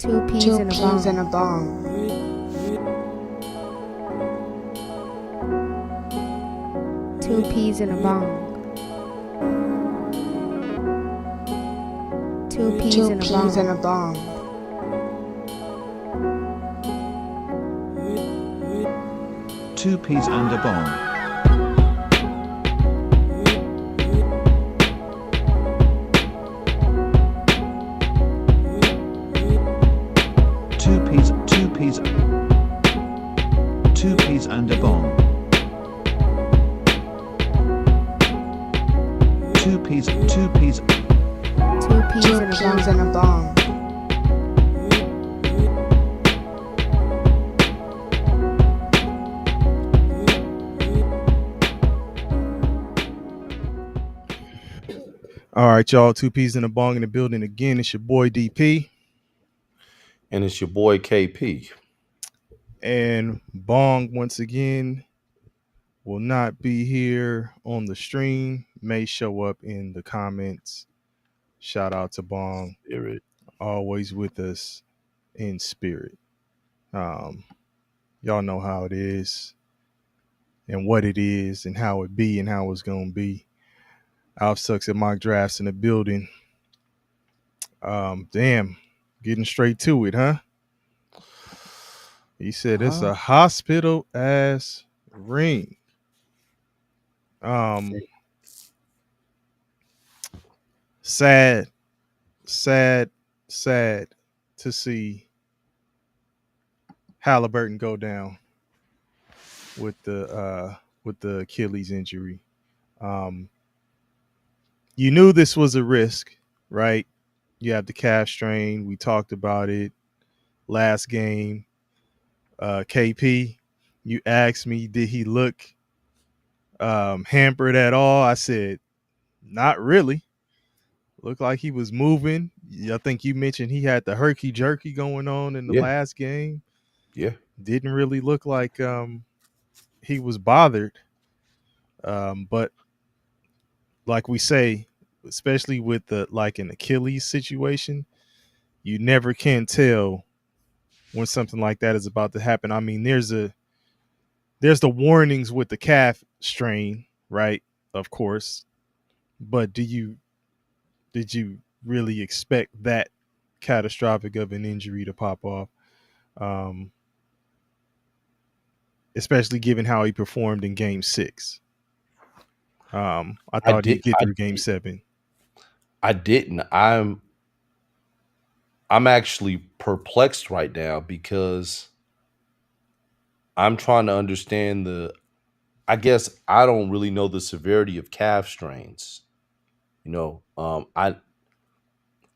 Two peas Two in a peas and a bong. bong. Two peas in a bong. Two peas Two in a peas and a bong. bong. Two peas and a bong. Two peas and a bong. Two peas. Two peas Two in a peas bong. and a bong. All right, y'all. Two peas in a bong in the building again. It's your boy DP And it's your boy KP. and Bong once again will not be here on the stream. May show up in the comments. Shout out to Bong, Spirit. always with us in spirit. Um, y'all know how it is and what it is and how it be and how it's gonna be. Alf sucks at mock drafts in the building. Damn, getting straight to it, huh? He said it's a hospital ass ring. Um, sad, sad, sad to see Halliburton go down with the Achilles injury. Um, you knew this was a risk, right? You have the calf strain. We talked about it last game. KP, you asked me, did he look hampered at all? I said, not really. Looked like he was moving. I think you mentioned he had the herky jerky going on in the Yeah, last game. yeah. Didn't really look like he was bothered. But like we say, especially with the like an Achilles situation, you never can tell when something like that is about to happen. I mean, there's the warnings with the calf strain, right? Of course. But did you really expect that catastrophic of an injury to pop off? Um, Especially given how he performed in Game 6. I I thought did. he'd get through Game 7. I didn't. I'm actually perplexed right now because I'm trying to understand the. I guess I don't really know the severity of calf strains.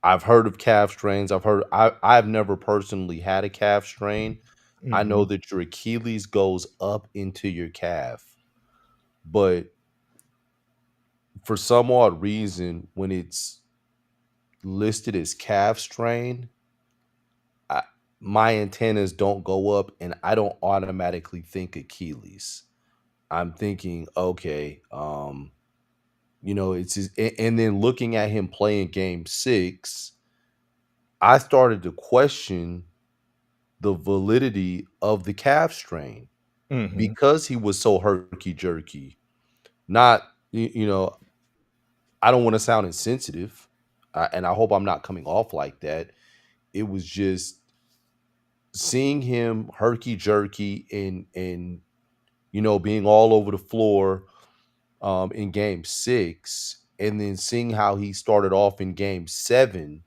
I've heard of calf strains. I've never personally had a calf strain. I know Hmm. that your Achilles goes up into your calf, but for some odd reason, when it's listed as calf strain, I, my antennas don't go up, and I don't automatically think Achilles. I'm thinking, okay, and then looking at him playing Game 6, I started to question the validity of the calf strain Hmm. because he was so herky jerky. Not, you know, I don't want to sound insensitive, and I hope I'm not coming off like that. It was just seeing him herky jerky and being all over the floor in Game 6, and then seeing how he started off in Game 7.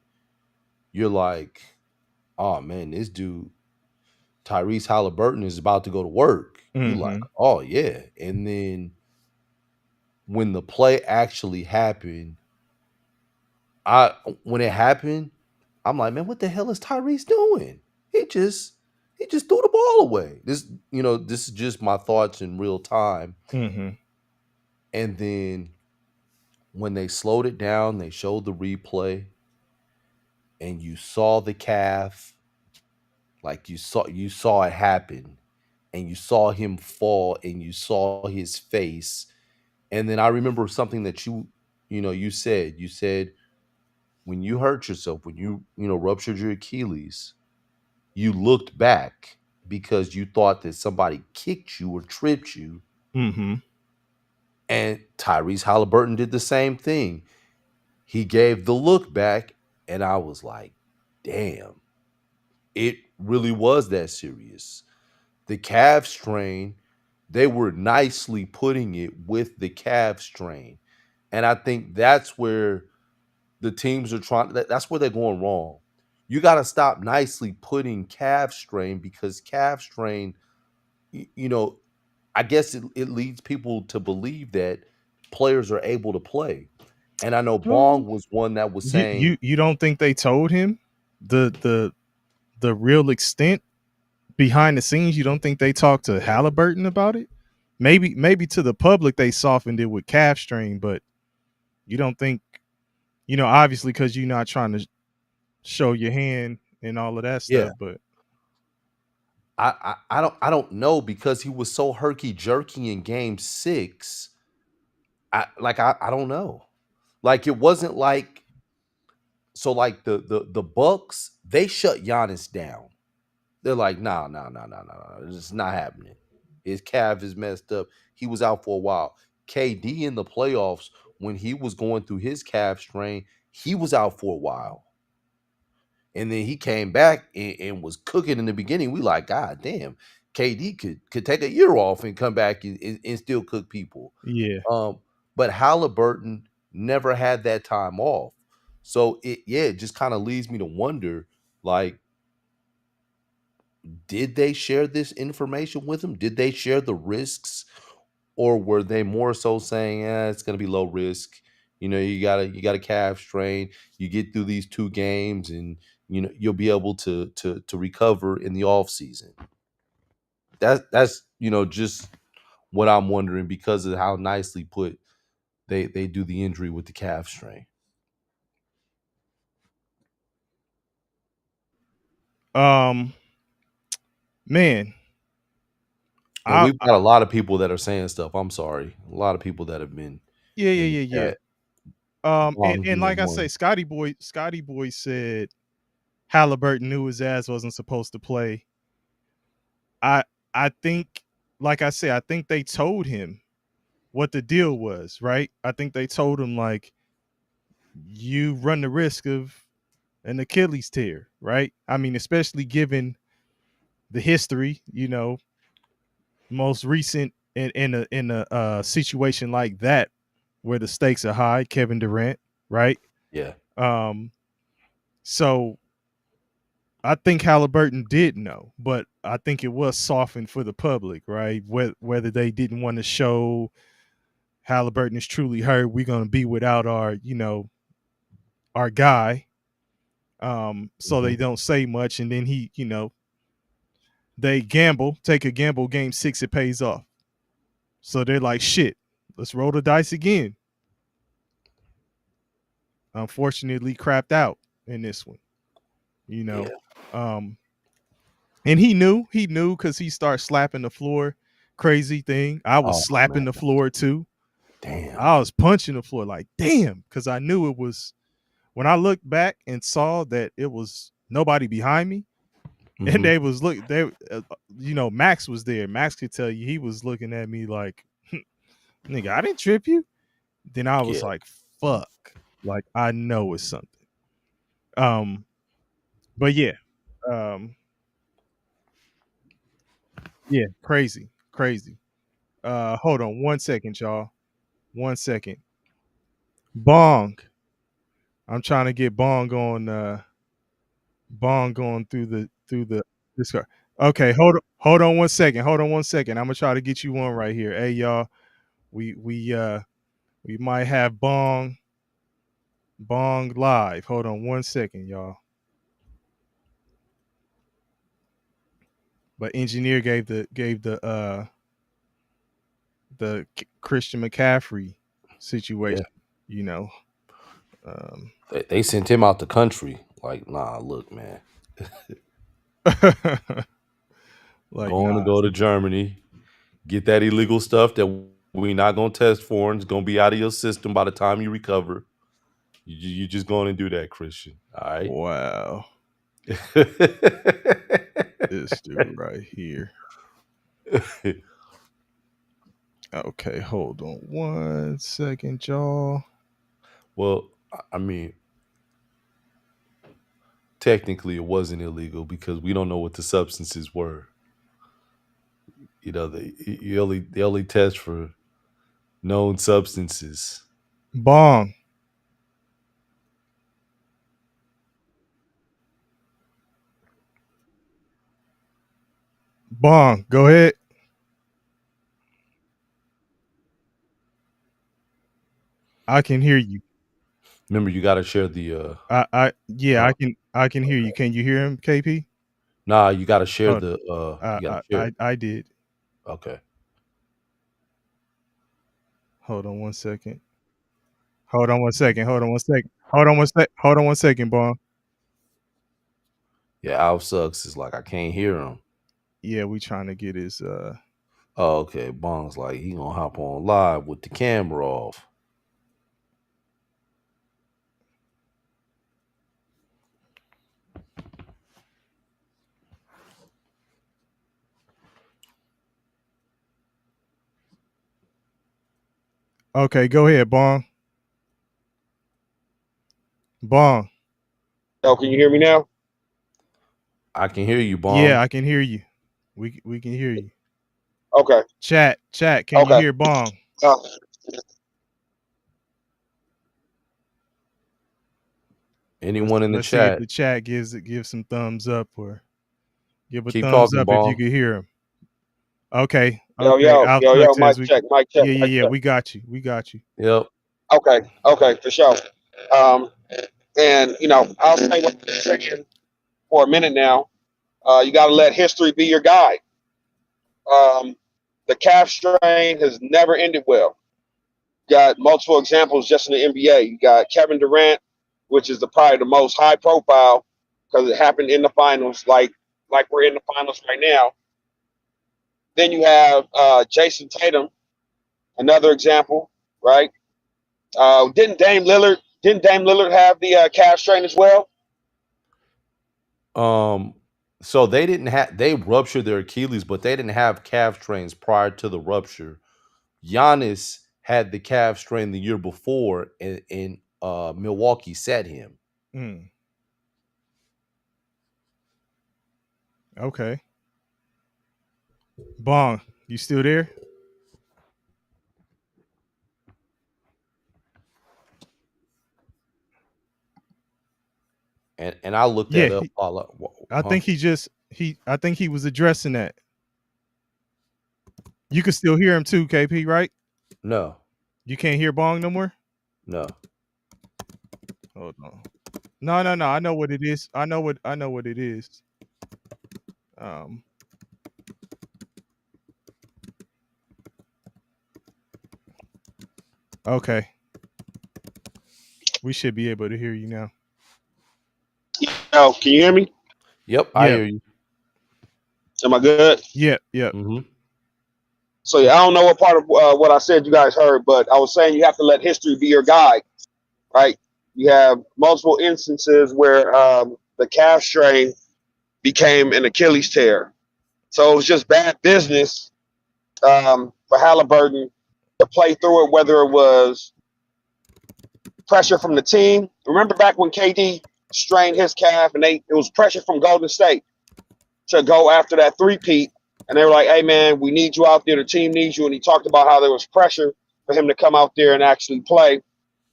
You're like, oh man, this dude Tyrese Halliburton is about to go to work. You like, Hmm. oh yeah. And then when the play actually happened, I when it happened, I'm like, man, what the hell is Tyrese doing? He just he just threw the ball away. This is just my thoughts in real time. Hmm. And then when they slowed it down, they showed the replay, and you saw the calf, like you saw it happen, and you saw him fall, and you saw his face. And then I remember something that you said when you hurt yourself, when you ruptured your Achilles, you looked back because you thought that somebody kicked you or tripped you. Mm-hmm. And Tyrese Halliburton did the same thing. He gave the look back, and I was like, damn, it really was that serious. The calf strain, they were nicely putting it with the calf strain. And I think that's where the teams are that's where they're going wrong. You got to stop nicely putting calf strain, because calf strain, you know, I guess it leads people to believe that players are able to play. And I know Bong was one that was saying, You don't think they told him the real extent behind the scenes? You don't think they talked to Halliburton about it? Maybe to the public they softened it with calf strain, but you don't think, obviously because you're not trying to show your hand and all of that yeah, stuff, but I don't know, because he was so herky jerky in game 6. I don't know. Like, it wasn't like, so like the Bucks, they shut Giannis down. They're like, nah, nah, nah, nah, nah, nah. It's not happening. His calf is messed up. He was out for a while. KD in the playoffs, when he was going through his calf strain, he was out for a while. And then he came back and was cooking in the beginning. We like, God damn, KD could take a year off and come back and still cook people. yeah. But Halliburton never had that time off. So it just kind of leads me to wonder, like, did they share this information with him? Did they share the risks, or were they more so saying, it's going to be low risk? You got a calf strain. You get through these 2 games, and you'll be able to recover in the off season. That's just what I'm wondering, because of how nicely put they do the injury with the calf strain. Um, man, And I, we've got a lot of people that are saying stuff. I'm sorry, a lot of people that have been yeah, in the yeah, yeah, chat. yeah. Long And being like I say, one. Scotty Boy said Halliburton knew his ass wasn't supposed to play. I I think, like I say, I think they told him what the deal was, right? I think they told him, like, you run the risk of an Achilles tear, right? I mean, especially given the history, most recent in a situation like that where the stakes are high, Kevin Durant, right? Yeah. Um, so I think Halliburton did know, but I think it was softened for the public, right? Whether they didn't want to show Halliburton is truly hurt, we're gonna be without our guy. So they Mhm. don't say much, and then they take a gamble, game 6, it pays off. So they're like, shit, let's roll the dice again. Unfortunately, crapped out in this one, you know. Yeah. Um, and he knew because he started slapping the floor. Crazy thing. I was Oh man. slapping the floor too. Damn. I was punching the floor like, damn, because I knew it was, when I looked back and saw that it was nobody behind me, and Mhm. they was Max was there. Max could tell you, he was looking at me like, nigga, I didn't trip you. Then I was Yeah. like, fuck, like I know it's something. Um, but yeah, um, yeah, crazy, crazy. Hold on 1 second, y'all. 1 second. Bong. I'm trying to get Bong going through the Discord. Okay, hold on 1 second. Hold on 1 second. I'm gonna try to get you one right here. Hey y'all, we might have Bong live. Hold on 1 second, y'all. But engineer gave the Christian McCaffrey situation, Yeah. you know. Um They sent him out the country. Like, nah, look, man. like, Going to nah. go to Germany, get that illegal stuff that we not gonna test for, and it's gonna be out of your system by the time you recover. You just going to do that, Christian. All right. Wow. this dude right here. Okay, hold on 1 second, y'all. Well, I mean, technically it wasn't illegal because we don't know what the substances were. You know, they only test for known substances. Bong. Bong, go ahead. I can hear you. Remember, you got to share the. I can hear you. Can you hear him, KP? Nah, you got to share Hold the. You got to share. I did. Okay. Hold on 1 second. Hold on 1 second. Hold on 1 second. Hold on 1 sec. Hold on 1 second, Bong. Yeah, Alf sucks. Is like I can't hear him. Yeah, we trying to get his Oh, okay. Bong's like he gonna hop on live with the camera off. Okay, go ahead, Bong. Bong. Oh, can you hear me now? I can hear you, Bong. Yeah, I can hear you. We can hear you. Okay. Chat, can you Okay. hear Bong? Anyone in the Let's see if chat? the chat gives some thumbs up or give a Keep thumbs talking, up if you Bong. can hear him. Okay. Yo, Outlook says mic check, mic check. yeah, we got you. Yep. Okay, for sure. And I'll say what I'm saying for a minute now. You got to let history be your guide. The calf strain has never ended well. Got multiple examples just in the NBA. You got Kevin Durant, which is probably the most high profile because it happened in the finals, like we're in the finals right now. Then you have Jason Tatum, another example, right? Didn't Dame Lillard have the calf strain as well? So they ruptured their Achilles, but they didn't have calf strains prior to the rupture. Giannis had the calf strain the year before, and Milwaukee set him. Okay. Bong, you still there? And I looked that up. I think I think he was addressing that. You can still hear him too, KP, right? No. You can't hear Bong no more? No. Hold on. No. I know what it is. I know what it is. Okay. We should be able to hear you now. Oh, can you hear me? Yep, I hear you. Am I good? Yep. Mm-hmm. So I don't know what part of what I said you guys heard, but I was saying you have to let history be your guide, right? You have multiple instances where the calf strain became an Achilles tear. So it was just bad business for Halliburton to play through it, whether it was pressure from the team. Remember back when KD strained his calf and it was pressure from Golden State to go after that three-peat. And they were like, hey, man, we need you out there. The team needs you. And he talked about how there was pressure for him to come out there and actually play.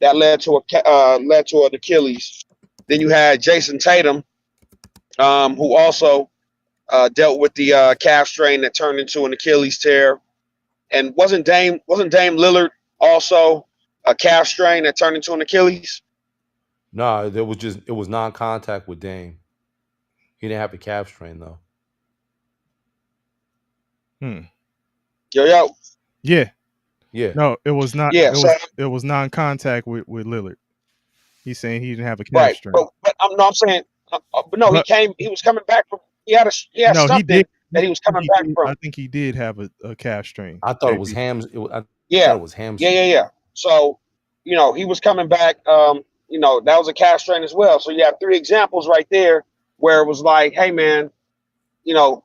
That led to an Achilles. Then you had Jason Tatum, who also dealt with the calf strain that turned into an Achilles tear. And wasn't Dame Lillard also a calf strain that turned into an Achilles? No, it was non-contact with Dame. He didn't have a calf strain though. Yo. Yeah. Yeah. No, it was not. Yeah, it was non-contact with Lillard. He's saying he didn't have a calf right. strain. But I'm saying, but no, he was coming back from. He had something that he was coming back from. I think he did have a calf strain. I thought it was hams. I thought it was hamstring. Yeah. So, he was coming back. That was a calf strain as well. So you have three examples right there where it was like, hey man,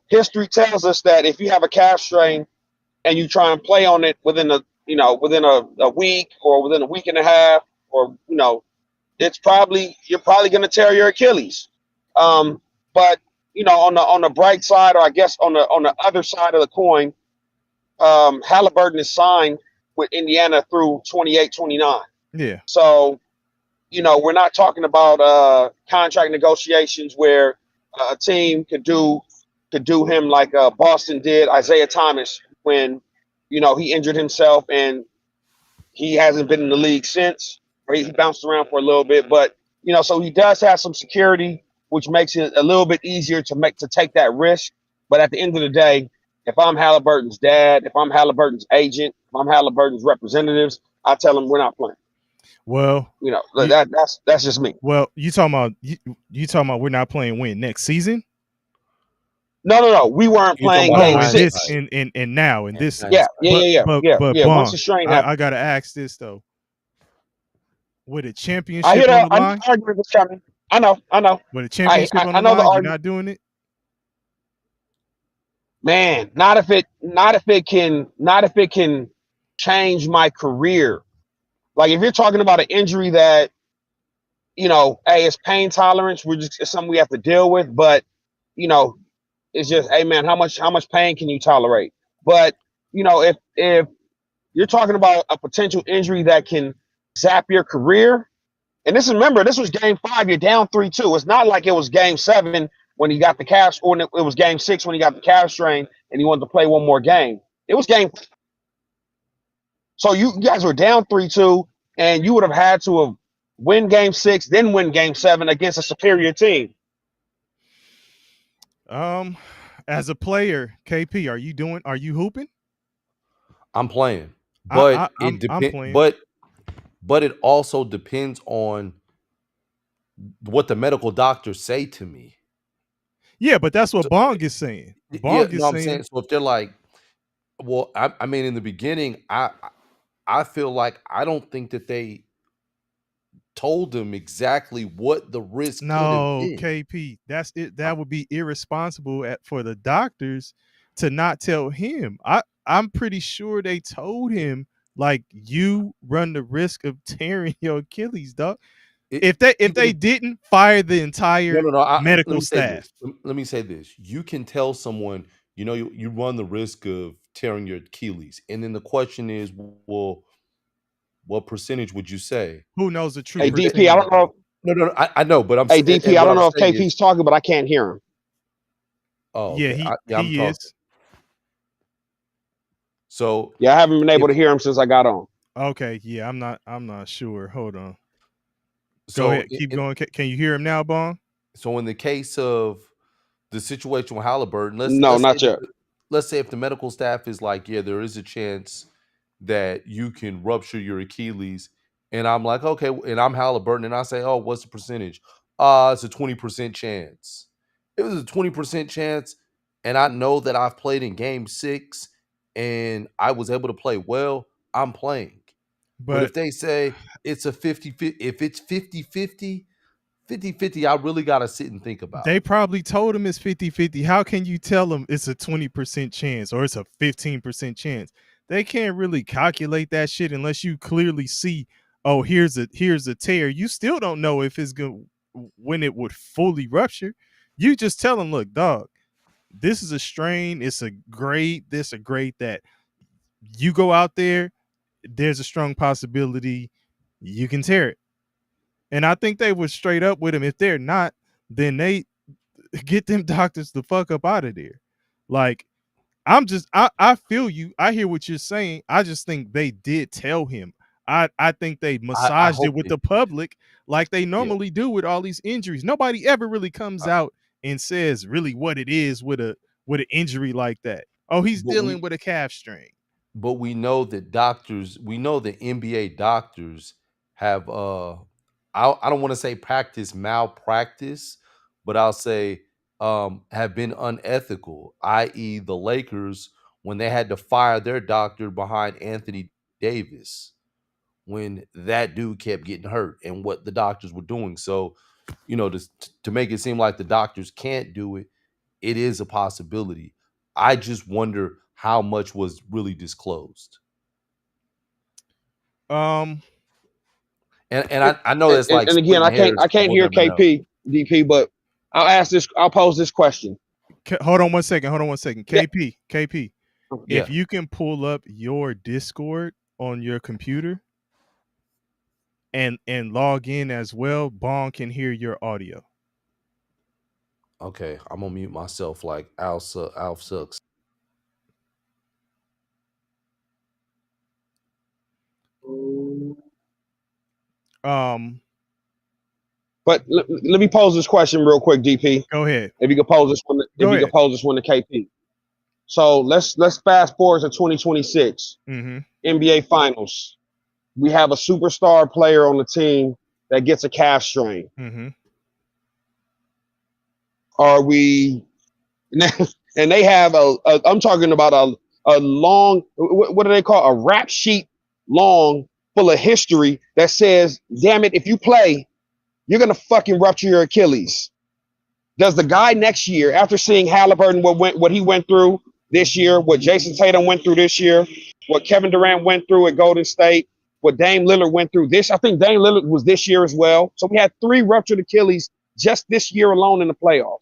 history tells us that if you have a calf strain and you try and play on it within a week or within a week and a half, or you're probably going to tear your Achilles. But on the bright side, or I guess on the other side of the coin, Halliburton is signed with Indiana through 28-29. Yeah. So we're not talking about contract negotiations where a team could do him like Boston did Isaiah Thomas when he injured himself and he hasn't been in the league since. Or he bounced around for a little bit, but so he does have some security, which makes it a little bit easier to take that risk. But at the end of the day, if I'm Halliburton's dad, if I'm Halliburton's agent, if I'm Halliburton's representatives, I tell him we're not playing. Well, that's just me. Well, you talking about we're not playing when next season? No. We weren't playing game 6. And now in this. Yeah. But once the strain happened, I gotta ask this though. With a championship I hear on the line, I know the argument is coming. I know. With a championship on the know line, you're not doing it. Man, not if it can change my career. Like if you're talking about an injury that, hey, it's pain tolerance. It's something we have to deal with. But, it's just, hey man, how much pain can you tolerate? But, if you're talking about a potential injury that can zap your career, and remember, this was game 5, you're down 3-2. It's not like it was game 7 when he got the calf, or it was game 6 when he got the calf strain and he wanted to play one more game. It was game. So you guys were down 3-2, and you would have had to have win game 6, then win game 7 against a superior team. As a player, KP, are you hooping? I'm playing, but I'm playing. But it also depends on what the medical doctors say to me. Yeah, but that's what Bong is saying. I'm saying. So if they're like, well, I mean, in the beginning, I feel like I don't think that they told them exactly what the risk. No, KP, that's it. That would be irresponsible for the doctors to not tell him. I'm pretty sure they told him, like, you run the risk of tearing your Achilles, dog. If they didn't fire the entire medical staff. Let me say this. You can tell someone, you run the risk of tearing your Achilles. And then the question is, well, what percentage would you say? Who knows the true Hey, percentage? DP, I don't know. No, I know, but I'm saying. Hey, DP, I don't know if KP's talking, but I can't hear him. Oh, yeah, okay. he is. So yeah, I haven't been able to hear him since I got on. Okay, yeah, I'm not sure. Hold on. So go ahead, keep going. Can you hear him now, Bong? So in the case of the situation with Halliburton, let's say if the medical staff is like, yeah, there is a chance that you can rupture your Achilles, and I'm like, okay, and I'm Halliburton, and I say, oh, what's the percentage? It's a 20% chance. It was a 20% chance, and I know that I've played in game 6 and I was able to play well, I'm playing. But if they say it's a 50-50, if it's 50-50, I really got to sit and think about it. They probably told him it's 50-50. How can you tell them it's a 20% chance or it's a 15% chance? They can't really calculate that shit unless you clearly see, oh, here's a tear. You still don't know if it's going when it would fully rupture. You just tell them, look, dog, this is a strain. It's a grade this, a grade that. You go out there, there's a strong possibility you can tear it. And I think they were straight up with him. If they're not, then they get them doctors the fuck up out of there. Like, I feel you. I hear what you're saying. I just think they did tell him. I think they massaged it with the public like they normally do with all these injuries. Nobody ever really comes out and says really what it is with an injury like that. Oh, he's dealing with a calf strain. But we know that NBA doctors have I don't want to say practice malpractice, but I'll say have been unethical, i.e. the Lakers when they had to fire their doctor behind Anthony Davis when that dude kept getting hurt and what the doctors were doing. So, to make it seem like the doctors can't do it it is a possibility. I just wonder how much was really disclosed. Um, And I know that's like And again, splitting hairs, I but can't we'll hear never know. KP DP, but I'll pose this question. hold on 1 second. Yeah. KP. Yeah. If you can pull up your Discord on your computer and log in as well, Bong can hear your audio. Okay, I'm gonna mute myself like Alf sucks. Um, But let me pose this question real quick, DP. go ahead. If you could pose this one, to KP. So let's fast forward to 2026 Mm-hmm. NBA Finals. We have a superstar player on the team that gets a calf strain. Mm-hmm. Are we? And they have I'm talking about a long, what do they call a rap sheet long, full of history that says, damn it, if you play, you're gonna fucking rupture your Achilles. Does the guy next year, after seeing Halliburton, what he went through this year, what Jason Tatum went through this year, what Kevin Durant went through at Golden State, what Dame Lillard went through this, I think Dame Lillard was this year as well. So we had 3 ruptured Achilles just this year alone in the playoffs.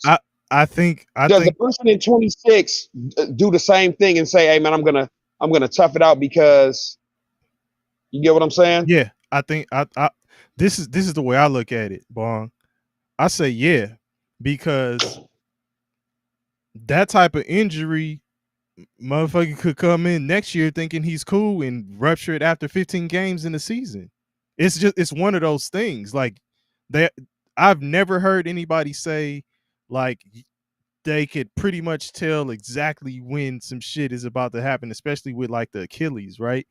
I think Does the person in 26 do the same thing and say, "Hey man, I'm gonna tough it out because," you get what I'm saying? Yeah, I think I this is the way I look at it, Bong. I say yeah, because that type of injury, motherfucker could come in next year thinking he's cool and rupture it after 15 games in the season. It's one of those things. Like that, I've never heard anybody say like they could pretty much tell exactly when some shit is about to happen, especially with like the Achilles, right?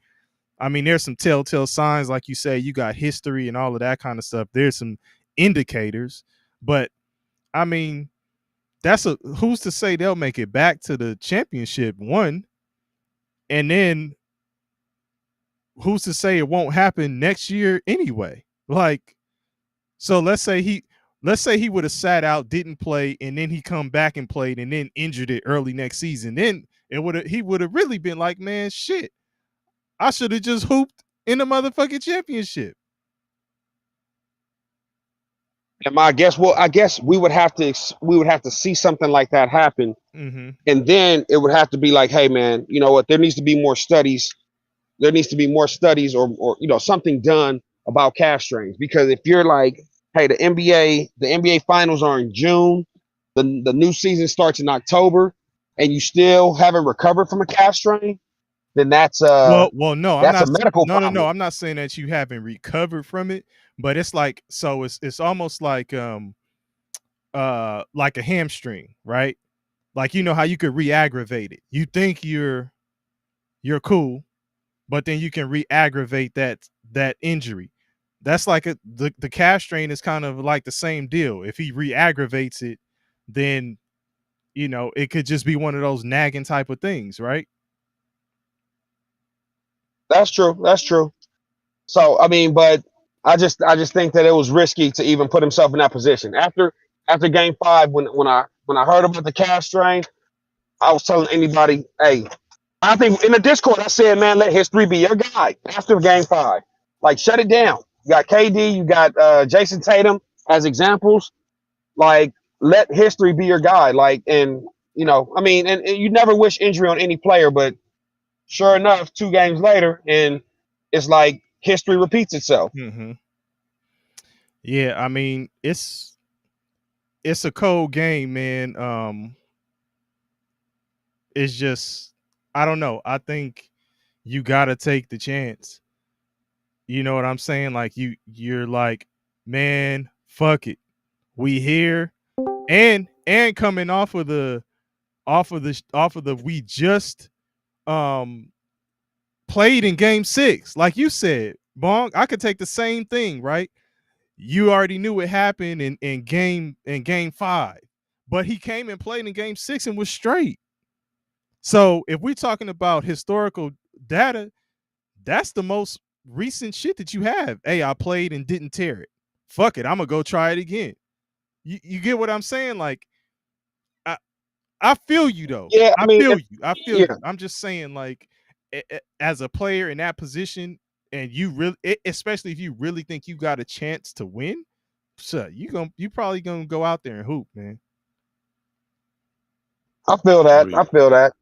I mean, there's some telltale signs, like you say, you got history and all of that kind of stuff. There's some indicators, but I mean, who's to say they'll make it back to the championship one, and then who's to say it won't happen next year anyway? Like, so let's say he would have sat out, didn't play, and then he come back and played, and then injured it early next season. Then he would have really been like, man, shit, I should have just hooped in the motherfucking championship. And I guess we would have to see something like that happen, Mm-hmm. and then it would have to be like, hey man, you know what? There needs to be more studies. There needs to be more studies, or something done about calf strains. Because if you're like, hey, the NBA Finals are in June, the new season starts in October, and you still haven't recovered from a calf strain, then that's Well, no, I'm that's not. a medical problem. No. I'm not saying that you haven't recovered from it, but it's like, so it's almost like a hamstring, right? Like, you know how you could re-aggravate it. You think you're cool, but then you can re-aggravate that injury. That's like the calf strain is kind of like the same deal. If he re-aggravates it, then it could just be one of those nagging type of things, right? That's true. That's true. So I mean, but I just think that it was risky to even put himself in that position. After Game 5, when I heard about the calf strain, I was telling anybody, hey, I think in the Discord I said, man, let history be your guide after Game 5. Like, shut it down. You got KD, you got Jason Tatum as examples. Like, let history be your guide. Like, and I mean, and you never wish injury on any player, but sure enough, 2 games later, and it's like history repeats itself. Mm-hmm. Yeah, I mean, it's a cold game, man. It's just, I don't know. I think you gotta take the chance. You know what I'm saying? Like, you're like, man, fuck it, we here, and coming off of the we just played in Game 6, like you said, Bong. I could take the same thing, right? You already knew it happened in game 5, but he came and played in Game 6 and was straight. So if we're talking about historical data, that's the most recent shit that you have. Hey, I played and didn't tear it. Fuck it, I'm gonna go try it again. You get what I'm saying? Like, I feel you though. Yeah, I I mean, feel you. I feel yeah, you. I'm just saying, like, as a player in that position, and you really, especially if you really think you got a chance to win, so you probably gonna go out there and hoop, man. I feel that. Agreed. I feel that.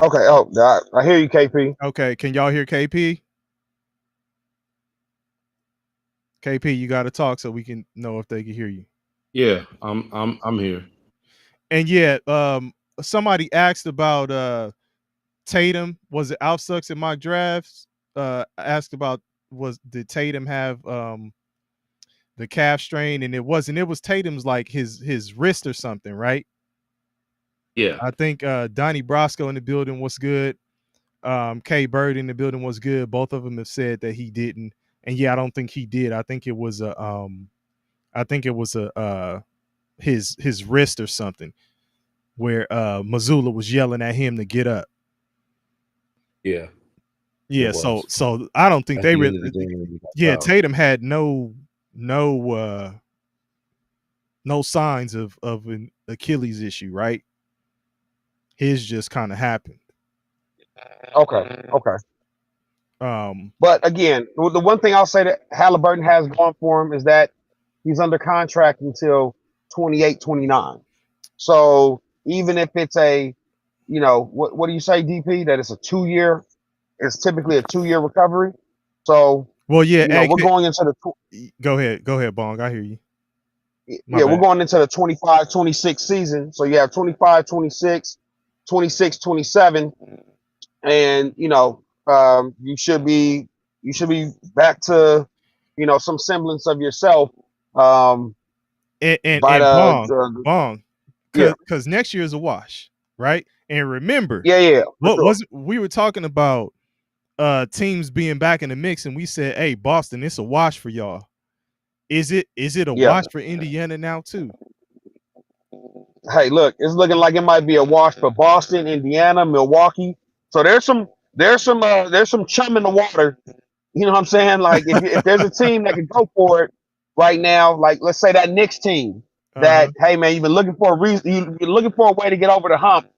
Okay. Oh, I hear you, KP. Okay, can y'all hear KP? KP, you got to talk so we can know if they can hear you. Yeah, I'm here. And yeah, somebody asked about Tatum. Was it Outsucks in mock drafts? Asked about did Tatum have the calf strain, and it wasn't. It was Tatum's like his wrist or something, right? Yeah. I think Donnie Brasco in the building was good. K Bird in the building was good. Both of them have said that he didn't, and yeah, I don't think he did. I think it was his wrist or something where Missoula was yelling at him to get up. Yeah. Yeah, It so was. I don't think At they the end really. of the day, when he got Yeah, fouled. Tatum had no signs of an Achilles issue, right? His just kind of happened. Okay. Okay. Um, But again, the one thing I'll say that Halliburton has going for him is that he's under contract until 28, 29. So even if it's what do you say, DP? That it's a 2 year. It's typically a 2 year recovery. So well, yeah, hey, we're going into go ahead, Bong. I hear you. My yeah, we're bad. going into the 25, 26 season. So you have 25, 26, 26, 27, and you should be back to some semblance of yourself And by Bong, yeah, because next year is a wash, right? And remember, yeah, for what sure. was we were talking about teams being back in the mix, and we said, hey, Boston, it's a wash for y'all. Is it a Yeah. wash for Indiana now too? Hey, look, it's looking like it might be a wash for Boston, Indiana, Milwaukee. So there's some chum in the water. You know what I'm saying? Like if there's a team that can go for it right now, like let's say that Knicks team, that hey man, you've been looking for a reason, you're looking for a way to get over the hump.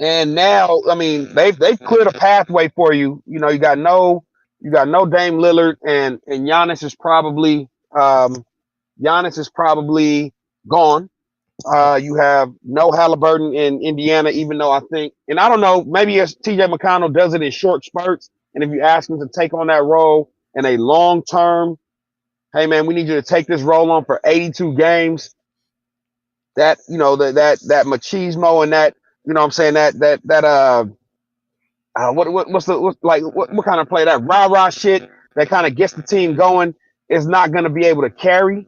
And now, I mean, they've cleared a pathway for you. You got no Dame Lillard, and Giannis is probably gone. You have no Halliburton in Indiana, even though I think, and I don't know, maybe as TJ McConnell does it in short spurts, and if you ask him to take on that role in a long term, hey man, we need you to take this role on for 82 games. That that machismo and that what I'm saying what kind of play, that rah shit that kind of gets the team going is not going to be able to carry.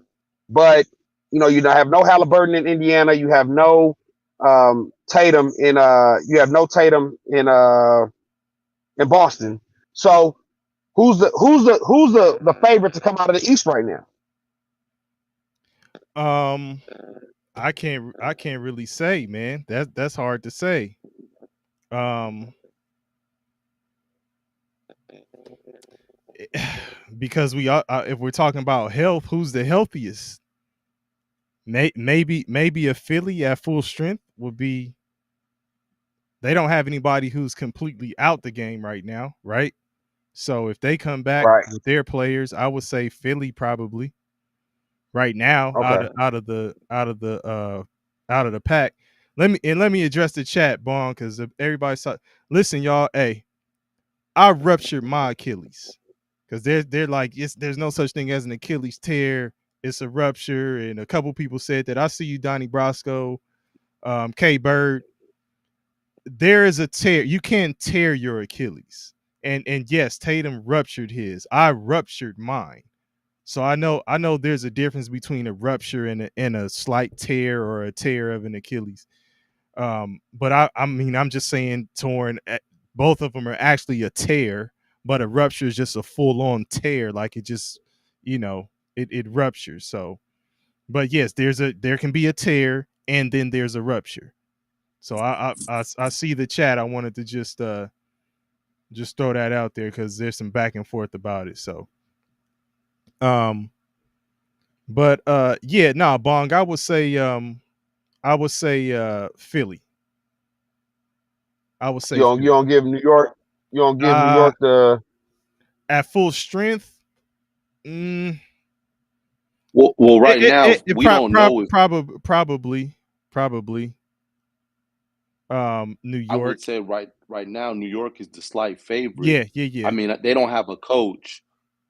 But you have no Halliburton in Indiana, you have no Tatum in Boston. So who's the favorite to come out of the East right now? I can't really say, man. That's hard to say. Because we are, if we're talking about health, who's the healthiest? Maybe a Philly at full strength would be. They don't have anybody who's completely out the game right now, right? So if they come back Right. with their players, I would say Philly probably right now Okay. out of the pack. Let me address the chat, Bong, because everybody's listen, y'all. Hey, I ruptured my Achilles because they're like, there's no such thing as an Achilles tear. It's a rupture, and a couple people said that. I see you, Donnie Brasco, K Bird. There is a tear. You can't tear your Achilles, and yes, Tatum ruptured his. I ruptured mine. So I know there's a difference between a rupture and a slight tear or a tear of an Achilles. But I mean, I'm just saying torn. Both of them are actually a tear, but a rupture is just a full on tear. Like it just, it ruptures. So, but yes, there can be a tear and then there's a rupture. So I see the chat. I wanted to just throw that out there because there's some back and forth about it. So, but yeah, Bong, I would say I would say Philly. I would say You Philly. don't give New York. You don't give New Uh, York the. at full strength. Mm, Well, right now we don't know if probably New I would York. say right now New York is the slight favorite. I Yeah. mean, they don't have a coach,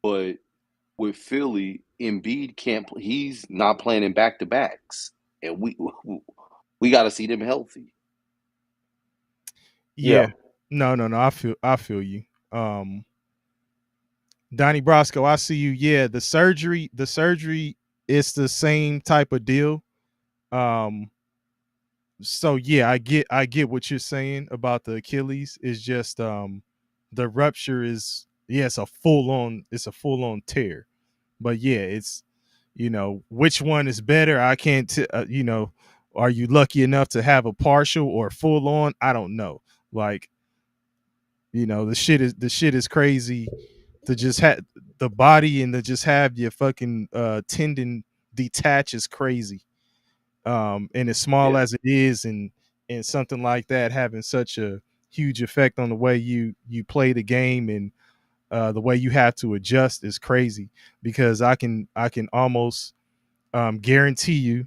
but with Philly, Embiid can't. He's not playing in back to backs, and we got to see them healthy. Yeah. Yeah. No. I feel you. Donnie Brasco, I see you. Yeah, the surgery is the same type of deal. Um, so yeah, I get what you're saying about the Achilles. It's just the rupture is, yeah, it's a full on tear. But yeah, it's, which one is better? I can't are you lucky enough to have a partial or full on? I don't know. Like, the shit is crazy to just have the body and to just have your fucking tendon detach is crazy. And as small Yeah, as it is, and something like that having such a huge effect on the way you play the game, and the way you have to adjust is crazy. Because I can almost guarantee you,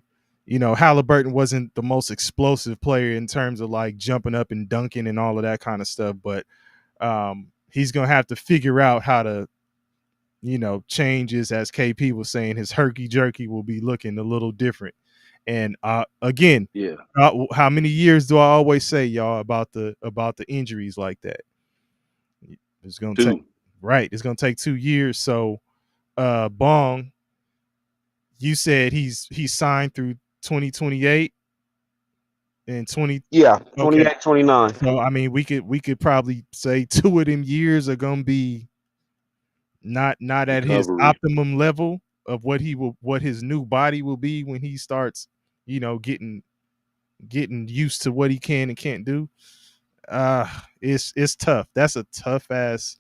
Halliburton wasn't the most explosive player in terms of like jumping up and dunking and all of that kind of stuff, but he's gonna have to figure out how to, changes, as KP was saying, his herky jerky will be looking a little different. And again, yeah, how many years do I always say, y'all, about the injuries like that? It's gonna take, two. right. It's gonna take 2 years. So, Bong, you said he's signed through 2028 and 20. Yeah. Okay, 28, 29. so I mean, we could probably say 2 of them years are gonna be not at his Recovery. optimum level of what his new body will be when he starts, getting used to what he can and can't do. It's tough. That's a tough ass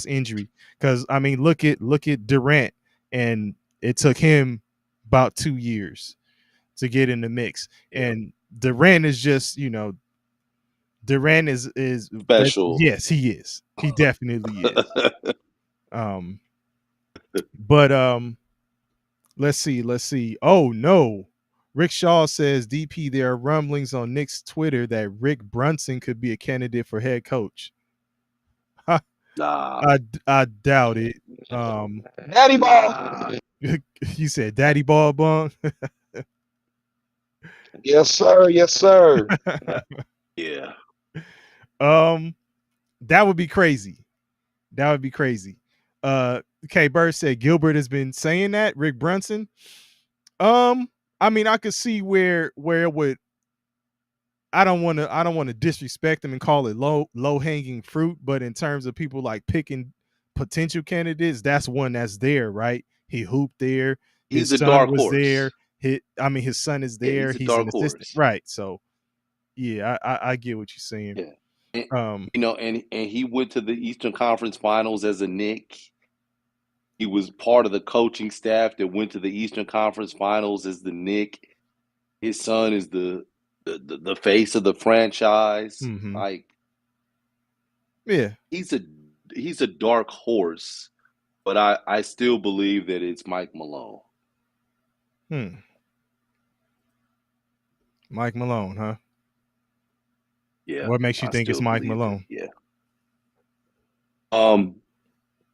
injury. Because I mean, look at Durant, and it took him about 2 years to get in the mix. Yeah, And Durant is just, Durant is that, special. yes, he is. He definitely is. Um, but let's see. Oh no. Rick Shaw says, DP, there are rumblings on Nick's Twitter that Rick Brunson could be a candidate for head coach. I Nah, I doubt it. Um, Daddy ball. you said Daddy Ball Bung. Yes, sir. Yes, sir. yeah. um, that would be crazy. That would be crazy. K Bird said Gilbert has been saying that. Rick Brunson. Um, I mean, I could see where it would. I don't want to disrespect him and call it low hanging fruit, but in terms of people like picking potential candidates, that's one that's there, right? He hooped there. His He's a son dark was there. horse. His son is Yeah, there. he's a He's an dark assistant, horse. right? So yeah, I get what you're saying. Yeah. And, Um, and he went to the Eastern Conference Finals as a Knick. He was part of the coaching staff that went to the Eastern Conference Finals as the Knick. His son is the face of the franchise. mhm. Like Yeah. he's a he's a dark horse, but I still believe that it's Mike Malone. Hmm. Mike Malone, huh? Yeah, What makes you I think it's still Mike believe it. Malone? Yeah. Um,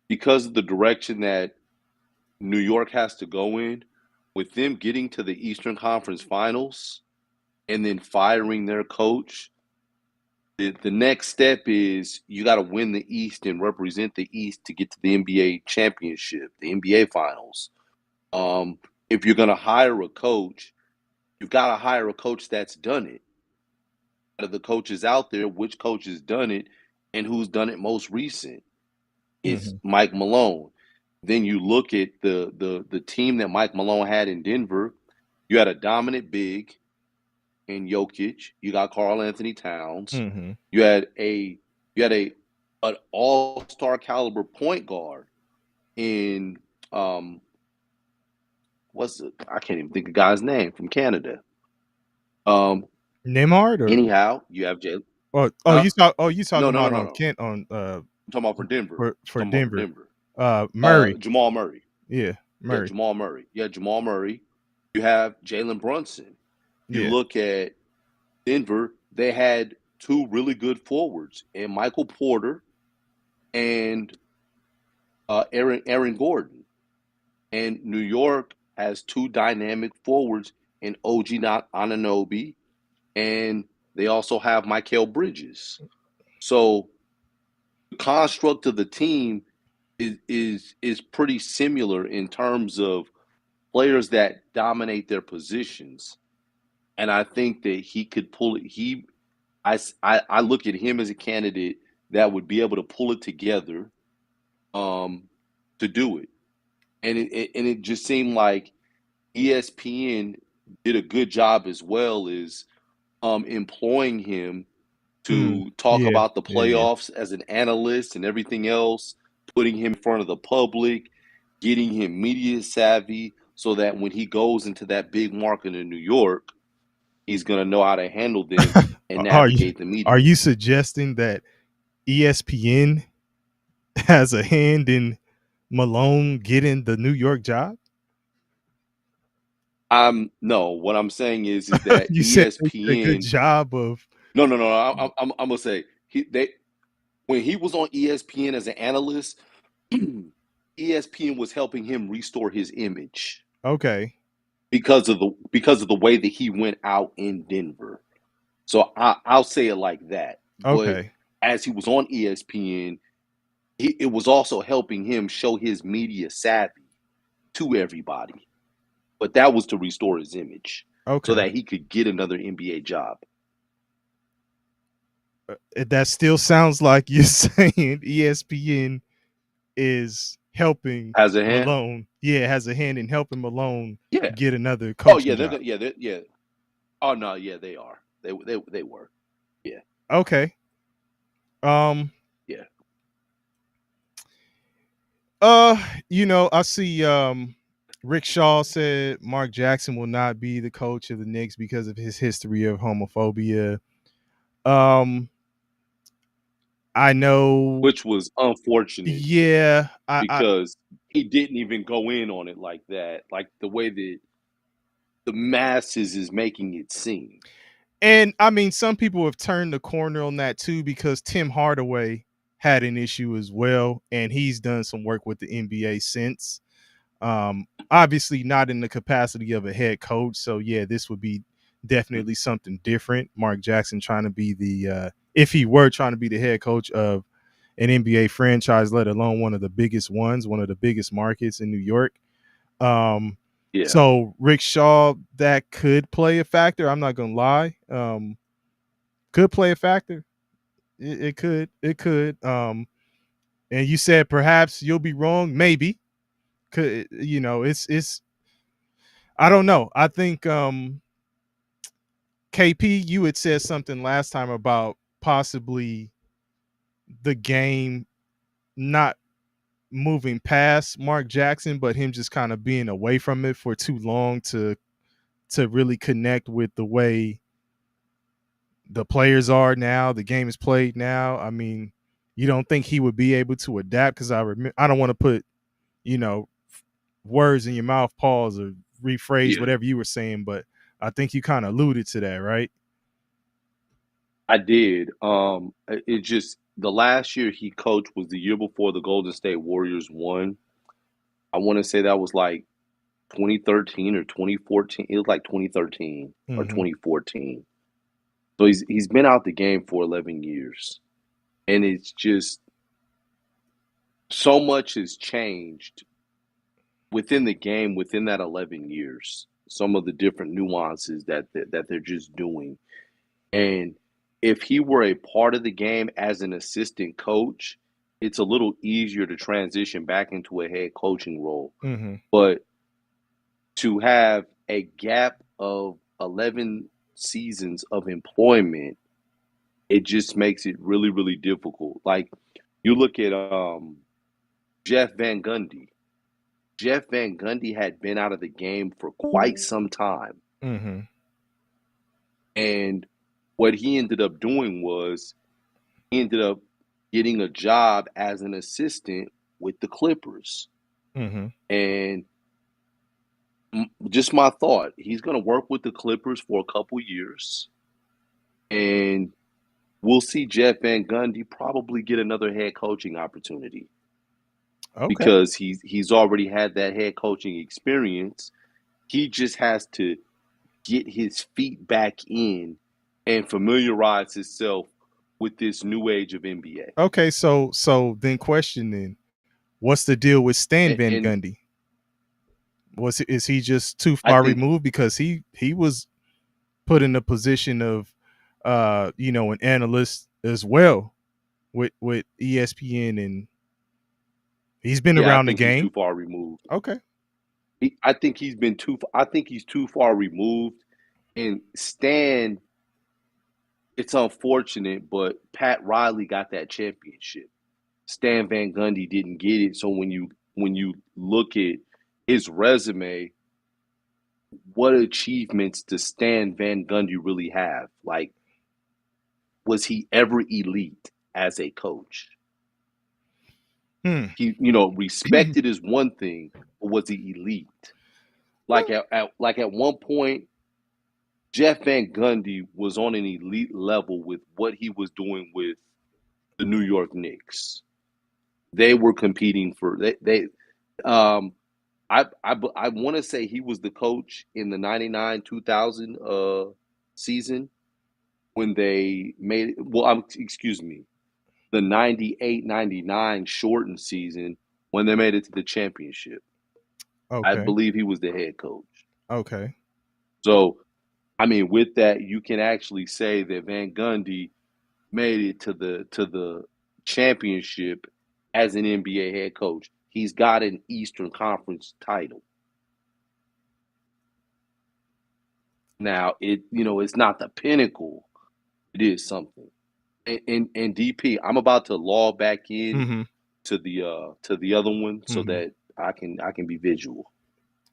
because of the direction that New York has to go in, with them getting to the Eastern Conference Finals and then firing their coach, the next step is you got to win the East and represent the East to get to the NBA championship, the NBA Finals. If you're going to hire a coach, you've got to hire a coach that's done it. Out of the coaches out there, which coach has done it and who's done it most recent? It's Mhm. Mike Malone. Then you look at the team that Mike Malone had in Denver. You had a dominant big in Jokic. You got Karl Anthony Towns. Mhm. You had a an all-star caliber point guard in what's it? I can't even think of the guy's name from Canada. Nemhard or Anyhow, you have Jalen. you Huh? you talking No, no, no, about no, on no. Kent on I'm talking about for Denver. for I'm talking about for Denver. Denver. Murray. Jamal Murray. Yeah, Yeah, Murray. Jamal Murray. Yeah, Jamal Murray. You have Jalen Brunson. You Yeah. look at Denver, they had two really good forwards, and Michael Porter and Aaron Gordon. And New York has two dynamic forwards in OG Anunoby, and they also have Mikal Bridges. So the construct of the team is pretty similar in terms of players that dominate their positions. And I think that he could pull it. I look at him as a candidate that would be able to pull it together to do it. And it just seemed like ESPN did a good job as well as employing him to talk Yeah. about the Yeah. playoffs as an analyst and everything else, putting him in front of the public, getting him media savvy so that when he goes into that big market in New York, he's going to know how to handle them and Are you navigate the are media. you suggesting that ESPN has a hand in Malone getting the New York job? No, what I'm saying is that You said they did a good ESPN. job of No. I'm gonna say they when he was on ESPN as an analyst, ESPN was helping him restore his image okay. because of the way that he went out in Denver. So I'll say it like that. But Okay. as he was on ESPN, it was also helping him show his media savvy to everybody. But that was to restore his image so Okay. that he could get another NBA job. That still sounds like you're saying ESPN is helping Has a hand? Malone. Yeah, has a hand in helping Malone Yeah. get another Oh yeah, coaching they're job. gonna yeah. Oh no, yeah, they are. They were. Yeah. Okay. Um Yeah. I see Rick Shaw said Mark Jackson will not be the coach of the Knicks because of his history of homophobia. I know. Which was unfortunate Yeah, I because he didn't even go in on it like that, like the way that the masses is making it seem. and I mean some people have turned the corner on that too because Tim Hardaway had an issue as well, and he's done some work with the NBA since. Obviously not in the capacity of a head coach. So yeah, this would be definitely something different. Mark Jackson trying to be the if he were trying to be the head coach of an NBA franchise, let alone one of the biggest ones, one of the biggest markets in New York. Um, Yeah. so Rick Shaw, that could play a factor. I'm not gonna lie. Could play a factor. It could. It could. And you said perhaps you'll be wrong. Maybe. Could it's I don't know. I think KP, you had said something last time about possibly the game not moving past Mark Jackson, but him just kind of being away from it for too long to really connect with the way the players are now, the game is played now. I mean, you don't think he would be able to adapt? Because I don't want to put, you know, words in your mouth, pause or rephrase Yeah. whatever you were saying, but I think you kind of alluded to that, right? I did. It just the last year he coached was the year before the Golden State Warriors won. I want to say that was like 2013 or 2014. It was like 2013 or Mm-hmm. 2014. So he's been out the game for 11 years. And it's just so much has changed within the game within that 11 years. Some of the different nuances that they're just doing. And if he were a part of the game as an assistant coach, it's a little easier to transition back into a head coaching role. Mm-hmm. But to have a gap of 11 seasons of employment, it just makes it really, really difficult. Like you look at Jeff Van Gundy. Jeff Van Gundy had been out of the game for quite some time. Mm-hmm. And what he ended up doing was he ended up getting a job as an assistant with the Clippers. Mm-hmm. And just my thought, he's going to work with the Clippers for a couple years. And we'll see Jeff Van Gundy probably get another head coaching opportunity. Okay. Because he's already had that head coaching experience. He just has to get his feet back in and familiarize himself with this new age of NBA. Okay, so then question then, what's the deal with Stan Van And Gundy? Is he just too I far think removed because he was put in a position of an analyst as well with ESPN, and he's been I around the think he's too game. far removed. Okay. I think he's too far removed. And Stan, it's unfortunate, but Pat Riley got that championship. Stan Van Gundy didn't get it. So when you look at his resume, what achievements does Stan Van Gundy really have? Like, was he ever elite as a coach? He, respected is one thing, but was he elite? Like at one point, Jeff Van Gundy was on an elite level with what he was doing with the New York Knicks. They were competing for I want to say he was the coach in the 99-2000 season when they made it. Well, excuse me, the 98-99 shortened season when they made it to the championship. I Okay. believe he was the head coach. Okay. So, I mean, with that, you can actually say that Van Gundy made it to the championship as an NBA head coach. He's got an Eastern Conference title. Now, it's not the pinnacle. It is something. And DP, I'm about to log back in Mm-hmm. to the other one so Mhm. that I can be visual.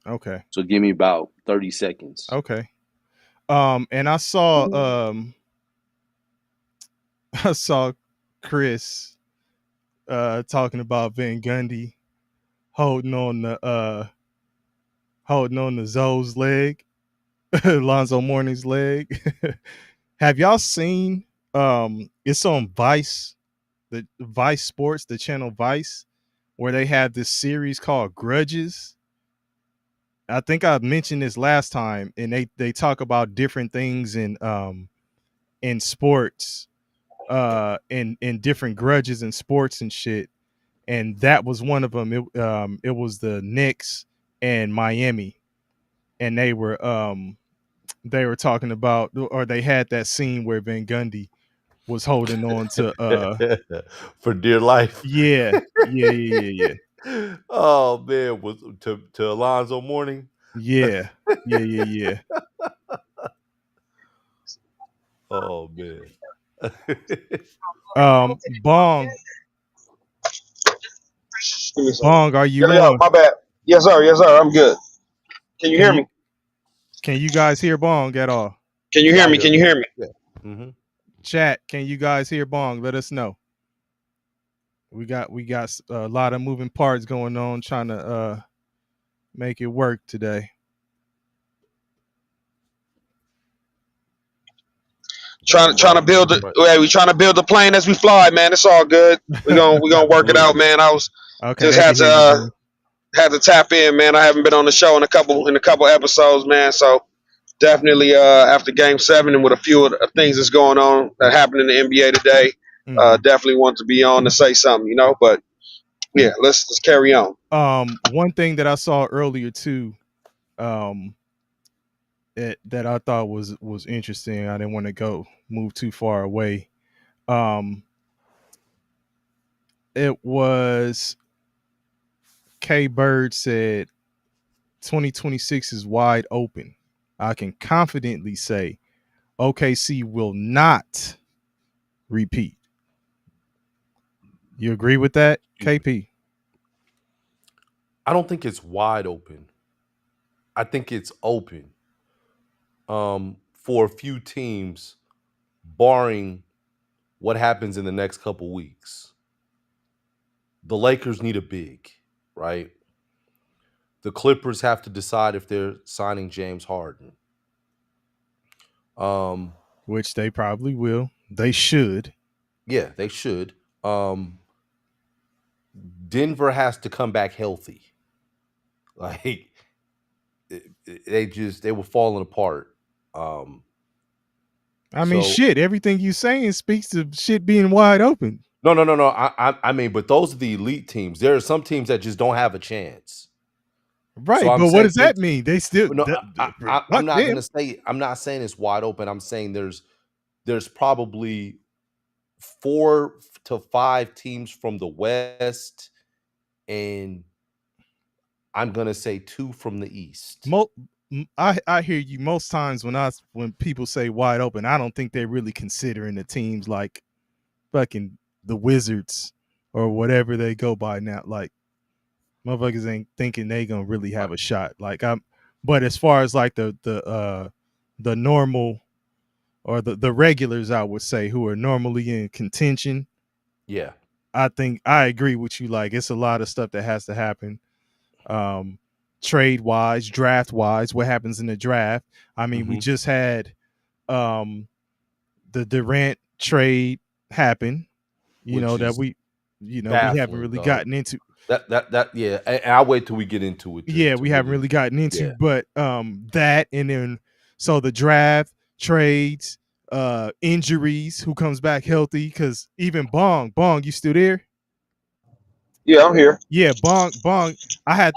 Okay. So give me about 30 seconds. Okay. And I saw I saw Chris talking about Van Gundy holding on the Zoe's leg, Lonzo Mourning's leg. Have y'all seen it's on Vice, the Vice Sports, the channel Vice, where they have this series called Grudges? I think I mentioned this last time, and they talk about different things in sports, in different grudges in sports and shit. And that was one of them. It was the Knicks and Miami, and they were talking about, or they had that scene where Van Gundy was holding on to for dear life. yeah. Oh man, was to Alonzo Mourning. Yeah. Oh man. Bong, are you Yo, on? my bad. Yes, sir. I'm good. Can you hear me? Can you guys hear Bong at all? Can you hear me? Can you hear me? Yeah. Mm-hmm. Chat, can you guys hear Bong? Let us know. We got a lot of moving parts going on, trying to make it work today. Trying to build it. We trying to build the plane as we fly, man. It's all good. We gonna work it out, man. I was Okay, just they can hear you, had to tap in, man. I haven't been on the show in a couple episodes, man. So definitely after Game 7 and with a few of the things that's going on that happened in the NBA today, definitely want to be on to say something, But yeah, let's carry on. One thing that I saw earlier too, that I thought was interesting. I didn't want to move too far away. It was K Bird said 2026 is wide open. I can confidently say OKC will not repeat. You agree with that, KP? I don't think it's wide open. I think it's open. for a few teams, barring what happens in the next couple weeks. The Lakers need a big, right? The Clippers have to decide if they're signing James Harden. Which they probably will. They should. Yeah, they should. Denver has to come back healthy. Like they were falling apart. I mean, shit. Everything you saying speaks to shit being wide open. No. I mean, but those are the elite teams. There are some teams that just don't have a chance. Right, So but what does that mean? They still. No, I'm not going to say. I'm not saying it's wide open. I'm saying there's probably 4 to 5 teams from the West, and I'm going to say 2 from the East. I hear you. Most times when people say wide open, I don't think they're really considering the teams like fucking the Wizards or whatever they go by now. Like, motherfuckers ain't thinking they gonna really have a shot. Like, but as far as like the normal or the regulars, I would say, who are normally in contention. Yeah, I think I agree with you. Like, it's a lot of stuff that has to happen. Trade wise, draft wise, what happens in the draft. I mean, we just had the Durant trade happen, you know, that we haven't really gotten into. That yeah, and I'll wait till we get into it. Yeah, we haven't really gotten into, but that, and then so the draft, trades, injuries, who comes back healthy, because even Bong, you still there? Yeah, I'm here. Yeah, Bong. I had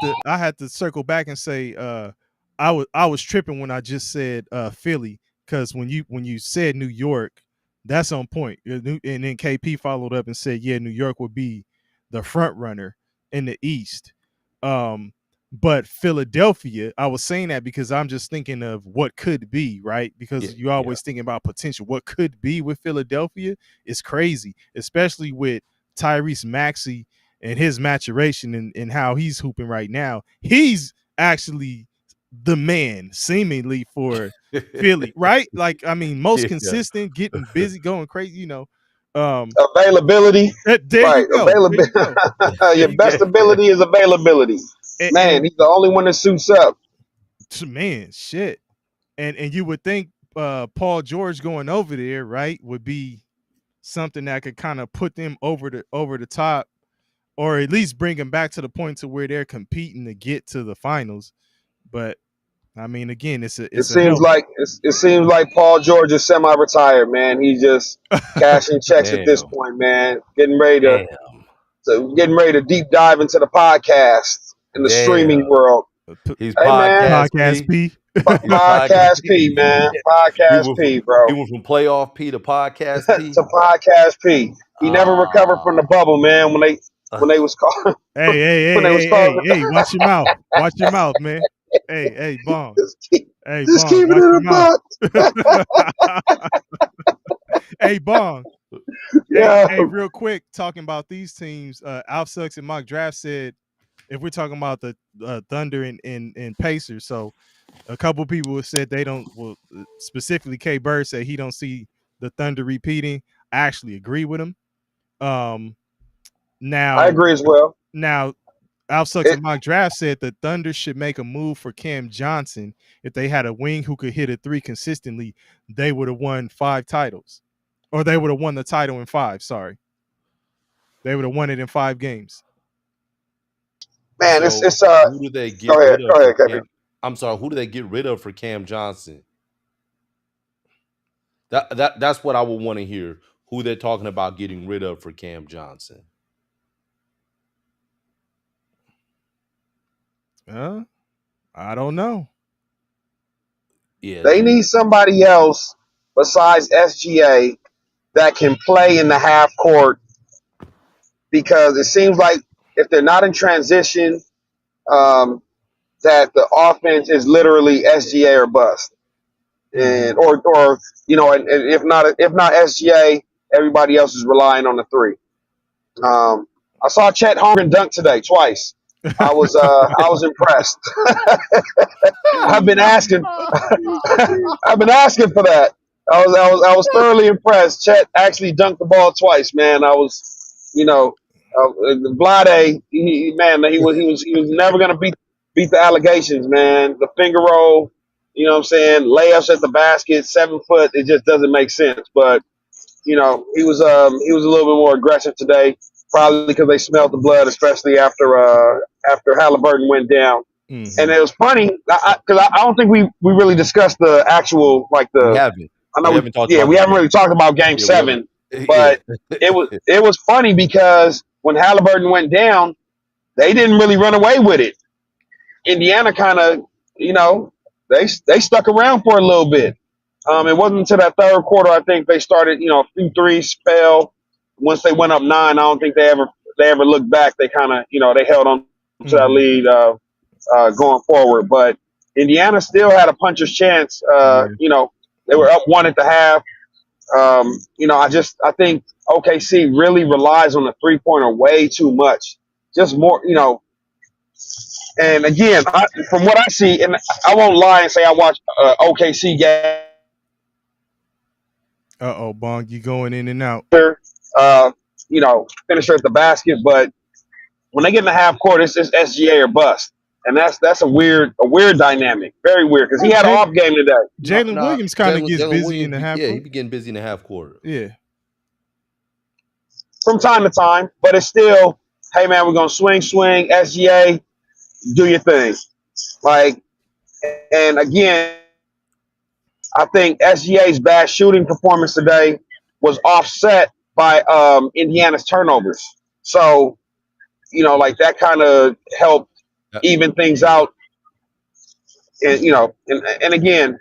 to circle back and say I was tripping when I just said Philly, because when you said New York, that's on point. And then KP followed up and said, yeah, New York would be the front runner in the East. But Philadelphia, I was saying that because I'm just thinking of what could be, right? Because you're always thinking about potential. What could be with Philadelphia is crazy, especially with Tyrese Maxey and his maturation and how he's hooping right now. He's actually the man, seemingly, for Philly, right? Like, I mean, most consistent, getting busy, going crazy, you know. Availability. There you go. Availability. Your best ability is availability. Man, he's the only one that suits up. Man, shit. And you would think Paul George going over there, right, would be something that could kind of put them over the top, or at least bring them back to the point to where they're competing to get to the finals. But I mean, again, it seems like Paul George is semi-retired, man. He's just cashing checks at this point, man. Getting ready to deep dive into the podcast and the streaming world. He's podcast P. Podcast P, man. Podcast P, bro. He went from playoff P to podcast P. To podcast P. He never recovered from the bubble, man. When they was called. Hey, watch your mouth. Watch your mouth, man. Hey, Bong. Just keep it in the box. Hey, Bong. Yeah. Hey, real quick, talking about these teams, Alf Sucks and Mock Draft said, if we're talking about the Thunder and Pacers, so a couple people have said they don't. Well, specifically, K Bird said he don't see the Thunder repeating. I actually agree with him. Now I agree as well. Now, Alf Sucks and Mock Draft said the Thunder should make a move for Cam Johnson. If they had a wing who could hit a 3 consistently, they would have won 5 titles, or they would have won the title in 5. Sorry, they would have won it in 5 games. Man, so who do they get rid of? Go ahead, I'm sorry. Who do they get rid of for Cam Johnson? That's what I would want to hear. Who they're talking about getting rid of for Cam Johnson? I don't know. Yeah, they need somebody else besides SGA that can play in the half court, because it seems like if they're not in transition, that the offense is literally SGA or bust, and or you know, and if not SGA, everybody else is relying on the 3. I saw Chet Holmgren dunk today twice. I was impressed. I've been asking I've been asking for that. I was thoroughly impressed. Chet actually dunked the ball twice, man. I was, Vlade, man, he was never gonna beat the allegations, man. The finger roll, you know what I'm saying? Layups at the basket, 7 foot. It just doesn't make sense. But he was a little bit more aggressive today, probably because they smelled the blood, especially after Halliburton went down. And it was funny because I don't think we really discussed the actual We the haven't. I know We haven't talked yeah, about we the haven't game. really talked about Game Yeah, we haven't. 7, Yeah. but it was funny because when Halliburton went down, they didn't really run away with it. Indiana kind of, you know, they stuck around for a little bit. It wasn't until that third quarter I think they started, a few threes fell. Once they went up 9, I don't think they ever looked back. They kind of, they held on to that lead going forward. But Indiana still had a puncher's chance. Yeah. They were up 1 at the half. I think OKC really relies on the 3-pointer way too much. Just more, and again, from what I see, and I won't lie and say I watched OKC game. Bong, you going in and out. Uh, Finisher at the basket, but when they get in the half court, it's just SGA or bust, and that's a weird dynamic, very weird because he had an off game today. Jalen Williams kind of gets Jalen busy Williams, in the half yeah, court. he be getting busy in the half court. Yeah. From time to time, but it's still, hey man, we're gonna swing, SGA, do your thing. And again, I think SGA's bad shooting performance today was offset by Indiana's turnovers. So, that kind of helped even things out. And again,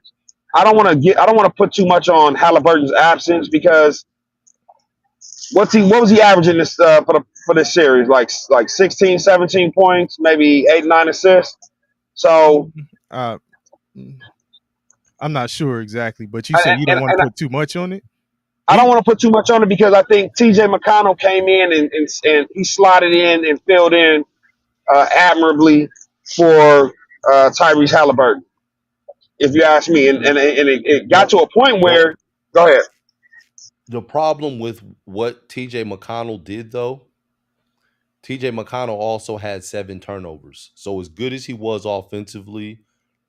I don't want to put too much on Halliburton's absence because what was he averaging this for this series? Like 16, 17 points, maybe 8, 9 assists. So I'm not sure exactly, but you said you don't want to put too much on it. I don't want to put too much on it because I think TJ McConnell came in and he slotted in and filled in admirably for Tyrese Halliburton, if you ask me. And it got to a point where, go ahead. The problem with what TJ McConnell did, though, TJ McConnell also had 7 turnovers. So as good as he was offensively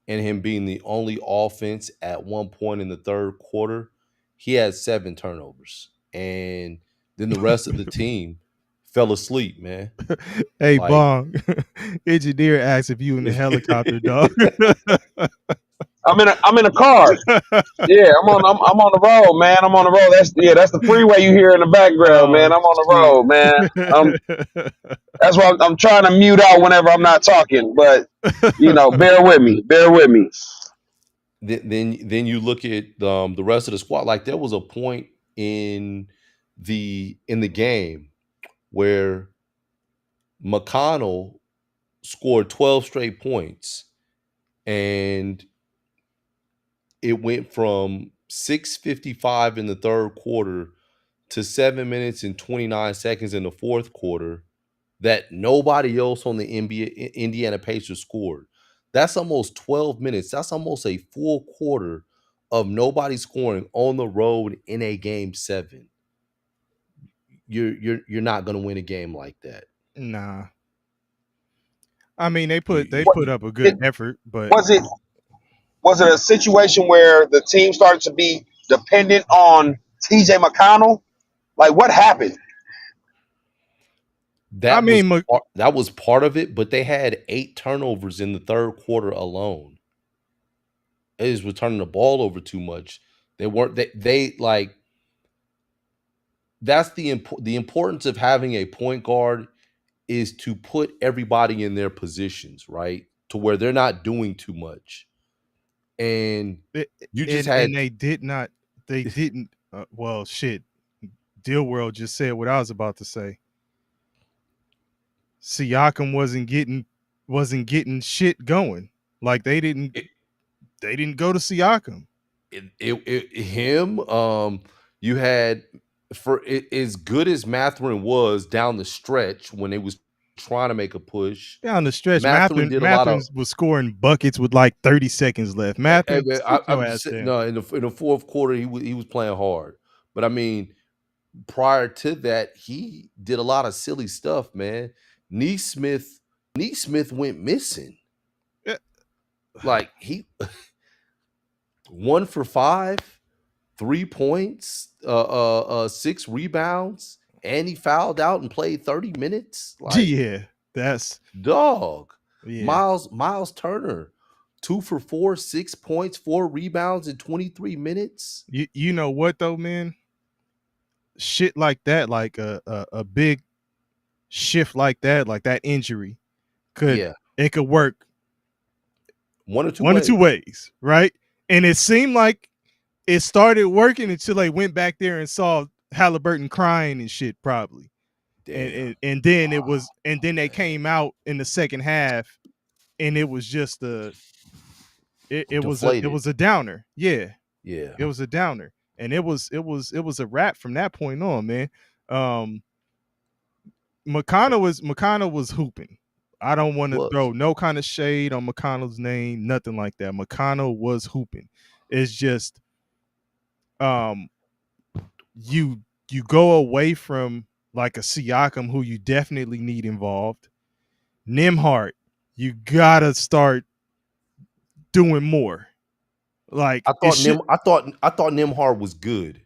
and him being the only offense at one point in the third quarter, he had 7 turnovers. And then the rest of the team fell asleep, man. Hey, Bong, engineer asked if you in the helicopter, dog. I'm in a car. Yeah, I'm on the road, man. I'm on the road. That's the freeway you hear in the background, man. I'm on the road, man. That's why I'm trying to mute out whenever I'm not talking. But bear with me. Then you look at the rest of the squad. Like there was a point in the game where McConnell scored 12 straight points, and it went from 6:55 in the third quarter to 7 minutes and 29 seconds in the fourth quarter that nobody else on the Indiana Pacers scored. That's almost 12 minutes. That's almost a full quarter of nobody scoring on the road in a game 7. You're not going to win a game like that. Nah. I mean, they put up a good effort, but was it a situation where the team started to be dependent on TJ McConnell? Like, what happened? That was part of it, but they had 8 turnovers in the third quarter alone. They just were turning the ball over too much. They weren't. They like. That's the importance of having a point guard is to put everybody in their positions, right, to where they're not doing too much. And you just had. And they did not. They didn't. Well, shit. Deal World just said what I was about to say. Siakam wasn't getting shit going. Like they didn't go to Siakam. You had as good as Mathurin was down the stretch when it was trying to make a push. Down the stretch, Mathurin did a lot of. Mathurin was scoring buckets with like 30 seconds left. Hey, Mathurin, man, sit your I'm ass just, down. no, in the fourth quarter he was playing hard, but I mean, prior to that he did a lot of silly stuff, man. Neesmith went missing. Yeah. Like he 1 for 5, 3 points, 6 rebounds, and he fouled out and played 30 minutes. Like, Yeah, that's dog. yeah. Miles Turner, 2 for 4, 6 points, 4 rebounds in 23 minutes. You know what though, man? Shit like that, like a big shift like that injury could work one or two ways, right? And it seemed like it started working until they went back there and saw Halliburton crying and shit, probably. And then it was, and then they came out in the second half, and it was just it was a downer. Yeah, it was a downer, and it was a wrap from that point on, man. McConnell was hooping. I don't want to throw no kind of shade on McConnell's name, nothing like that. McConnell was hooping. It's just you go away from like a Siakam, who you definitely need involved. Nembhard, you gotta start doing more. Like I thought Nembhard was good.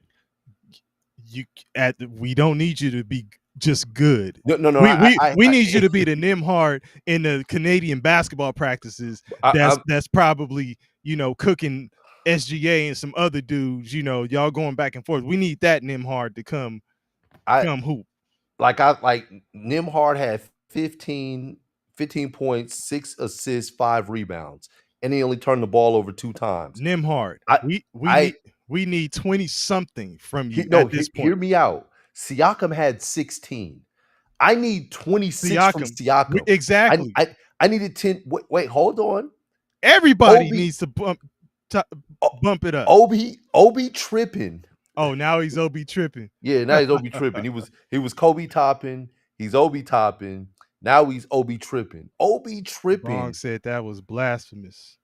We don't need you to be just good. No. We need you to be the Nembhard in the Canadian basketball practices. That's probably, you know, cooking SGA and some other dudes. You know, y'all going back and forth. We need that Nembhard to come hoop. Like Nembhard had 15 points, 6 assists, 5 rebounds, and he only turned the ball over 2 times. Nembhard, we need 20 something from you at this point. Hear me out. Siakam had 16. I need 26 from Siakam. Exactly. I needed 10. Wait, hold on. Everybody needs to bump it up. Obi tripping. Oh, now he's Obi tripping. Yeah, now he's Obi tripping. He was Kobe topping. He's Obi topping. Now he's Obi tripping. Obi tripping. Bong said that was blasphemous.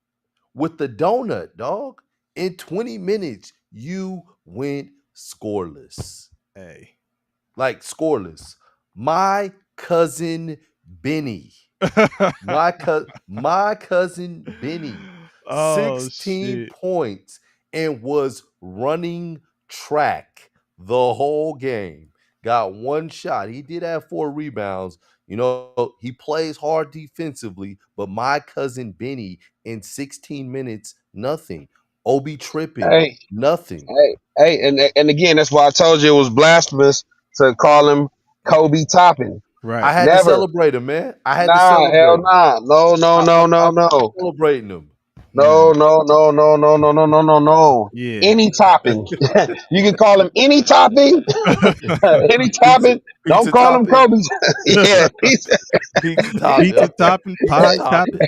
With the donut, dog. In 20 minutes, you went scoreless. Hey. Like scoreless. My cousin Benny. my cousin Benny. 16 points and was running track the whole game. Got 1 shot. He did have 4 rebounds. You know, he plays hard defensively, but my cousin Benny in 16 minutes, nothing. Obi tripping, nothing. And again, that's why I told you it was blasphemous to call him Kobe topping. Right. I had to celebrate him, man. I had to celebrate hell him. No. I'm celebrating him. No. Yeah. Any topping. You can call him any topping. Any topping. Don't call him Kobe. Yeah. Pizza topping. Pie topping.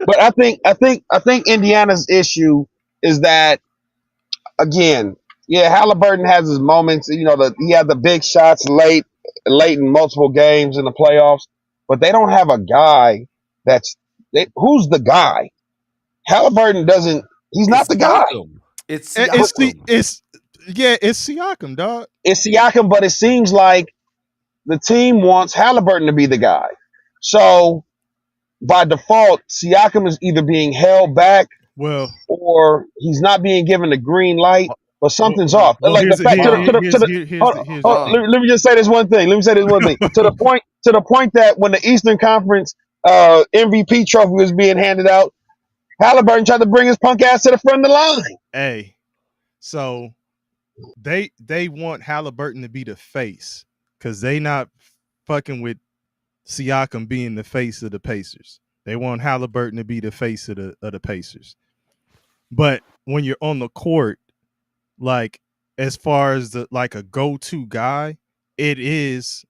But I think Indiana's issue is that, again, Halliburton has his moments. You know, he had the big shots late in multiple games in the playoffs, but they don't have a guy who's the guy. Halliburton doesn't. He's not the guy. It's Siakam. It's Siakam, dog. It's Siakam, but it seems like the team wants Halliburton to be the guy. So by default, Siakam is either being held back, or he's not being given the green light, but something's off. Like the fact let me just say this one thing. To the point that when the Eastern Conference MVP trophy was being handed out, Halliburton tried to bring his punk ass to the front of the line. Hey, so they want Halliburton to be the face because they not fucking with Siakam being the face of the Pacers. They want Halliburton to be the face of the Pacers. But when you're on the court, like as far as a go-to guy, it is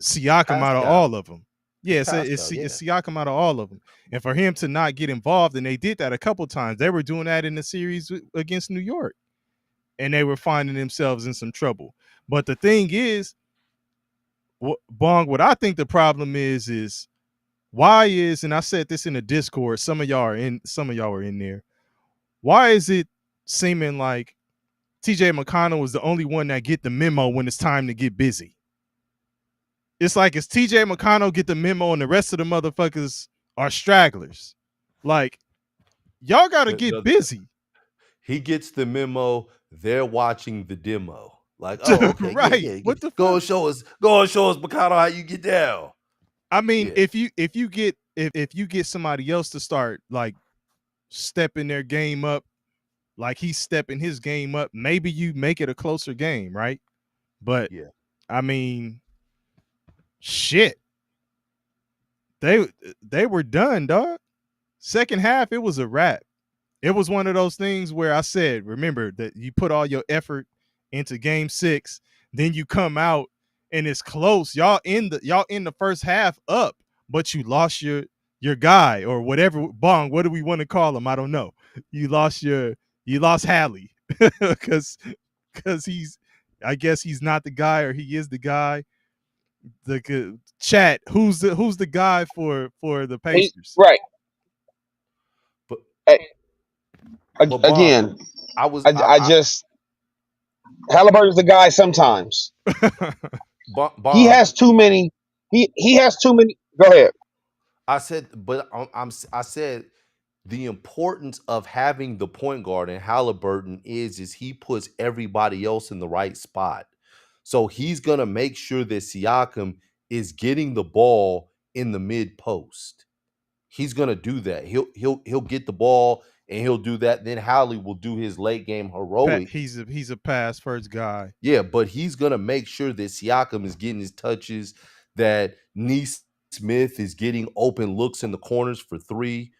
Siakam out of all of them. Yeah, it's Siakam out of all of them. And for him to not get involved, and they did that a couple times. They were doing that in the series against New York. And they were finding themselves in some trouble. But the thing is, Bong, what I think the problem is why is, and I said this in the Discord, some of y'all are in there. Why is it seeming like TJ McConnell is the only one that get the memo when it's time to get busy? It's like it's TJ McConnell get the memo and the rest of the motherfuckers are stragglers. Like, y'all gotta get busy. He gets the memo. They're watching the demo. Like, oh, okay, right? yeah. What the go fuck? and show us, McConnell, how you get down. I mean, if you get somebody else to start like stepping their game up, like he's stepping his game up, maybe you make it a closer game, right? But yeah, I mean, shit, they were done, dog. Second half, it was a wrap. It was one of those things where I said, remember that you put all your effort into game 6, then you come out and it's close. Y'all in the first half up, but you lost your guy or whatever. Bong, what do we want to call him? I don't know. You lost Hallie because I guess he's not the guy, or he is the guy. The chat, who's the guy for the Pacers? Right. But again, I just Halliburton's the guy sometimes. He has too many. He has too many. Go ahead. I said, but I said the importance of having the point guard in Halliburton is he puts everybody else in the right spot. So he's gonna make sure that Siakam is getting the ball in the mid post. He's gonna do that. He'll get the ball and he'll do that. Then Hallie will do his late game heroic. He's a pass first guy. Yeah, but he's gonna make sure that Siakam is getting his touches, that Smith is getting open looks in the corners for 3,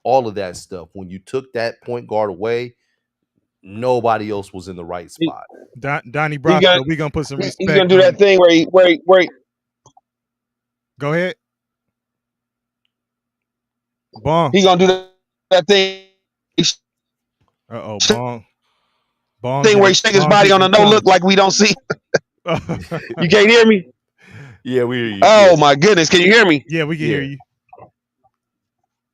all of that stuff. When you took that point guard away, nobody else was in the right spot. Donnie Brasco, we're gonna put some respect. He's gonna do that thing where he Go ahead. Bong. He's gonna do that thing. Bong thing where he shake his body on a no look like we don't see. You can't hear me? Yeah, we hear you. Oh my goodness, can you hear me? Yeah, we can hear you.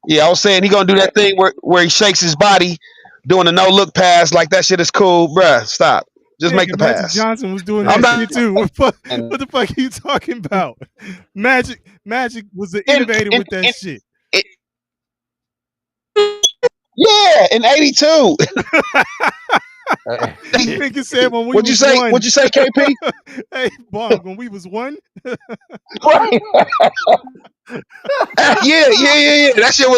Yeah, I was saying he gonna do that thing where he shakes his body doing a no look pass like that shit is cool, bruh. Stop. Just make the Magic pass. Johnson was doing that shit too. What the fuck are you talking about? Magic was the innovator with that shit. Yeah, in '82. Nigga said when we What'd you say? one. What'd you say, KP? Hey, Bong, when we was 1. Right. Yeah. That shit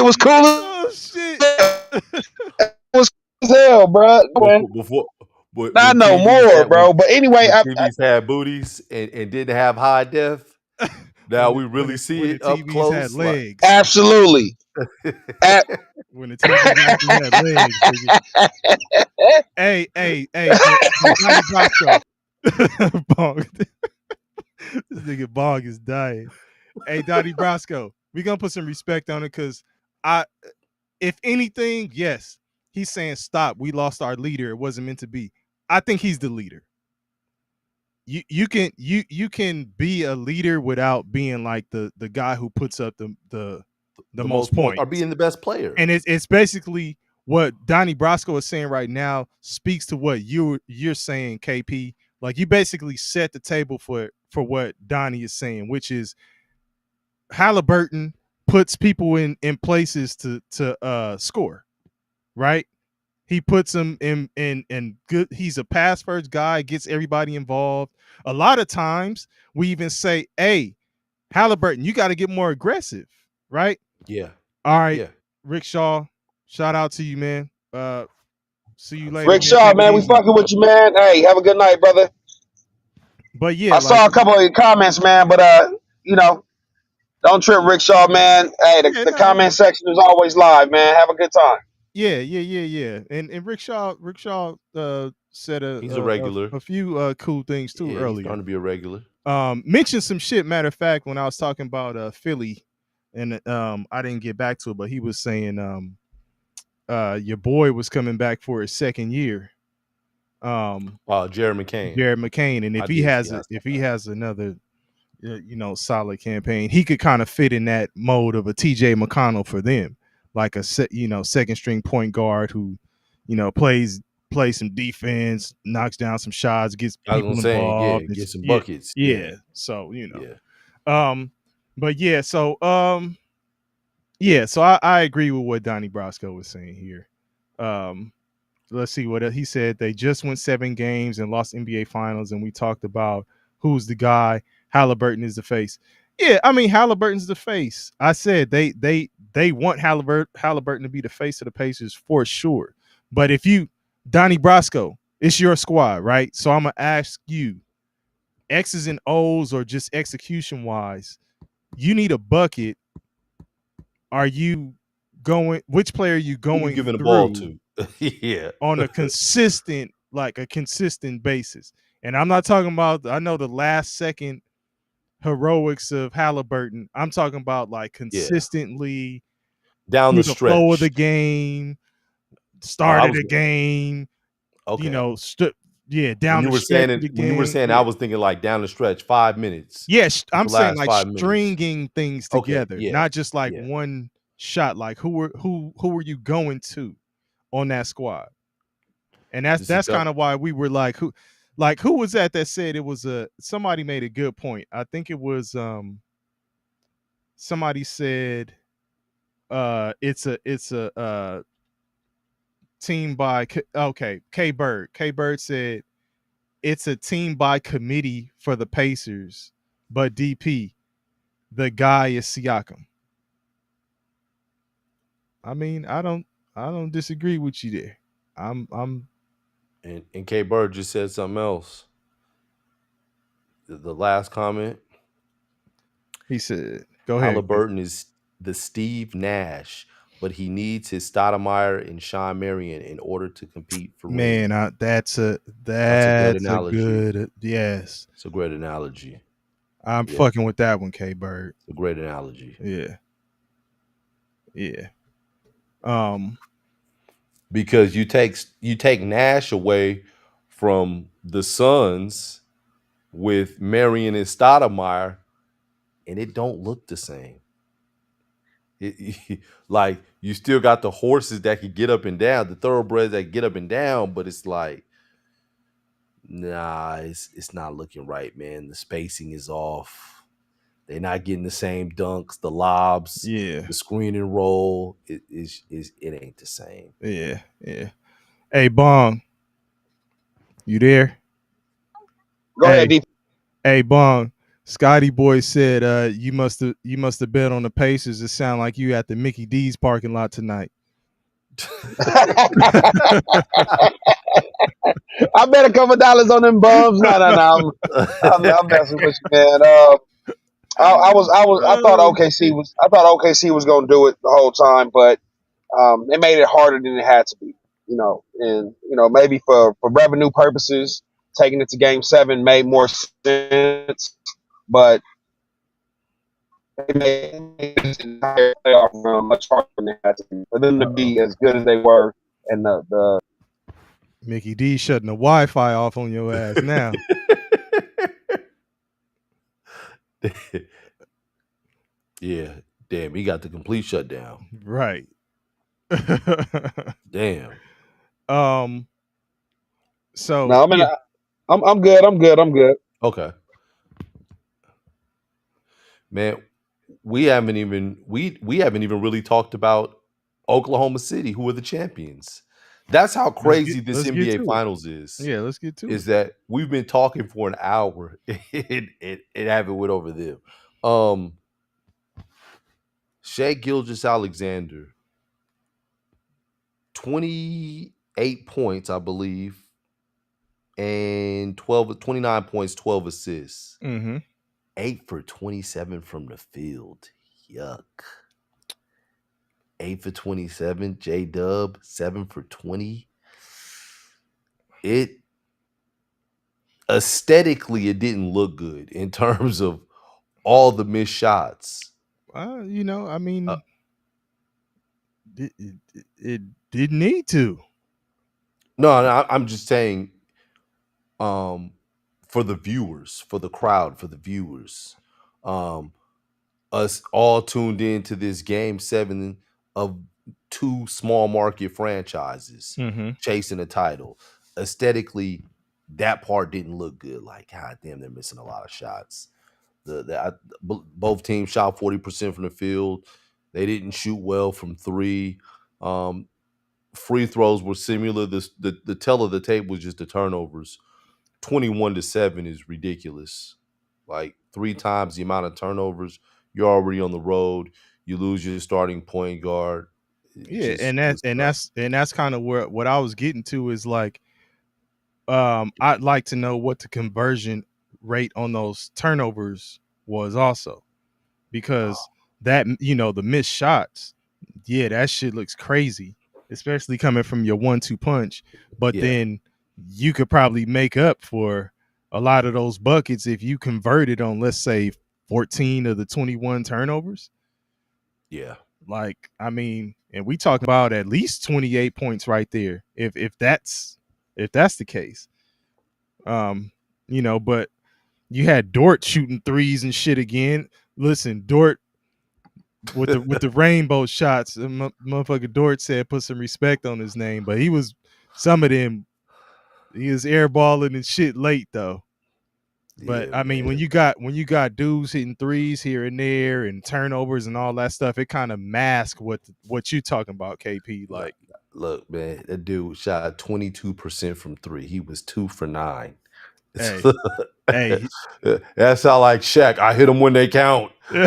was cool. Oh shit. It was cool as hell, bro. Not no more, bro. But anyway, TVs had booties and didn't have high def. Now we really see it up close. Had legs. Absolutely. When the TV had legs. Hey, Donnie Brasco. Bong. This nigga Bong is dying. Hey, Donnie Brasco, we gonna put some respect on it because if anything, yes, he's saying stop. We lost our leader. It wasn't meant to be. I think he's the leader. You can be a leader without being like the guy who puts up the most points or being the best player. And it's basically what Donnie Brasco is saying right now speaks to what you're saying, KP. Like you basically set the table for what Donnie is saying, which is Halliburton puts people in places to score, right? He puts them in good. He's a pass first guy, gets everybody involved. A lot of times we even say, hey, Halliburton, you got to get more aggressive, right? Yeah. All right. Yeah. Rick Shaw, shout out to you, man. See you later. Rick Shaw, man, we fucking with you, man. Hey, have a good night, brother. But yeah, I saw a couple of your comments, man, but don't trip, Rick Shaw, man. Hey, the comment section is always live, man. Have a good time. Yeah. And Rick Shaw said he's a regular. A few cool things too earlier. He's going to be a regular. Mentioned some shit. Matter of fact, when I was talking about Philly, and I didn't get back to it, but he was saying your boy was coming back for his second year. Jared McCain. And if he has another solid campaign. He could kind of fit in that mode of a TJ McConnell for them, like a second string point guard who, plays some defense, knocks down some shots, gets I was people gonna say, yeah, involved. get some Yeah, buckets. yeah. So Yeah. but yeah, so so I agree with what Donnie Brasco was saying here. Let's see what he said. They just went 7 games and lost NBA Finals, and we talked about who's the guy. Halliburton is the face. Yeah, I mean Halliburton's the face. I said they want Halliburton to be the face of the Pacers for sure. But if you, Donnie Brasco, it's your squad, right? So I'm gonna ask you, X's and O's or just execution wise, you need a bucket. Are you going? Which player are you Who going you giving the ball through to? Yeah. on a consistent basis? And I'm not talking about, I know the last second heroics of Halliburton. I'm talking about like consistently Down through the the flow of the stretch. game, I start of was the game, okay. down the stretch of the When you were game. saying, Yeah. I was thinking like down the stretch, 5 minutes. Yes, I'm The saying last like 5 minutes. stringing things Okay, together, yeah, not just like yeah. one shot. Like who were you going to on that squad? And that's kind of why we were like who was that said it was somebody made a good point. I think it was somebody said it's a team by K Bird said it's a team by committee for the Pacers, but DP, the guy is Siakam. I mean, I don't disagree with you there. I'm And K Bird just said something else. The last comment. He said, "Go ahead." Halliburton is the Steve Nash, but he needs his Stoudemire and Sean Marion in order to compete for rings. Man, that's a good analogy. good yes. It's a great analogy. I'm fucking with that one, K Bird. It's a great analogy. Yeah. Because you take Nash away from the Suns with Marion and Stoudemire, and it don't look the same. Like you still got the horses that can get up and down, the thoroughbreds that get up and down, but it's like, nah, it's not looking right, man. The spacing is off. They're not getting the same dunks, the lobs, Yeah. the screen and roll. It ain't the same. Yeah. Hey, Bong, you there? Go ahead, D. Hey, Bong. Scotty Boy said you must have bet on the Pacers. It sound like you at the Mickey D's parking lot tonight. I bet a couple dollars on them bums. No. I'm messing with you, man. I thought OKC was going to do it the whole time, but they made it harder than it had to be. And maybe for revenue purposes, taking it to Game 7 made more sense, but they made this entire playoff run much harder than it had to be for them to be as good as they were. And the Mickey D shutting the Wi-Fi off on your ass now. Yeah, damn, he got the complete shutdown. Right. Damn. So no, I mean, I'm good. I'm good. Okay. Man, we haven't even really talked about Oklahoma City, who are the champions. That's how crazy this NBA Finals is. Yeah, let's get to it. Is that we've been talking for an hour and haven't went over them. Shai Gilgeous-Alexander, 28 points, I believe, and 29 points, 12 assists. 8 for 27 from the field. Yuck. 8 for 27. J-Dub, 7 for 20. Aesthetically, it didn't look good in terms of all the missed shots. I mean, it didn't need to. No, I'm just saying, for the viewers, for the crowd, for the viewers, Um, us all tuned into this game 7 of two small market franchises Mm-hmm. chasing a title. Aesthetically, that part didn't look good. Like, god damn, they're missing a lot of shots. Both teams shot 40% from the field. They didn't shoot well from three. Free throws were similar. The tell of the tape was just the turnovers. 21-7 is ridiculous. Like 3 times the amount of turnovers. You're already on the road. You lose your starting point guard. Yeah, and that's kind of where what I was getting to is like, I'd like to know what the conversion rate on those turnovers was also, because that, the missed shots, yeah, that shit looks crazy, especially coming from your 1-2 punch. But then you could probably make up for a lot of those buckets if you converted on, let's say, 14 of the 21 turnovers. Yeah. Like, I mean, and we talk about at least 28 points right there, if that's the case. But you had Dort shooting threes and shit again. Listen, Dort with the rainbow shots. Motherfucker Dort said put some respect on his name, but he was some of them. He was airballing and shit late though. But Yeah, I mean, man. when you got dudes hitting threes here and there and turnovers and all that stuff, it kind of masks what you talking about, KP. Like, look, man, that dude shot 22% from 3. He was 2 for 9. hey, hey, That sound like Shaq. I hit them when they count. we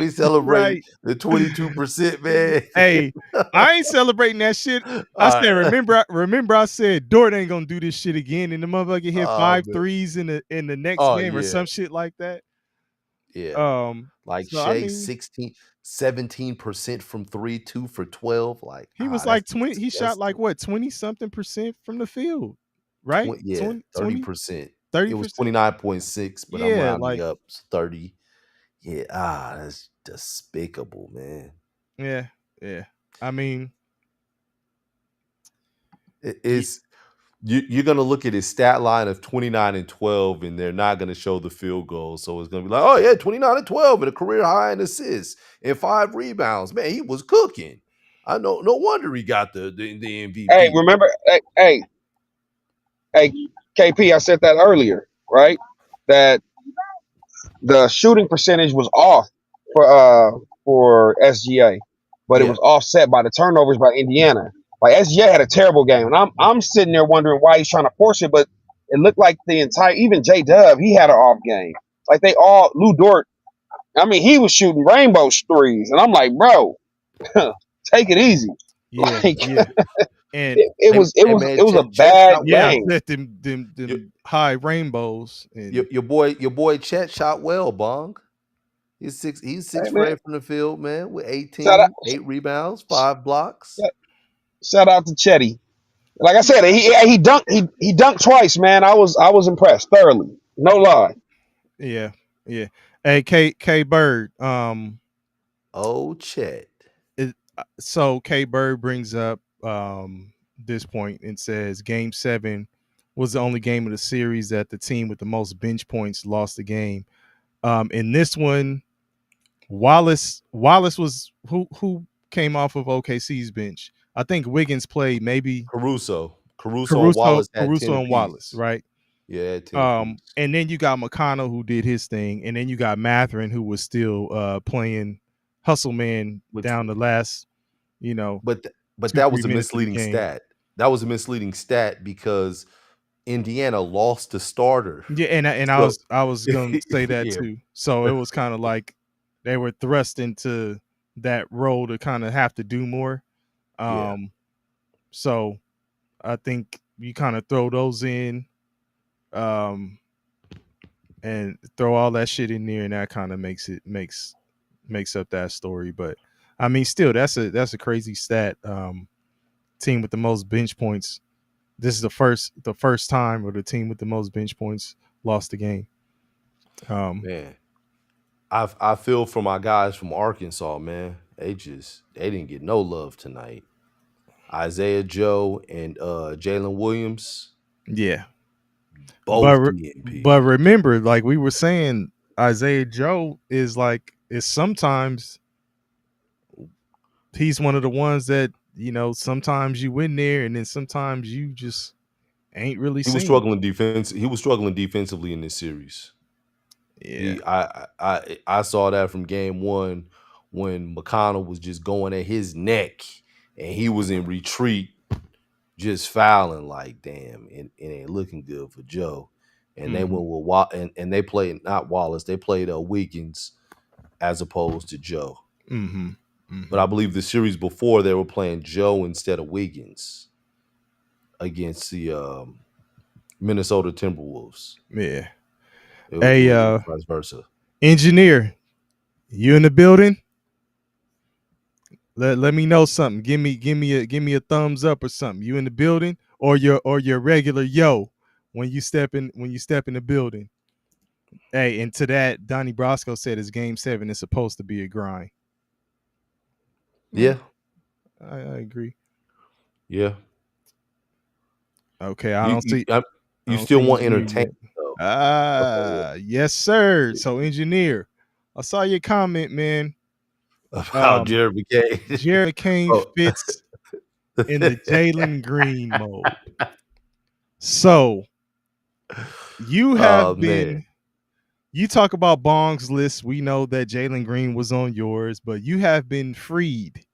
celebrating right. the 22%, man. Hey, I ain't celebrating that shit. I said, remember I said Dort ain't gonna do this shit again, and the motherfucker hit Oh, 5 man. threes in the next Oh, game or yeah. some shit like that. Yeah. Like So I Shea, mean, 17% from 3, 2 for 12. Like, he was that's like 20. He shot like disgusting. what, 20-something% from the field, right? 30%. It was 30%. 29.6, but I'm Yeah, rounding like, up 30. Yeah, that's despicable, man. yeah. I mean, It's you're gonna look at his stat line of 29 and 12, and they're not gonna show the field goal. So it's gonna be like, oh yeah, 29 and 12 and a career high in assists and 5 rebounds. Man, he was cooking. I know, no wonder he got the MVP. Hey, remember, hey, KP, I said that earlier, right? That the shooting percentage was off for SGA, but it Yeah, was offset by the turnovers by Indiana. Like SGA had a terrible game, and I'm sitting there wondering why he's trying to force it, but it looked like the entire, even J Dub, he had an off game. Like they all, Lou Dort, I mean, he was shooting rainbow threes, and I'm like, bro, take it easy. yeah, Like yeah. And it hey, was it hey was man, it was a Chet bad shot yeah, well. game. let them high rainbows and Your boy Chet shot well, Bong. He's 6 Hey, for man, 8 from the field, man, with shout out, 8 rebounds, 5 blocks. shout out to Chetty. Like I said, he dunked twice, man. I was impressed thoroughly. No lie. yeah. Hey, K Bird. Oh, Chet. So K Bird brings up this point and says Game 7 was the only game of the series that the team with the most bench points lost the game. In this one, Wallace was who came off of OKC's bench. I think Wiggins played, maybe Caruso and Wallace had 10 And Wallace, apiece. right? Yeah, 10 apiece. And then you got McConnell who did his thing, and then you got Matherin who was still playing hustle man down the last, But 2-3 that was a minutes of the misleading game. stat. That was a misleading stat because Indiana lost the starter. Yeah, and So I was gonna say that yeah, too. So it was kind of like they were thrust into that role to kind of have to do more. yeah. So I think you kind of throw those in, and throw all that shit in there, and that kind of makes up that story. But I mean, still, that's a crazy stat. Team with the most bench points. This is the first time where the team with the most bench points lost the game. Man, I feel for my guys from Arkansas, man. They didn't get no love tonight. Isaiah Joe and Jalen Williams. Yeah. Both but DNP. remember, like we were saying, Isaiah Joe is sometimes he's one of the ones that sometimes you win there, and then sometimes you just ain't really He was seen. struggling defense. He was struggling defensively in this series. Yeah. I saw that from game one when McConnell was just going at his neck and he was in retreat, just fouling like damn, it ain't looking good for Joe. And they went with and they played not Wallace, they played Wiggins as opposed to Joe. But I believe the series before they were playing Joe instead of Wiggins against the Minnesota Timberwolves. Yeah. It Hey, was vice versa. engineer, you in the building? Let me know something. Give me a thumbs up or something. You in the building, or your regular yo when you step in the building. Hey, and to that, Donnie Brasco said his game 7 is supposed to be a grind. Yeah. I agree. Yeah. Okay, I don't see. You still want entertainment, though. Yes, sir. So, engineer, I saw your comment, man. About Jared McCain. Jared McCain fits in the Jalen Green mode. So, you have been. Man. You talk about Bong's list. We know that Jalen Green was on yours, but you have been freed,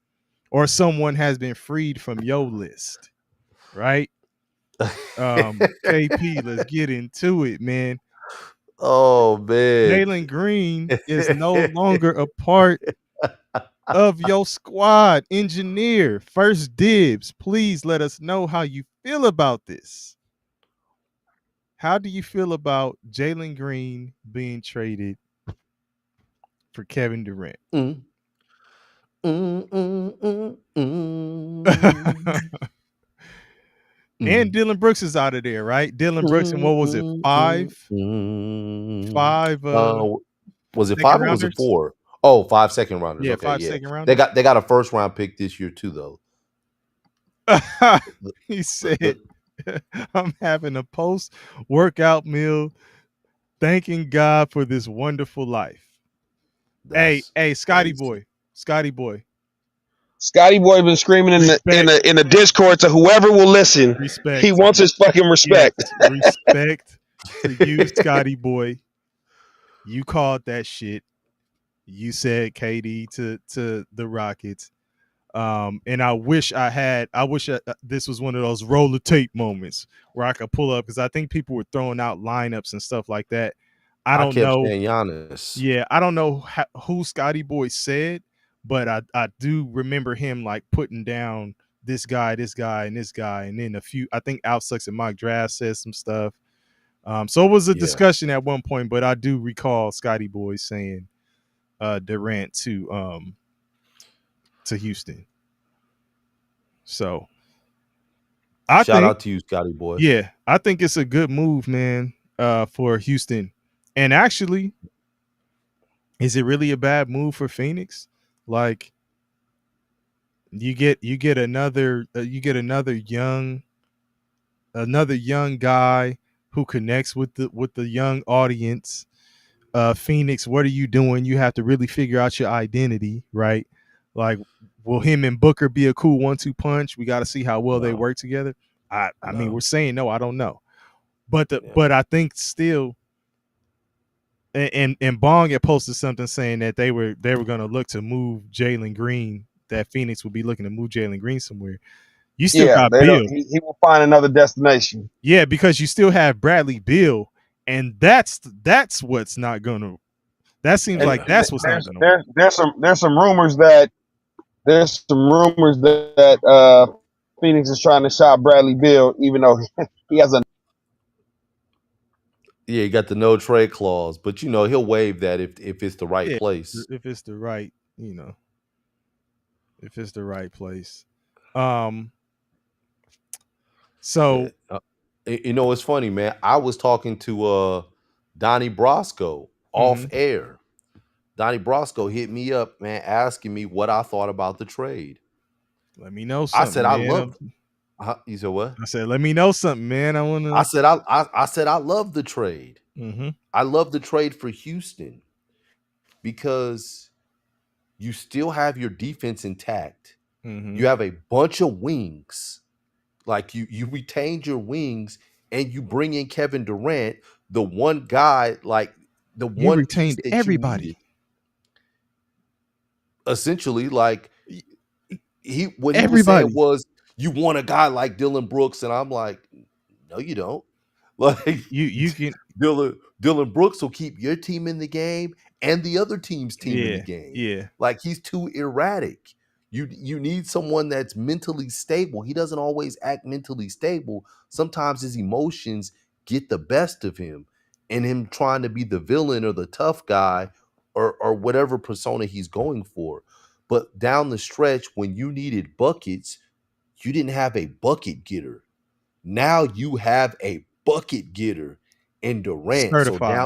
or someone has been freed from your list, right? KP, let's get into it, man. Oh man, Jalen Green is no longer a part of your squad. Engineer, first dibs. Please let us know how you feel about this. How do you feel about Jalen Green being traded for Kevin Durant? And Dylan Brooks is out of there, right? Dylan Brooks, and what was it? Five. Was it 5 or was it 4? Oh, 5 second rounders. Yeah, okay, 5 yeah. second rounders. They got a first round pick this year too, though. He said, "I'm having a post workout meal, thanking God for this wonderful life." Hey, Scotty boy. Scotty Boy been screaming in the Discord to whoever will listen. Respect. He wants his fucking respect. Yes, respect to you, Scotty Boy. You called that shit. You said KD to the Rockets. And I wish this was one of those roll of tape moments where I could pull up, because I think people were throwing out lineups and stuff like that. I don't know. Saying Giannis. Yeah, I don't know who Scotty Boy said, but I do remember him like putting down this guy, and this guy, and then a few. I think Al Sucks and Mock Draft says some stuff. So it was a discussion at one point, but I do recall Scotty Boy saying Durant to Houston. So shout out to you, Scotty Boy. Yeah, I think it's a good move, man, for Houston. And actually, is it really a bad move for Phoenix? Like, you get another young guy who connects with the young audience. Phoenix, what are you doing? You have to really figure out your identity, right? Like, will him and Booker be a cool 1-2 punch? We got to see how well they work together. I mean, we're saying no, I don't know, but I think still. And Bong had posted something saying that they were going to look to move Jalen Green. That Phoenix would be looking to move Jalen Green somewhere. You still got Beal. He will find another destination. Yeah, because you still have Bradley Beal, and that's what's not going to. That seems like that's what's not going to. There's some rumors that Phoenix is trying to shop Bradley Beal, even though he has a. Yeah, he got the no trade clause, but he'll waive that if it's the right place. If it's the right, if it's the right place. So it's funny, man. I was talking to Donnie Brasco off air. Donnie Brasco hit me up, man, asking me what I thought about the trade. Let me know something. I said You said what? I said, let me know something, man. I want I to. said I said I love the trade. Mm-hmm. I love the trade for Houston because you still have your defense intact. Mm-hmm. You have a bunch of wings. Like you retained your wings and you bring in Kevin Durant, the one guy, like the You one piece retained that you needed. everybody. Essentially, like what he was saying Everybody. was you want a guy like Dylan Brooks, and I'm like, no, you don't. Like You can. Dylan Brooks will keep your team in the game and the other team's team in the Yeah. game. Yeah. Like he's too erratic. You need someone that's mentally stable. He doesn't always act mentally stable. Sometimes his emotions get the best of him, and him trying to be the villain or the tough guy or whatever persona he's going for. But down the stretch, when you needed buckets, you didn't have a bucket getter. Now you have a bucket getter in Durant. So Certified.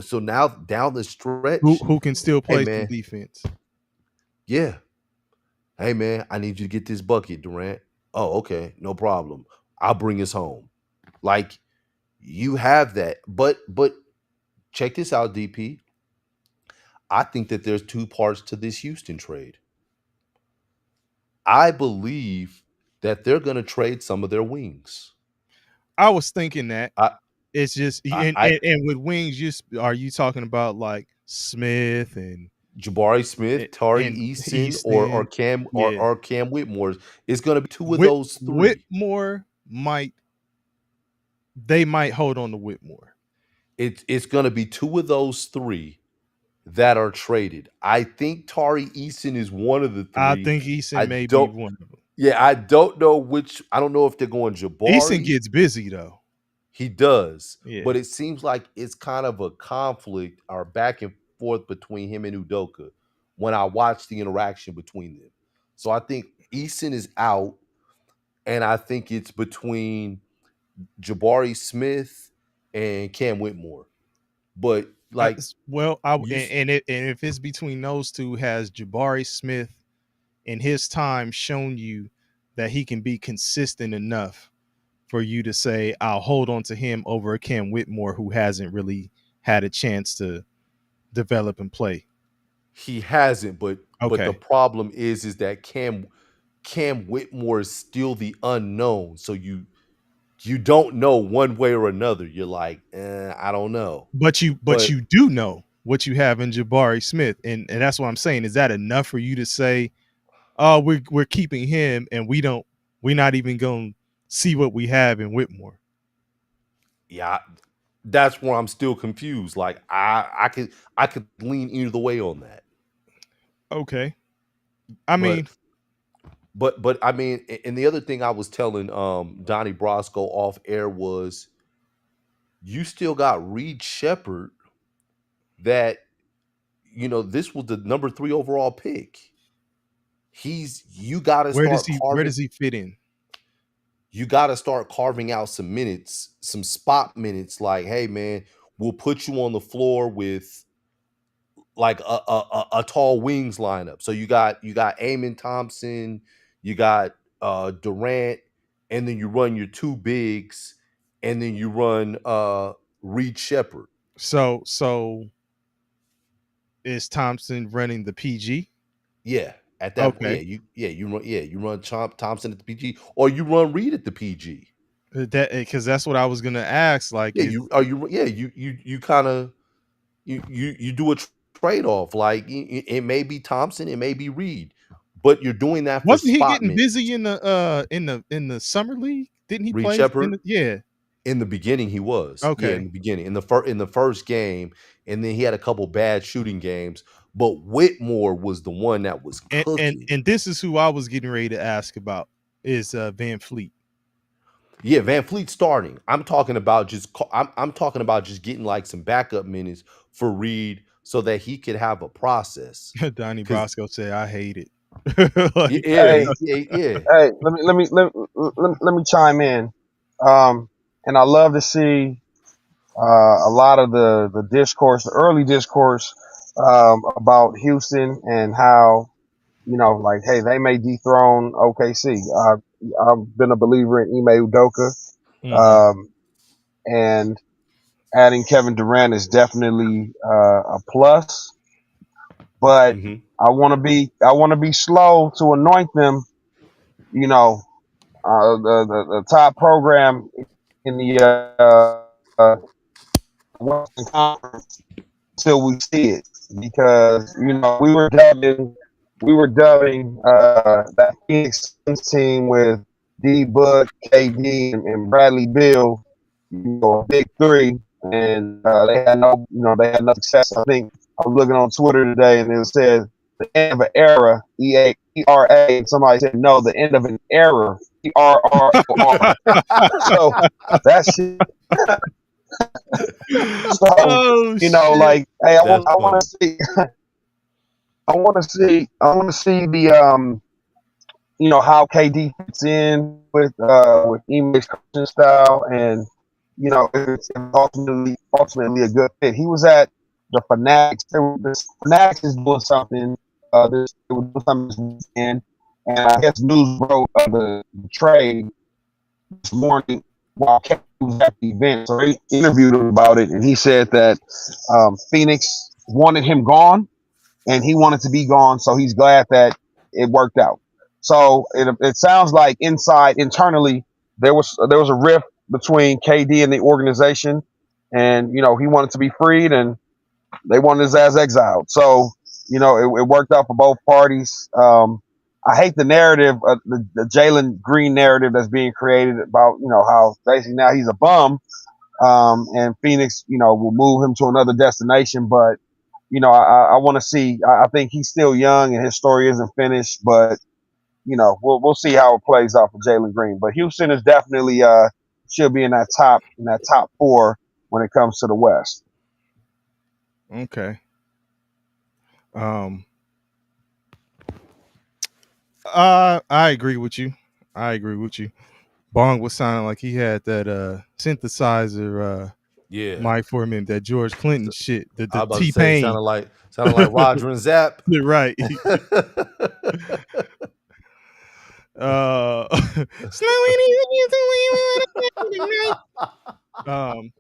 so now down the stretch, Who can still hey play some man, defense. yeah. Hey man, I need you to get this bucket, Durant. Oh, okay, no problem. I'll bring us home. Like you have that. But check this out, DP. I think that there's two parts to this Houston trade. I believe that they're going to trade some of their wings. I was thinking that I, it's just I, and with wings, are you talking about like Smith and Jabari Smith, Tari Eason, or Easton? Cam Yeah, or Cam Whitmore. It's going to be two of those three. Whitmore they might hold on to Whitmore. It's going to be two of those three that are traded. I think Tari Eason is one of the I three. think Easton I may be don't. one of them. Yeah, I don't know which. I don't know if they're going Easton Jabari. gets busy though. He does, Yeah, but it seems like it's kind of a conflict or back and forth between him and Udoka when I watch the interaction between them. So I think Eason is out, and I think it's between Jabari Smith and Cam Whitmore. But like you, and if it's between those two, has Jabari Smith in his time shown you that he can be consistent enough for you to say I'll hold on to him over Cam Whitmore, who hasn't really had a chance to develop and play? he hasn't, but the Okay, problem is that Cam Whitmore is still the unknown. So you don't know one way or another. You're like, I don't know. but you But do know what you have in Jabari Smith, and that's what I'm saying. Is that enough for you to say, oh, we're keeping him, and we're not even going to see what we have in Whitmore? yeah, that's where I'm still confused. Like I could lean either way on that. Okay, I But mean, I mean, and the other thing I was telling Donnie Brasco off air was you still got Reed Shepard that this was the number 3 overall pick. You gotta start where carving does he fit in? you gotta start carving out some minutes, some spot minutes, like, hey man, we'll put you on the floor with like a tall wings lineup. So you got Amon Thompson, you got Durant, and then you run your two bigs, and then you run Reed Shepard. So is Thompson running the PG? Yeah, at that point, Okay, you run Thompson at the PG, or you run Reed at the PG. that because that's what I was gonna ask. Like, Yeah, you kind of you do a trade off. Like it may be Thompson, it may be Reed, but you're doing that for wasn't he spot getting busy minutes. in the summer league? Didn't he Reed play Shepard, yeah? in the beginning, he was. Yeah, in Okay, the beginning, in the first game, and then he had a couple bad shooting games. But Whitmore was the one that was cooking. and this is who I was getting ready to ask about is Van Fleet. Yeah, Van Fleet starting. I'm talking about I'm talking about just getting like some backup minutes for Reed so that he could have a process. Donnie Because Brasco said I hate it. Like, Hey, yeah. hey, let me chime in. And I love to see a lot of the discourse, the early discourse about Houston and how like, hey, they may dethrone OKC. I've been a believer in Ime Udoka, Mhm. and adding Kevin Durant is definitely a plus. But Mhm. I want to be slow to anoint them. You know, the top program in the Western Conference until we see it, because we were dubbing that Phoenix Suns team with D Book, KD, and Bradley Beal, a big three, and they had no success. I think I was looking on Twitter today, and it said the end of an era, ERA, and somebody said no, the end of an error, ERROR. So that shit. So Oh shit. like, hey, I want That's I want funny. to see I want to see the how KD fits in with Ime's coaching style, and if it's ultimately a good fit. He was at the Fanatics. The Fanatics is doing something. They were doing something this weekend, and I guess news broke of the trade this morning while KD was at the event. So they interviewed him about it, and he said that Phoenix wanted him gone, and he wanted to be gone. So he's glad that it worked out. So it sounds like internally there was a rift between KD and the organization, and he wanted to be freed, and they wanted his ass exiled. So it worked out for both parties. I hate the narrative, the Jalen Green narrative that's being created about how basically now he's a bum, and Phoenix will move him to another destination. But I want to see. I think he's still young and his story isn't finished. But we'll see how it plays out for Jalen Green. But Houston is definitely should be in that top four when it comes to the West. Okay. Um. I agree with you. I agree with you. Bong was sounding like he had that synthesizer Yeah. mic for him, that George Clinton shit, I the was about to T say Pain. sounded like Roger and Zapp. Right. um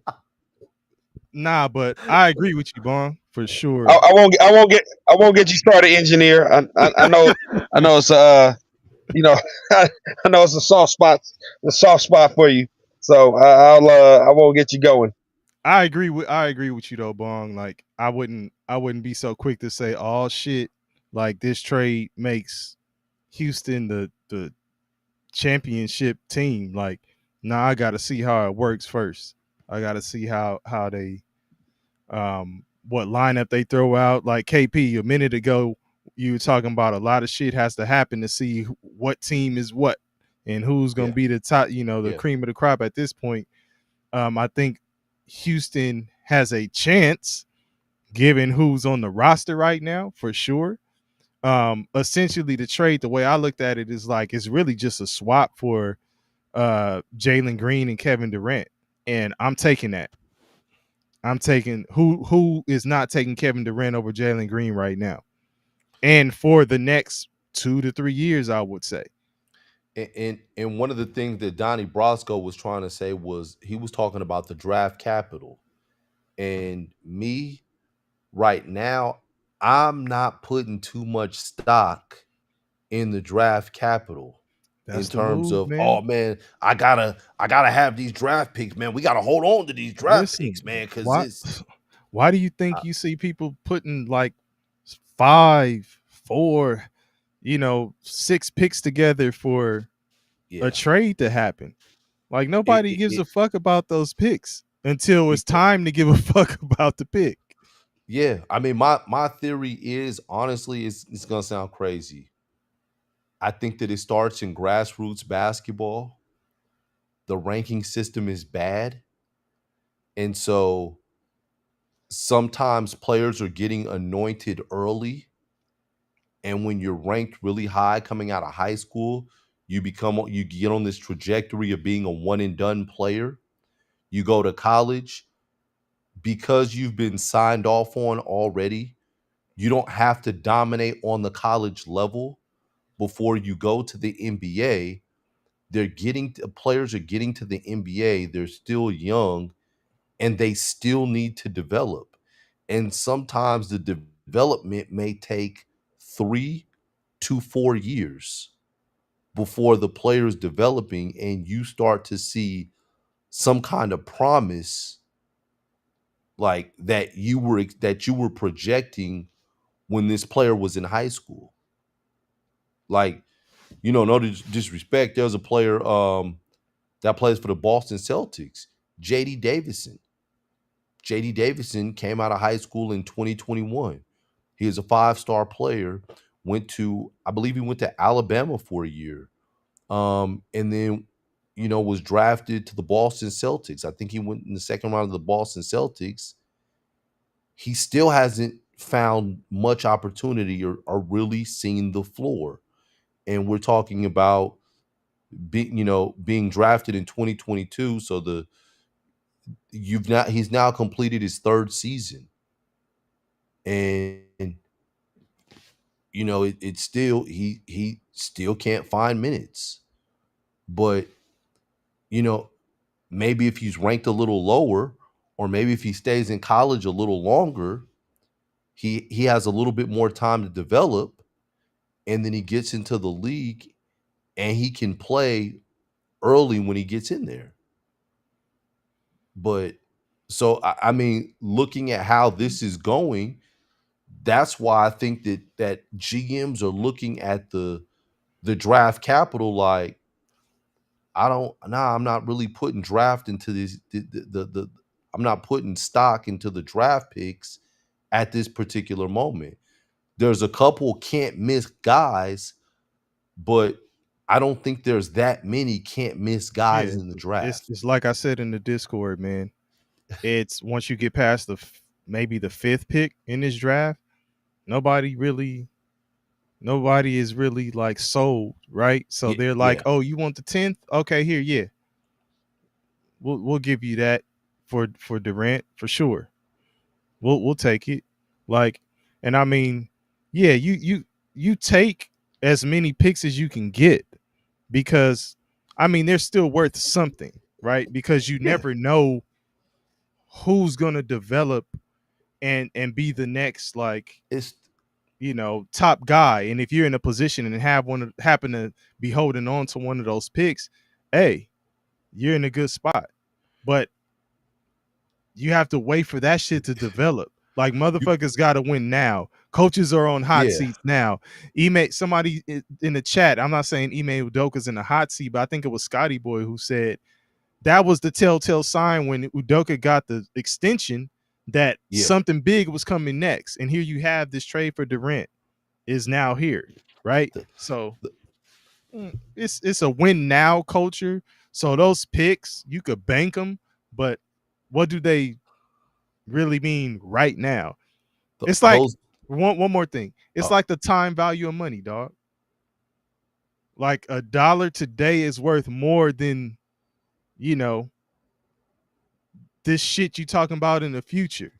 nah, but I agree with you, Bong, for I, sure. I won't. I won't get you started, engineer. I know. I know it's you know I know it's a soft spot for you. So I won't get you going. I agree with you though, Bong. Like I wouldn't be so quick to say all shit like this trade makes Houston the championship team. Like, nah, I gotta see how it works first. I gotta see how they what lineup they throw out. Like KP a minute ago, you were talking about a lot of shit has to happen to see what team is what and who's gonna Yeah. be the top, the Yeah. cream of the crop at this point. I think Houston has a chance given who's on the roster right now for sure. Essentially the trade, the way I looked at it is like it's really just a swap for Jalen Green and Kevin Durant. And I'm taking that. I'm taking who is not taking Kevin Durant over Jalen Green right now. And for the next 2 to 3 years, I would say. And one of the things that Donnie Brasco was trying to say was he was talking about the draft capital. And me right now, I'm not putting too much stock in the draft capital in That's the terms move, of, man. oh man, I gotta have these draft picks, man. We gotta hold on to these draft Listen, picks, man, because why it's why do you think you see people putting like 5, 4, 6 picks together for a yeah, trade to happen? Like it, nobody it, gives it a fuck about those picks until it's because time to give a fuck about the pick. yeah, I mean my theory is honestly it's gonna sound crazy. I think that it starts in grassroots basketball. The ranking system is bad. And so sometimes players are getting anointed early. And when you're ranked really high coming out of high school, you get on this trajectory of being a one and done player. You go to college because you've been signed off on already. You don't have to dominate on the college level before you go to the NBA. players are getting to the NBA. They're still young, and they still need to develop. And sometimes the development may take 3 to 4 years before the player is developing, and you start to see some kind of promise like that you were projecting when this player was in high school. Like, no disrespect, there's a player that plays for the Boston Celtics, JD Davison. JD Davison came out of high school in 2021. He is a 5-star player. I believe he went to Alabama for a year. And then, was drafted to the Boston Celtics. I think he went in the second round of the Boston Celtics. He still hasn't found much opportunity or really seen the floor. And we're talking about being drafted in 2022. So he's now completed his 3rd season. And it's still he still can't find minutes. But maybe if he's ranked a little lower, or maybe if he stays in college a little longer, he has a little bit more time to develop, and then he gets into the league and he can play early when he gets in there. But so I mean, looking at how this is going, that's why I think that GMs are looking at the draft capital like, I'm not really putting draft into this. I'm not putting stock into the draft picks at this particular moment. There's a couple can't miss guys, but I don't think there's that many can't miss guys in the draft. It's like I said in the Discord, man. It's once you get past maybe the 5th pick in this draft, nobody is really like sold, right? So they're like, "Oh, you want the 10th? Okay, here, yeah. We'll give you that for Durant for sure. We'll take it." Like, and I mean, yeah, you take as many picks as you can get, because I mean they're still worth something, right? Because you never know who's gonna develop and be the next, like, top guy. And if you're in a position and happen to be holding on to one of those picks, hey, you're in a good spot. But you have to wait for that shit to develop. Like, motherfuckers got to win now. Coaches are on hot seats now. Somebody in the chat, I'm not saying Ime Udoka's in the hot seat, but I think it was Scotty Boy who said that was the telltale sign when Udoka got the extension that something big was coming next. And here you have this trade for Durant is now here, right? So it's a win now culture. So those picks, you could bank them, but what do they really mean right now? It's like one more thing. It's like the time value of money, dog. Like $1 today is worth more than, this shit you talking about in the future.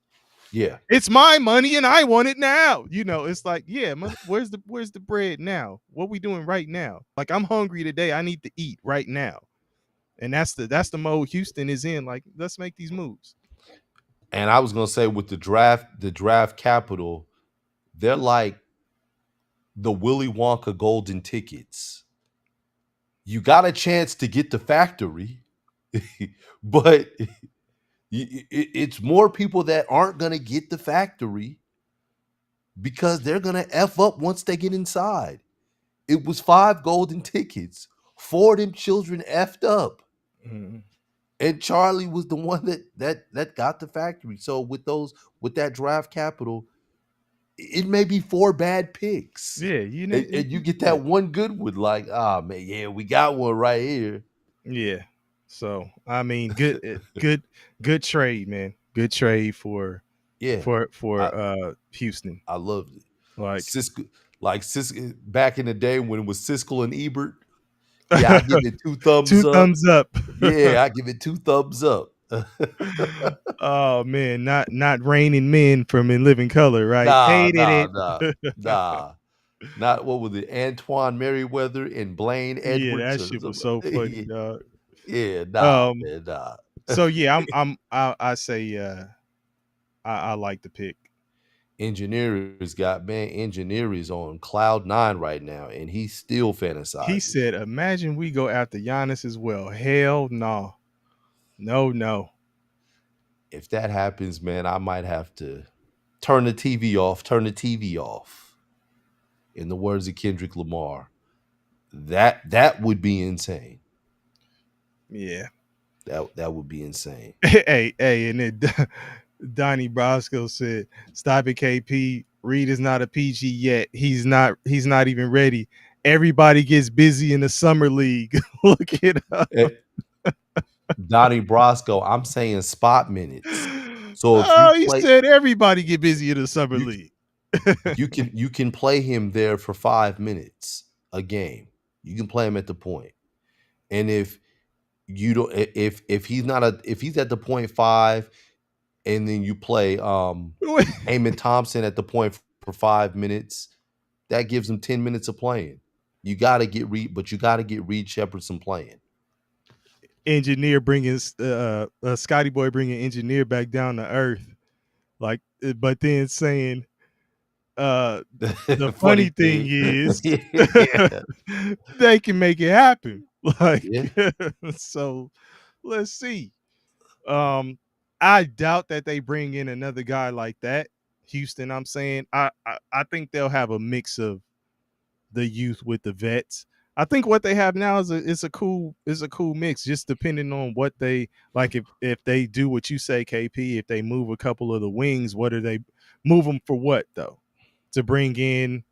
Yeah, it's my money and I want it now. It's like, yeah, where's the bread now? What we doing right now? Like, I'm hungry today. I need to eat right now. And that's the mode Houston is in. Like, let's make these moves. And I was gonna say, with the draft capital, they're like the Willy Wonka golden tickets. You got a chance to get the factory, but it's more people that aren't going to get the factory because they're going to F up once they get inside. It was 5 golden tickets. 4 of them children effed up. Mm-hmm. And Charlie was the one that got the factory. So with that draft capital, it may be 4 bad picks. Yeah, and you get that one good one. Like, man, yeah, we got one right here. Yeah. So I mean, good trade, man. Good trade for Houston. I loved it. Like Cisco back in the day when it was Siskel and Ebert. Yeah, I give it 2 thumbs up. 2 thumbs up. Yeah, I give it 2 thumbs up. Oh man, not Raining Men from In Living Color, right? Hated it. Nah. Not what was it? Antoine Merriweather and Blaine Yeah, Edwards. that shit was so funny, dog. Yeah, nah, Um, man, nah. so yeah, I say I like the pick. Engineer is on cloud 9 right now, and he's still He fantasizing. said, "Imagine we go after Giannis as well." Hell no, no. If that happens, man, I might have to turn the TV off. Turn the TV off. In the words of Kendrick Lamar, that would be insane. Yeah. That would be insane. Hey, and then Donnie Brasco said, "Stop it, KP. Reed is not a PG yet. He's not even ready. Everybody gets busy in the summer league. Look it up." Eh, Donnie Brasco, I'm saying spot minutes. So if you Oh, he play, said everybody get busy in the summer you league. you can play him there for 5 minutes a game. You can play him at the point, and if you don't, if he's not if he's at the point 5, and then you play Amon Thompson at the point for 5 minutes, that gives him 10 minutes of playing. You got to get but you got to get Reed Shepherdson playing. Engineer bringing Scotty Boy bringing Engineer back down to earth, like, but then saying, the funny thing is, Yeah. they can make it happen. Like, Yeah. so let's see. I doubt that they bring in another guy like that. Houston, I'm saying, I think they'll have a mix of the youth with the vets. I think what they have now is a cool mix, just depending on what they like. If they do what you say, KP, if they move a couple of the wings, what do they move them for? What though? To bring in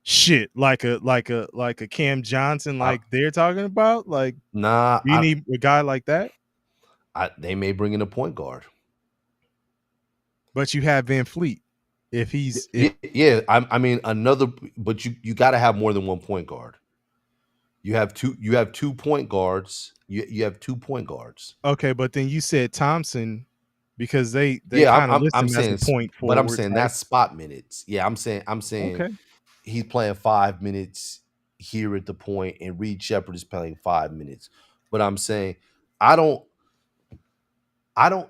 shit like a Cam Johnson, like they're talking about. Like, Nah, you need a guy like that. they may bring in a point guard. But you have Van Fleet. If he's Yeah, I mean another, but you got to have more than one point guard. You have 2 point guards. You have 2 point guards. okay, but then you said Thompson because they Yeah, kind of list I'm him as saying, the point but I'm forward saying type. that's spot minutes. Yeah, I'm saying Okay. he's playing 5 minutes here at the point, and Reed Shepherd is playing 5 minutes. But I'm saying I don't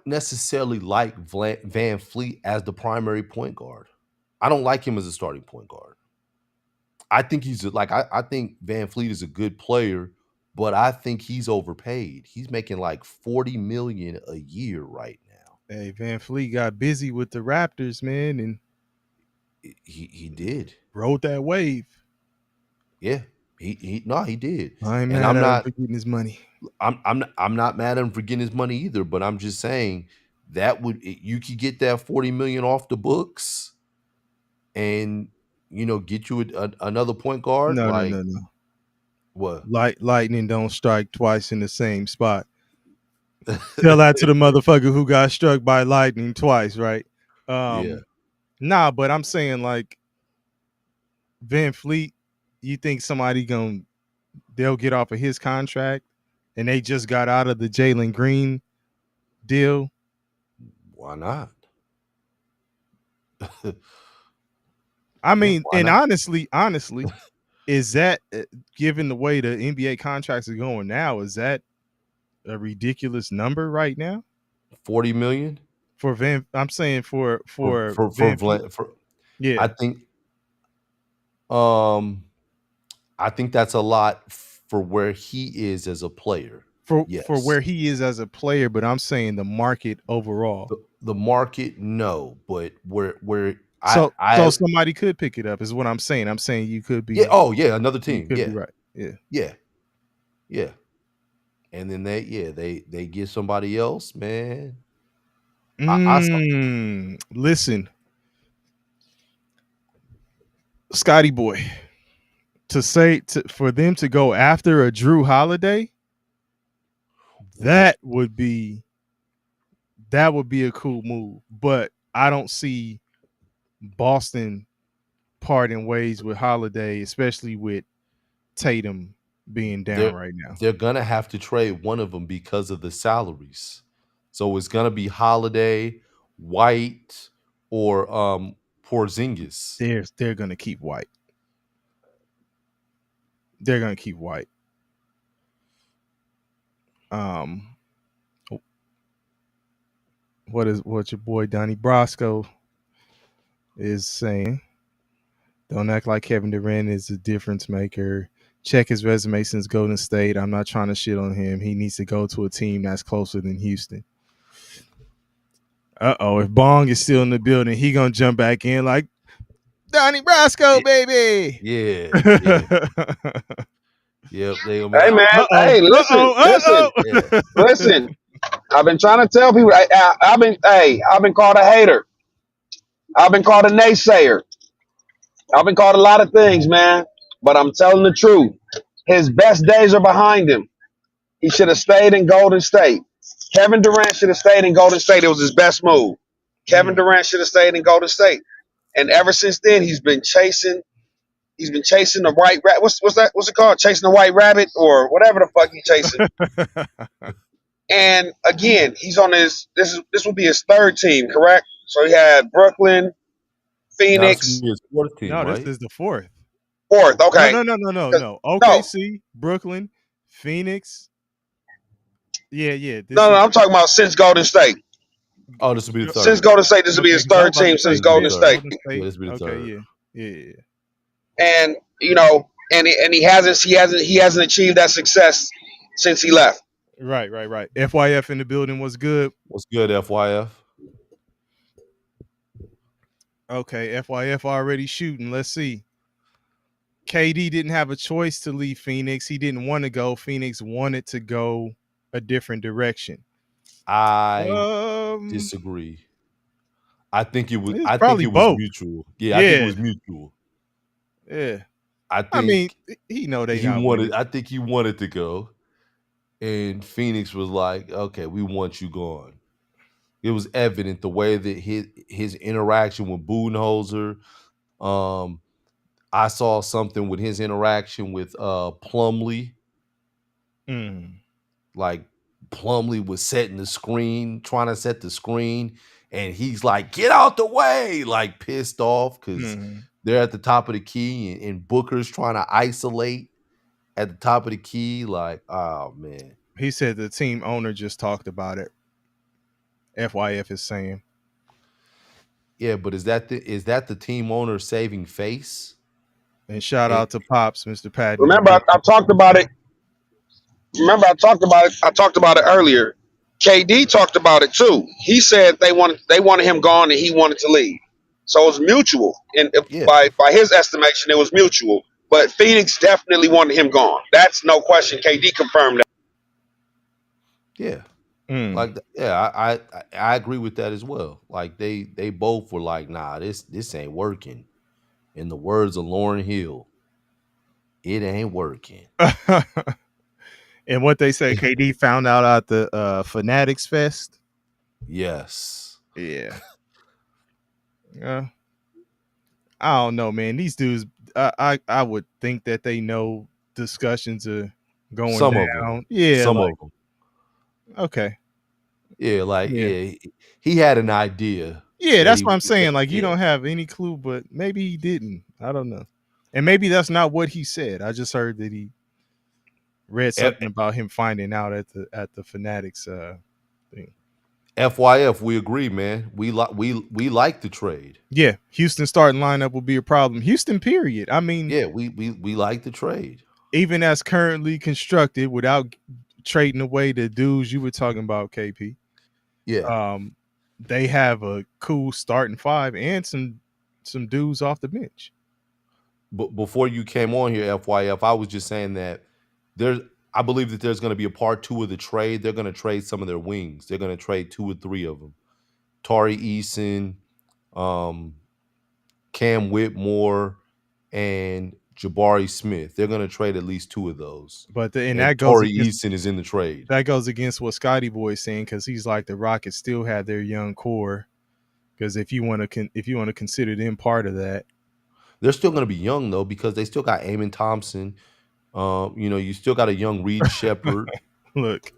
necessarily like Van Fleet as the primary point guard. I don't like him as a starting point guard. I think I think Van Fleet is a good player, but I think he's overpaid. He's making like $40 million a year right now. Hey, Van Fleet got busy with the Raptors, man, and He did. rode that wave. Yeah. He did. I ain't And mad at him for getting his money. I'm not mad at him for getting his money either, but I'm just saying you could get that 40 million off the books and get you another point guard. No. What? Lightning don't strike twice in the same spot. Tell that to the motherfucker who got struck by lightning twice, right? Yeah. Nah, but I'm saying, like, Van Fleet, you think they'll get off of his contract and they just got out of the Jalen Green deal? Why not? I mean, why and not? honestly, is that, given the way the NBA contracts are going now, is that a ridiculous number right now 40 million for Van? I'm saying for for yeah. I think that's a lot for where he is as a player. For Yes. where he is as a player, but I'm saying the market overall. The market, no, but where So I somebody could pick it up is what I'm saying. I'm saying you could be. yeah, oh yeah, another You team. could Yeah. be right. Yeah. Yeah. And then they get somebody else, man. Listen, Scotty Boy, for them to go after a Drew Holiday, that would be a cool move. But I don't see Boston parting ways with Holiday, especially with Tatum being down right now. They're gonna have to trade one of them because of the salaries. So it's gonna be Holiday, White, or Porzingis. They're gonna keep White. They're gonna keep White. What your boy Donnie Brasco is saying? Don't act like Kevin Durant is a difference maker. Check his resume since Golden State. I'm not trying to shit on him. He needs to go to a team that's closer than Houston. If Bong is still in the building, he gonna jump back in like Donnie Brasco, baby. Yeah. Yep. They gonna be Hey like, man, hey, listen. I've been trying to tell people. I've been called a hater. I've been called a naysayer. I've been called a lot of things, man. But I'm telling the truth. His best days are behind him. He should have stayed in Golden State. Kevin Durant should have stayed in Golden State. It was his best move. Kevin Durant should have stayed in Golden State. And ever since then, he's been chasing the white rabbit. What's that? What's it called? Chasing the white rabbit or whatever the fuck he's chasing. And again, he's on his. This will be his third team, correct? So he had Brooklyn, no, Phoenix. this is fourth team, No, right? this is the fourth. Fourth, okay. No. OKC, Brooklyn, Phoenix. Yeah. I'm talking about since Golden State. Oh, this will be the third. Since Golden State, this will be his third team since Golden State. Yeah, this will be the third. Yeah. And and he hasn't achieved that success since he left. Right. FYF in the building was good. What's good, FYF? Okay, FYF already shooting. Let's see. KD didn't have a choice to leave Phoenix. He didn't want to go. Phoenix wanted to go a different direction. I disagree. I think it was mutual. Yeah, I think it was mutual. Yeah. I mean, he know they wanted. I think he wanted to go, and Phoenix was like, "Okay, we want you gone." It was evident the way that his interaction with Budenholzer. I saw something with his interaction with Plumlee. Like Plumlee was trying to set the screen, and he's like, "Get out the way!" Like pissed off because they're at the top of the key, and Booker's trying to isolate at the top of the key. Like, oh man. He said the team owner just talked about it. FYF is saying. Yeah, but is that the team owner saving face? And shout out to Pops, Mr. Patton. Remember, I talked about it. I talked about it earlier. KD talked about it too. He said they wanted him gone and he wanted to leave. So it was mutual. And by his estimation, it was mutual. But Phoenix definitely wanted him gone. That's no question. KD confirmed that. Yeah. I agree with that as well. Like they both were like, nah, this ain't working. In the words of Lauryn Hill, it ain't working. And what they say, KD found out at the Fanatics Fest. Yes. Yeah. I don't know, man. These dudes, I would think that they know discussions are going Some down. of them. Yeah. Some of them. Okay. Yeah, he had an idea. Yeah, that's what I'm saying. Like, you don't have any clue, but maybe he didn't. I don't know. And maybe that's not what he said. I just heard that he read something about him finding out at the Fanatics thing. FYF, we agree, man. We like the trade. Yeah, Houston starting lineup will be a problem. Houston, period. I mean, yeah, we like the trade. Even as currently constructed, without trading away the dudes you were talking about, KP. Yeah. They have a cool starting five and some dudes off the bench. But before you came on here, FYF, I was just saying that I believe that there's going to be a part 2 of the trade. They're going to trade some of their wings. They're going to trade 2 or 3 of them. Tari Eason, Cam Whitmore, and Jabari Smith. They're going to trade at least 2 of those. But Tari Eason is in the trade. That goes against what Scotty Boy is saying, because he's like the Rockets still have their young core. Because if you want to consider them part of that, they're still going to be young though, because they still got Amen Thompson. You still got a young Reed Shepherd. Look,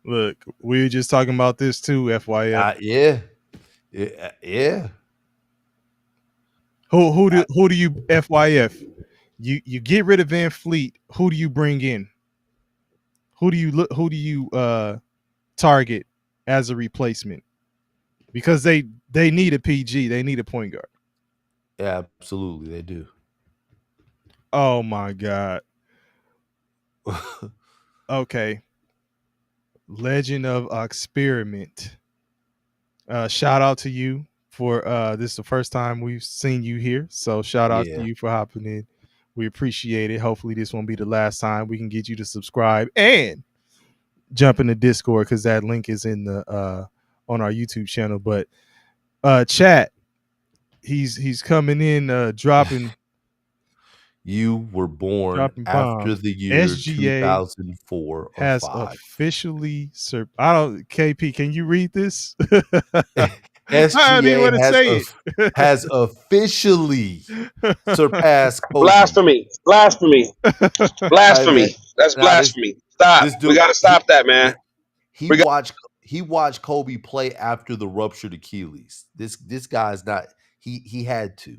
we were just talking about this too, FYF. Yeah. Who do you FYF? You get rid of Van Fleet. Who do you bring in? Who do you target as a replacement? Because they need a PG. They need a point guard. Yeah, absolutely, they do. Oh my God. Okay. Legend of Experiment. Shout out to you for this is the first time we've seen you here. So shout out to Yeah. you for hopping in. We appreciate it. Hopefully this won't be the last time. We can get you to subscribe and jump in the Discord because that link is in the on our YouTube channel. But chat, he's coming in dropping You were born after bombs. the year SGA 2004 or has 5. officially I don't KP, can you read this? I don't even SGA want to say it. has officially surpassed Kobe. Blasphemy. Hey, man, That's now blasphemy. Stop. this We dude, got to stop that, man. he We got watched Kobe play after the ruptured Achilles. This guy's not. He had to.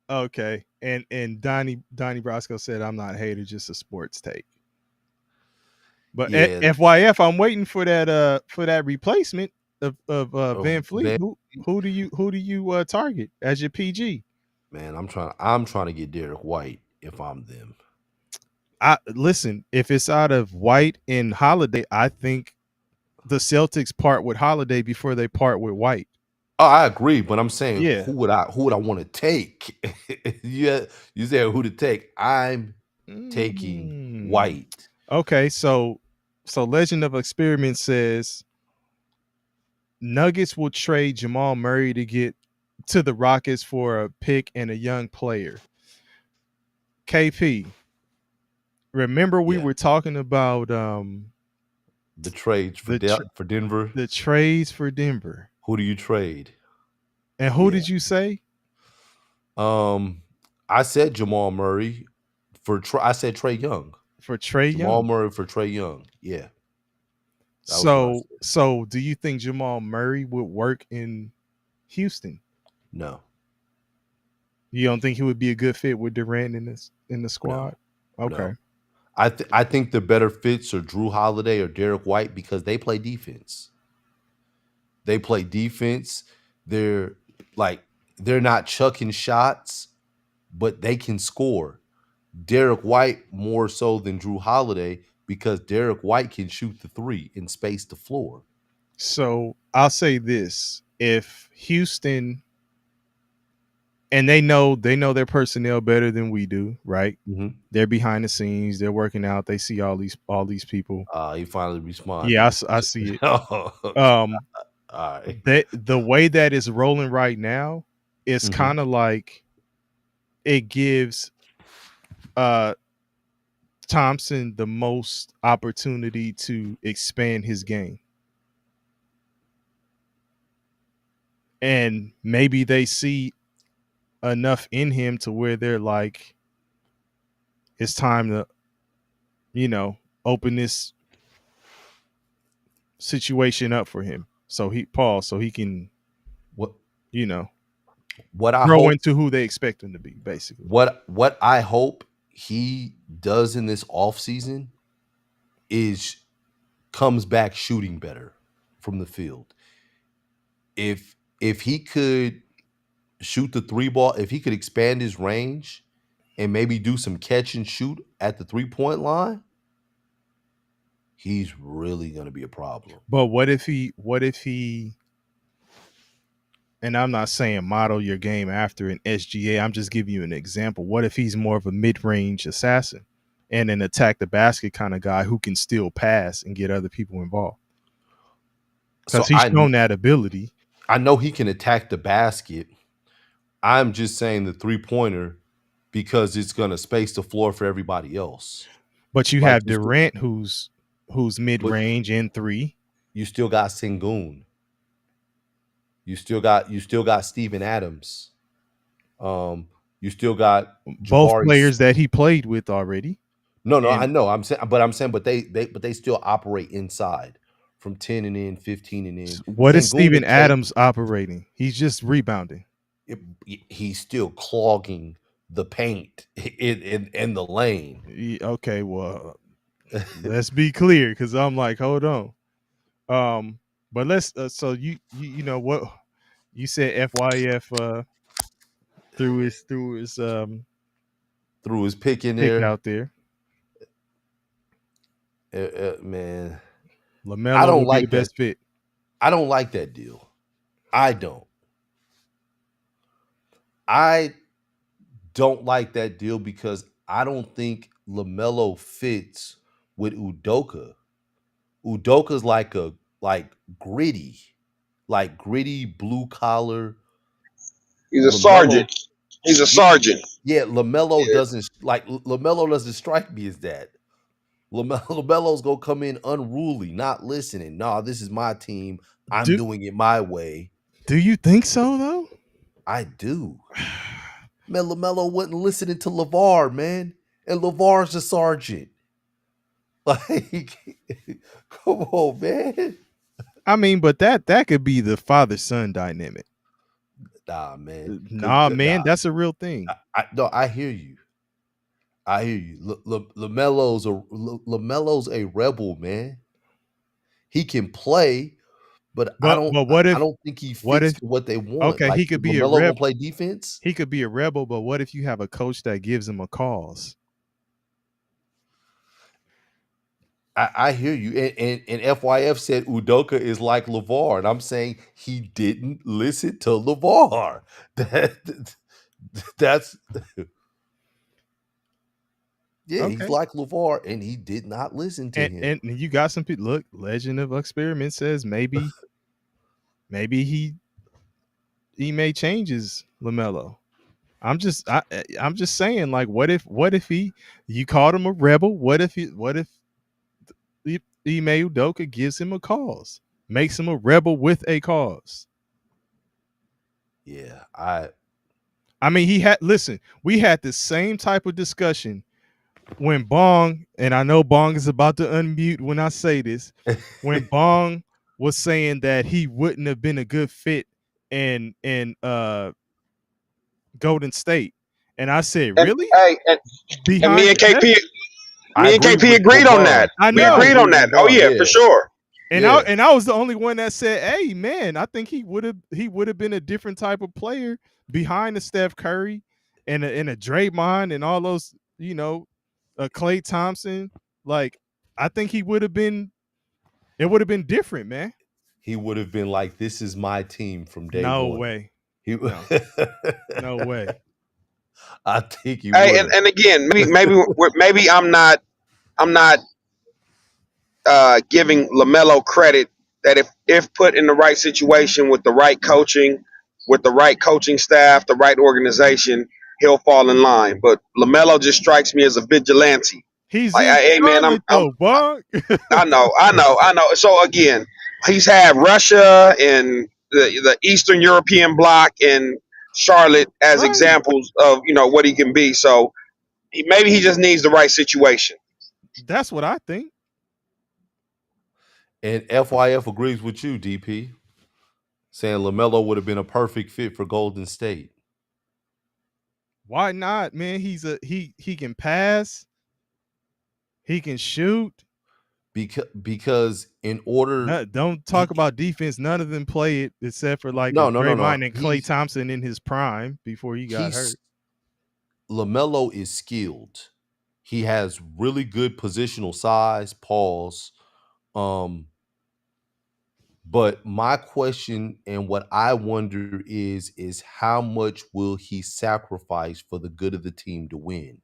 Okay. And Donnie Brasco said, I'm not a hater, just a sports take. But Yeah. FYF, I'm waiting for that replacement of Van Fleet. Who do you target as your PG? Man, I'm trying to get Derek White if I'm them. Listen, if it's out of White and Holiday, I think the Celtics part with Holiday before they part with White. Oh, I agree, but I'm saying, yeah, who would I want to take? You said who to take. I'm taking White. Okay, so Legend of Experiment says Nuggets will trade Jamal Murray to get to the Rockets for a pick and a young player. KP, remember we were talking about the trades for Denver. The trades for Denver. Who do you trade? And who did you say? I said Jamal Murray I said Trae Young. For Trae Young. Jamal Murray for Trae Young. Yeah. So do you think Jamal Murray would work in Houston? No. You don't think he would be a good fit with Durant in the squad? No. Okay. No. I think the better fits are Drew Holiday or Derek White because they play defense. They play defense. They're not chucking shots, but they can score. Derek White more so than Drew Holiday because Derek White can shoot the three and space the floor. So I'll say this: if Houston, and they know their personnel better than we do, right? Mm-hmm. They're behind the scenes. They're working out. They see all these people. He finally responded. Yeah, I see it. All right. The way that is rolling right now is kind of like it gives Thompson the most opportunity to expand his game. And maybe they see enough in him to where they're like, it's time to, open this situation up for him. So he can, grow into who they expect him to be, basically. What I hope he does in this offseason is comes back shooting better from the field. If he could shoot the three ball, if he could expand his range and maybe do some catch and shoot at the 3-point line, he's really going to be a problem. But what if he, and I'm not saying model your game after an SGA, I'm just giving you an example. What if he's more of a mid-range assassin and an attack the basket kind of guy who can still pass and get other people involved? Because he's shown that ability. I know he can attack the basket. I'm just saying the 3-pointer because it's going to space the floor for everybody else. But you have Durant who's mid-range and 3. You still got Sengun. You still got Steven Adams. You still got both players that he played with already. No, I know. I'm saying, but they still operate inside from 10 and in, 15 and in. What is Steven Adams operating? He's just rebounding. he's still clogging the paint in the lane. Okay, well, let's be clear, because I'm like, hold on. But let's. So you know what you said? FYF threw his Threw his pick in pick there, out there. man. I LaMelo don't would be the like that. best fit. I don't like that deal. I don't like that deal because I don't think LaMelo fits with Udoka. Udoka's like gritty, blue collar. He's a LaMelo, sergeant. He's a sergeant. yeah, LaMelo Yeah. doesn't strike me as that. LaMelo's gonna come in unruly, not listening. Nah, this is my team. I'm Do doing it my way. Do you think so though? I do. Man, LaMelo wasn't listening to LeVar, man. And LeVar's a sergeant. Like, come on, man. I mean, but that could be the father-son dynamic. Nah, man. Nah, man, that's a real thing. No, I hear you. LaMelo's a rebel, man. He can play, but I don't think he fits what they want. Okay, like, he could be LaMelo a rebel. gonna play defense. He could be a rebel, but what if you have a coach that gives him a cause? I hear you. And FYF said Udoka is like LeVar, and I'm saying he didn't listen to LeVar. That's yeah, Okay. he's like LeVar, and he did not listen to him. And you got some people. Look, Legend of Experiment says maybe he may change his LaMelo. I'm just saying, like, what if you called him a rebel? What if Ime Udoka gives him a cause, makes him a rebel with a cause? Yeah, I mean, we had the same type of discussion when Bong, and I know Bong is about to unmute when I say this, when Bong was saying that he wouldn't have been a good fit in Golden State. And I said, really? And me and KP, I agree agreed with on Bong. that. I We know. agreed on that. Oh yeah, for sure. And I was the only one that said, "Hey, man, I think he would have been a different type of player behind the Steph Curry and a Draymond and all those, Klay Thompson. Like, I think he would have been. It would have been different, man. He would have been like, "This is my team from day No one." way. No. No way. I think he Hey, would. and again, maybe I'm not giving LaMelo credit that if put in the right situation with the right coaching, staff, the right organization, he'll fall in line. But LaMelo just strikes me as a vigilante. He's Like, in hey man, Bong. I know. So again, he's had Russia and the Eastern European bloc and Charlotte as Right. examples of what he can be. So maybe he just needs the right situation. That's what I think. And FYF agrees with you, DP, saying LaMelo would have been a perfect fit for Golden State. Why not, man? He can pass. He can shoot. Because in order, don't talk about defense. None of them play it except for Draymond and Klay Thompson in his prime before he got hurt. LaMelo is skilled. He has really good positional size. Pause. But my question and what I wonder is how much will he sacrifice for the good of the team to win?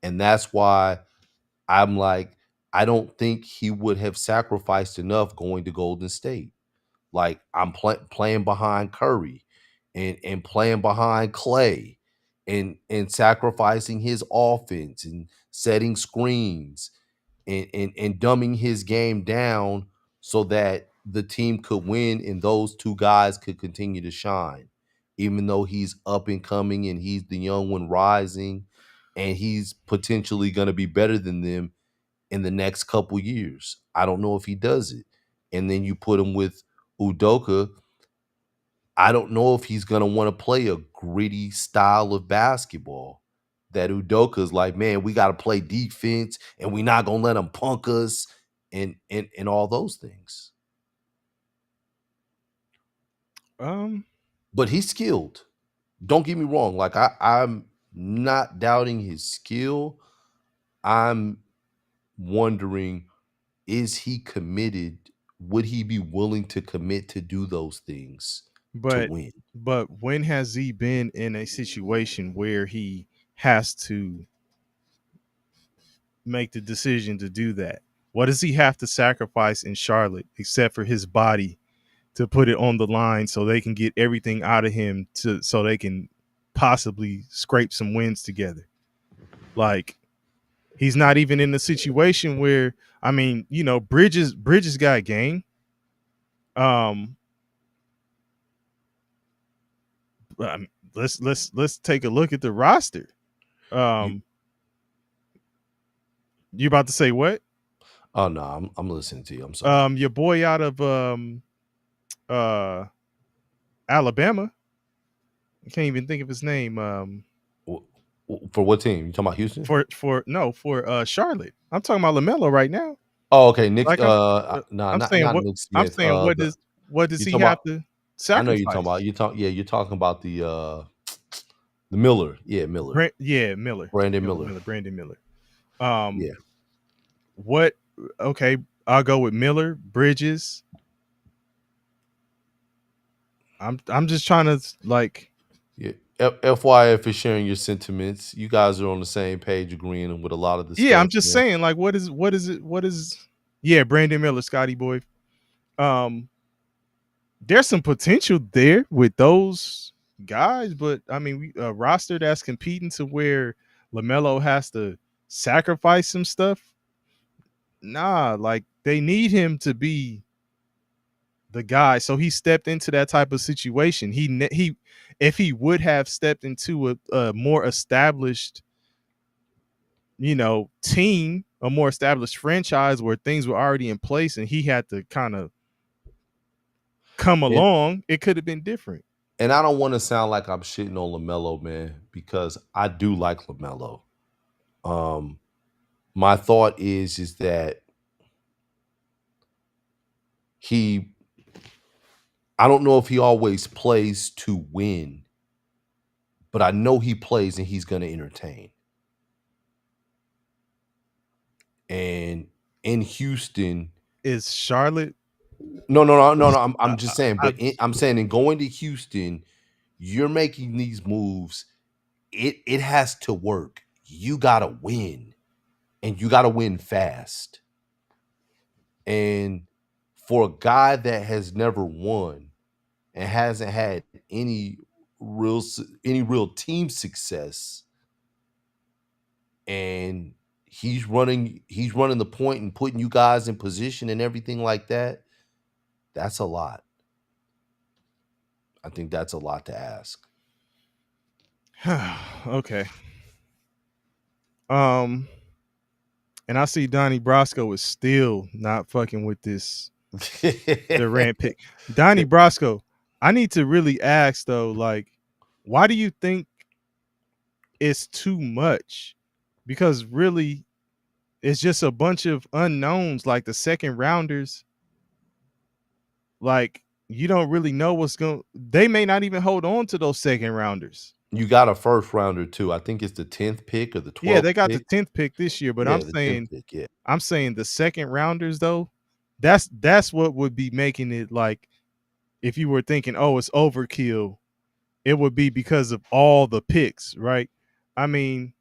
And that's why I'm like, I don't think he would have sacrificed enough going to Golden State. Like, I'm playing behind Curry and playing behind Clay and sacrificing his offense and setting screens and dumbing his game down so that the team could win and those two guys could continue to shine, even though he's up and coming and he's the young one rising and he's potentially going to be better than them in the next couple years. I don't know if he does it. And then you put him with Udoka. I don't know if he's gonna want to play a gritty style of basketball. That Udoka's like, man, we got to play defense, and we're not gonna let them punk us, and all those things. But he's skilled. Don't get me wrong. Like I'm not doubting his skill. I'm wondering, is he committed? Would he be willing to commit to do those things to win? But when has he been in a situation where he has to make the decision to do that? What does he have to sacrifice in Charlotte except for his body to put it on the line so they can get everything out of him so they can possibly scrape some wins together? Like, he's not even in a situation where, I mean, you know, Bridges got game. Let's take a look at the roster. You about to say what? Oh no, I'm listening to you. I'm sorry. Your boy out of Alabama. I can't even think of his name. For what team? You talking about Houston? For Charlotte. I'm talking about LaMelo right now. Oh, okay. Nick. Like not saying Nick Smith. I'm saying what does he have to sacrifice? I know you're talking about. You're talking about the Miller. Yeah, Miller. Miller. Brandon Miller. Brandon Miller. Yeah. What? Okay, I'll go with Miller, Bridges. I'm just trying to like. Yeah. FYI for sharing your sentiments. You guys are on the same page, agreeing with a lot of the stuff. Yeah, I'm just saying, like, what is yeah, Brandon Miller, Scotty boy. There's some potential there with those guys, but I mean, a roster that's competing to where LaMelo has to sacrifice some stuff. Nah, like they need him to be the guy. So he stepped into that type of situation. He if he would have stepped into a more established, you know, team, a more established franchise where things were already in place and he had to kind of come along, it could have been different. And I don't want to sound like I'm shitting on LaMelo, man, because I do like LaMelo. My thought is that I don't know if he always plays to win, but I know he plays and he's going to entertain. And in Houston, is Charlotte? No. I'm just saying, I'm saying in going to Houston, you're making these moves. It has to work. You got to win, and you got to win fast. And for a guy that has never won and hasn't had any real team success, and he's running the point and putting you guys in position and everything like that, that's a lot. I think that's a lot to ask. Okay. And I see Donnie Brasco is still not fucking with this Durant pick. Donnie Brasco, I need to really ask though, like, why do you think it's too much? Because really, it's just a bunch of unknowns, like the second rounders. Like, you don't really know what's going. They may not even hold on to those second rounders. You got a first rounder too. I think it's the 10th pick or the 12th. Yeah, they got pick. the 10th pick this year, but I'm saying, pick, I'm saying the second rounders though. That's what would be making it like, if you were thinking, oh, it's overkill, it would be because of all the picks, right? I mean,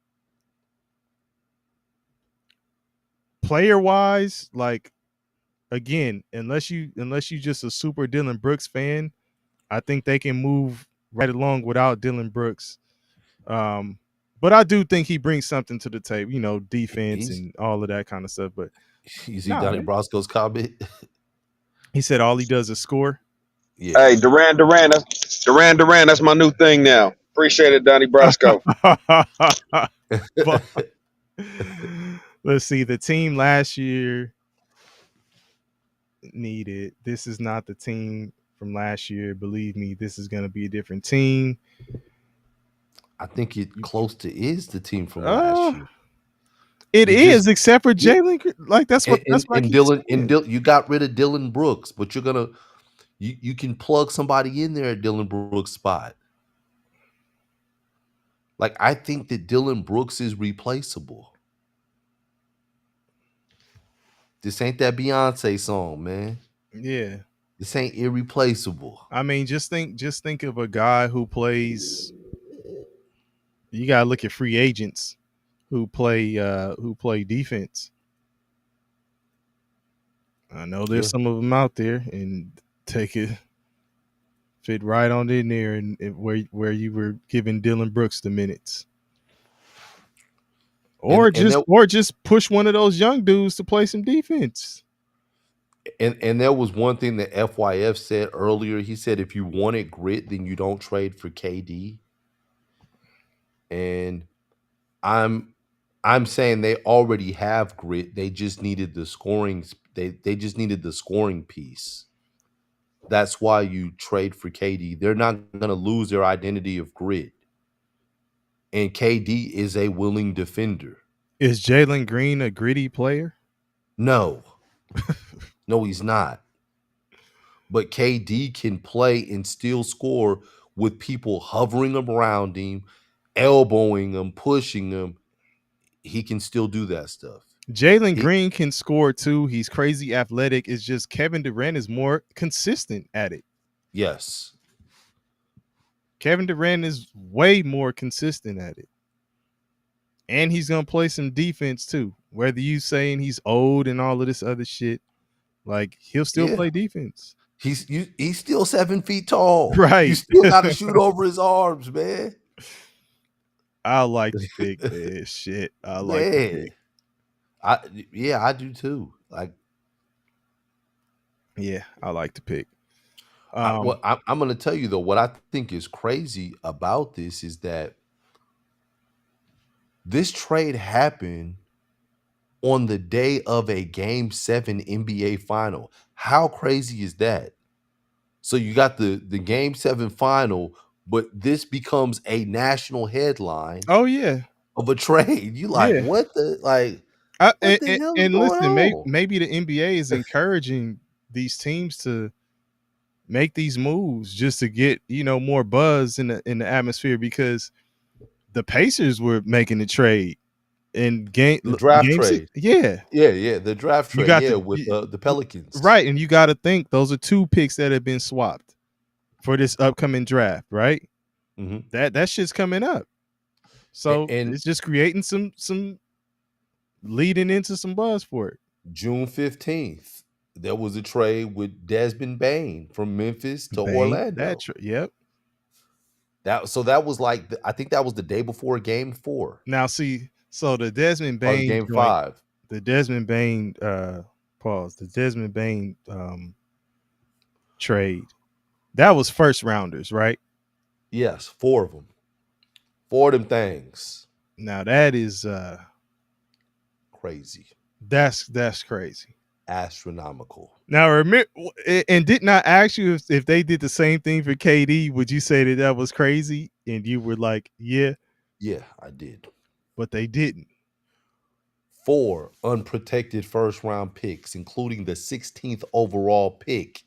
player wise, like, again, unless you just a super Dillon Brooks fan, I think they can move right along without Dillon Brooks. But I do think he brings something to the table, you know, defense and all of that kind of stuff. But you see Donnie Brasco's comment? He said all he does is score. Yeah. Hey, Duran, that's my new thing now. Appreciate it, Donnie Brasco. Let's see. The team last year needed. This is not the team from last year. Believe me, this is going to be a different team. I think it close to is the team from Uh, last year. it You is, just except for Jalen. Like that's what I and keep Dylan saying. you got rid of Dylan Brooks, but you can plug somebody in there at Dylan Brooks' spot. Like I think that Dylan Brooks is replaceable. This ain't that Beyonce song, man. Yeah, This ain't irreplaceable. I mean, just think of a guy who plays. You gotta look at free agents who play defense. I know there's Yeah. some of them out there, and take it fit right on in there, and where you were giving Dylan Brooks the minutes, or just push one of those young dudes to play some defense. And there was one thing that FYF said earlier. He said if you wanted grit, then you don't trade for KD. And I'm saying they already have grit. They just needed the scoring. They just needed the scoring piece. That's why you trade for KD. They're not going to lose their identity of grit. And KD is a willing defender. Is Jalen Green a gritty player? No. No, he's not. But KD can play and still score with people hovering around him, elbowing him, pushing him. He can still do that stuff. Jalen Green can score too. He's crazy athletic. It's just Kevin Durant is more consistent at it. Yes. Kevin Durant is way more consistent at it. And he's going to play some defense too. Whether you saying he's old and all of this other shit, like he'll still play defense. He's still 7 feet tall. Right. You still got to shoot over his arms, man. I like the pick, man. Shit. I like the pick. I do too. Like, yeah, I like the pick. I'm going to tell you though, what I think is crazy about this is that this trade happened on the day of a Game 7 NBA final. How crazy is that? So you got the Game 7 final, but this becomes a national headline. Oh yeah, of a trade. You like what the like? What the hell is listen, going on? maybe the NBA is encouraging these teams to make these moves just to get more buzz in the atmosphere, because the Pacers were making the trade in the draft trade. The draft trade. With the Pelicans, right? And you got to think those are 2 picks that have been swapped for this upcoming draft, right? Mm-hmm. That shit's coming up, so and it's just creating some leading into some buzz for it. June 15th, there was a trade with Desmond Bane from Memphis to Orlando. Yep. That was like I think that was the day before Game 4. Now see. So the Desmond Bane Game 5. The Desmond Bane The Desmond Bane trade. That was first rounders, right? Yes, 4 of them. 4 of them things. Now that is crazy. That's crazy. Astronomical. Now remember, and didn't I ask you if they did the same thing for KD, would you say that was crazy? And you were like, yeah. Yeah, I did. But they didn't. 4 unprotected first-round picks, including the 16th overall pick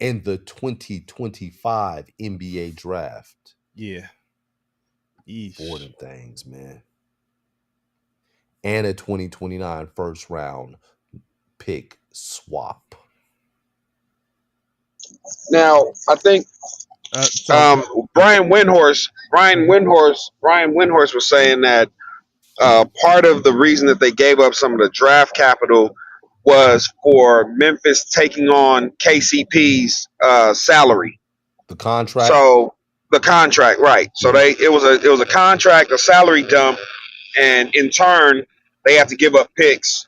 in the 2025 NBA draft. Yeah. Eesh. 4 of them things, man. And a 2029 first-round pick swap. Now, I think Brian Windhorst was saying that part of the reason that they gave up some of the draft capital was for Memphis taking on KCP's salary. The contract. So the contract, right? So it was a contract, a salary dump, and in turn they have to give up picks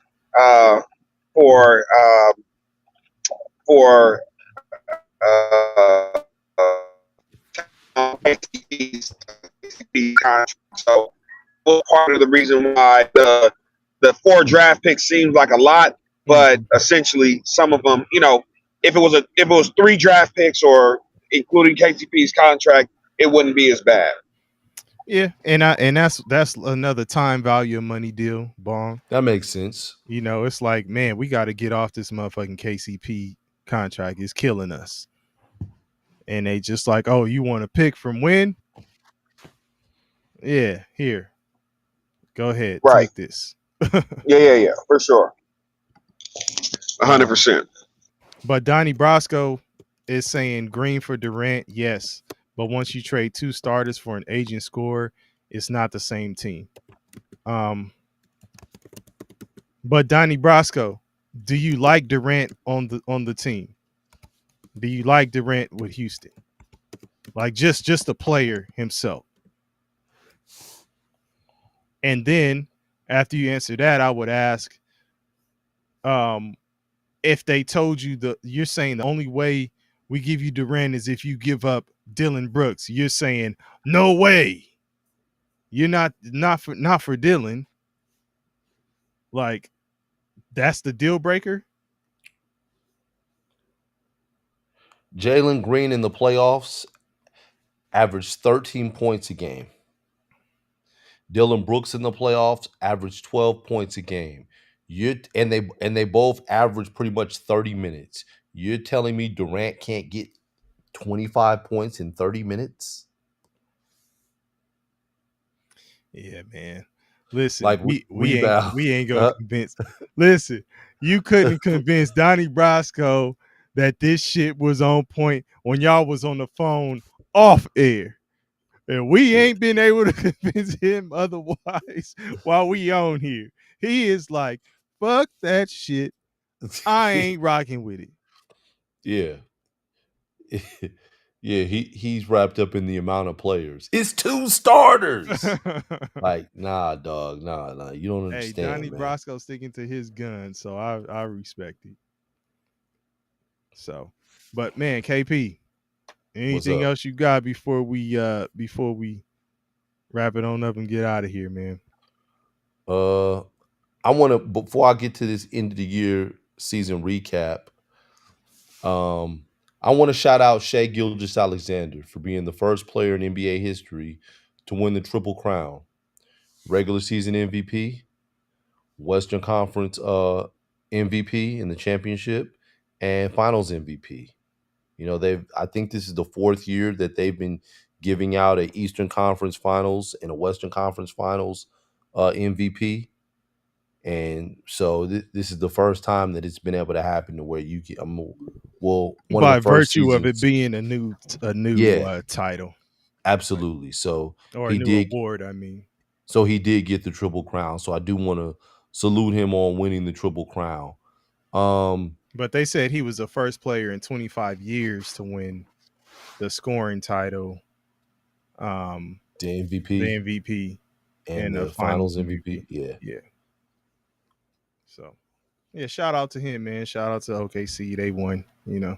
for KCP's contract. So part of the reason why the 4 draft picks seems like a lot, but essentially some of them, if it was 3 draft picks or including KCP's contract, it wouldn't be as bad. Yeah, and that's another time value of money deal, Bong. That makes sense. You know, it's like, man, we got to get off this motherfucking KCP contract. It's killing us. And they just like, oh, you want to pick from when? Yeah, here. Go ahead, Right. take this. Yeah, for sure. 100%. But Donnie Brasco is saying Green for Durant, yes. But once you trade 2 starters for an aging scorer, it's not the same team. But Donnie Brasco, do you like Durant on the team? Do you like Durant with Houston? Like just the player himself. And then after you answer that, I would ask, if they told you you're saying the only way we give you Durant is if you give up Dylan Brooks. You're saying no way. You're not for Dylan. Like, that's the deal breaker. Jalen Green in the playoffs averaged 13 points a game. Dylan Brooks in the playoffs averaged 12 points a game. And they both averaged pretty much 30 minutes. You're telling me Durant can't get 25 points in 30 minutes? Yeah, man. Listen, Like we ain't gonna convince. Listen, you couldn't convince Donnie Brasco that this shit was on point when y'all was on the phone off air. And we ain't been able to convince him otherwise while we on here. He is like, fuck that shit. I ain't rocking with it. Yeah. Yeah, he's wrapped up in the amount of players. It's 2 starters. Like, nah, dog. Nah. You don't understand. Hey, Donnie man. Brasco sticking to his gun, so I respect it. So, but man, KP, anything else you got before we wrap it on up and get out of here, man? I want to, before I get to this end of the year season recap, I want to shout out Shai Gilgeous-Alexander for being the first player in NBA history to win the Triple Crown: regular season MVP, Western Conference MVP in the championship, and Finals MVP. You know, I think this is the 4th year that they've been giving out a Eastern Conference Finals and a Western Conference Finals MVP. And so this is the first time that it's been able to happen to where you get one by of the first virtue seasons, of it being a new title. Absolutely. So or a new award, I mean. So he did get the Triple Crown. So I do want to salute him on winning the Triple Crown. But they said he was the first player in 25 years to win the scoring title, the MVP, and the Finals MVP. Yeah. So, yeah, shout out to him, man. Shout out to OKC. They won, you know.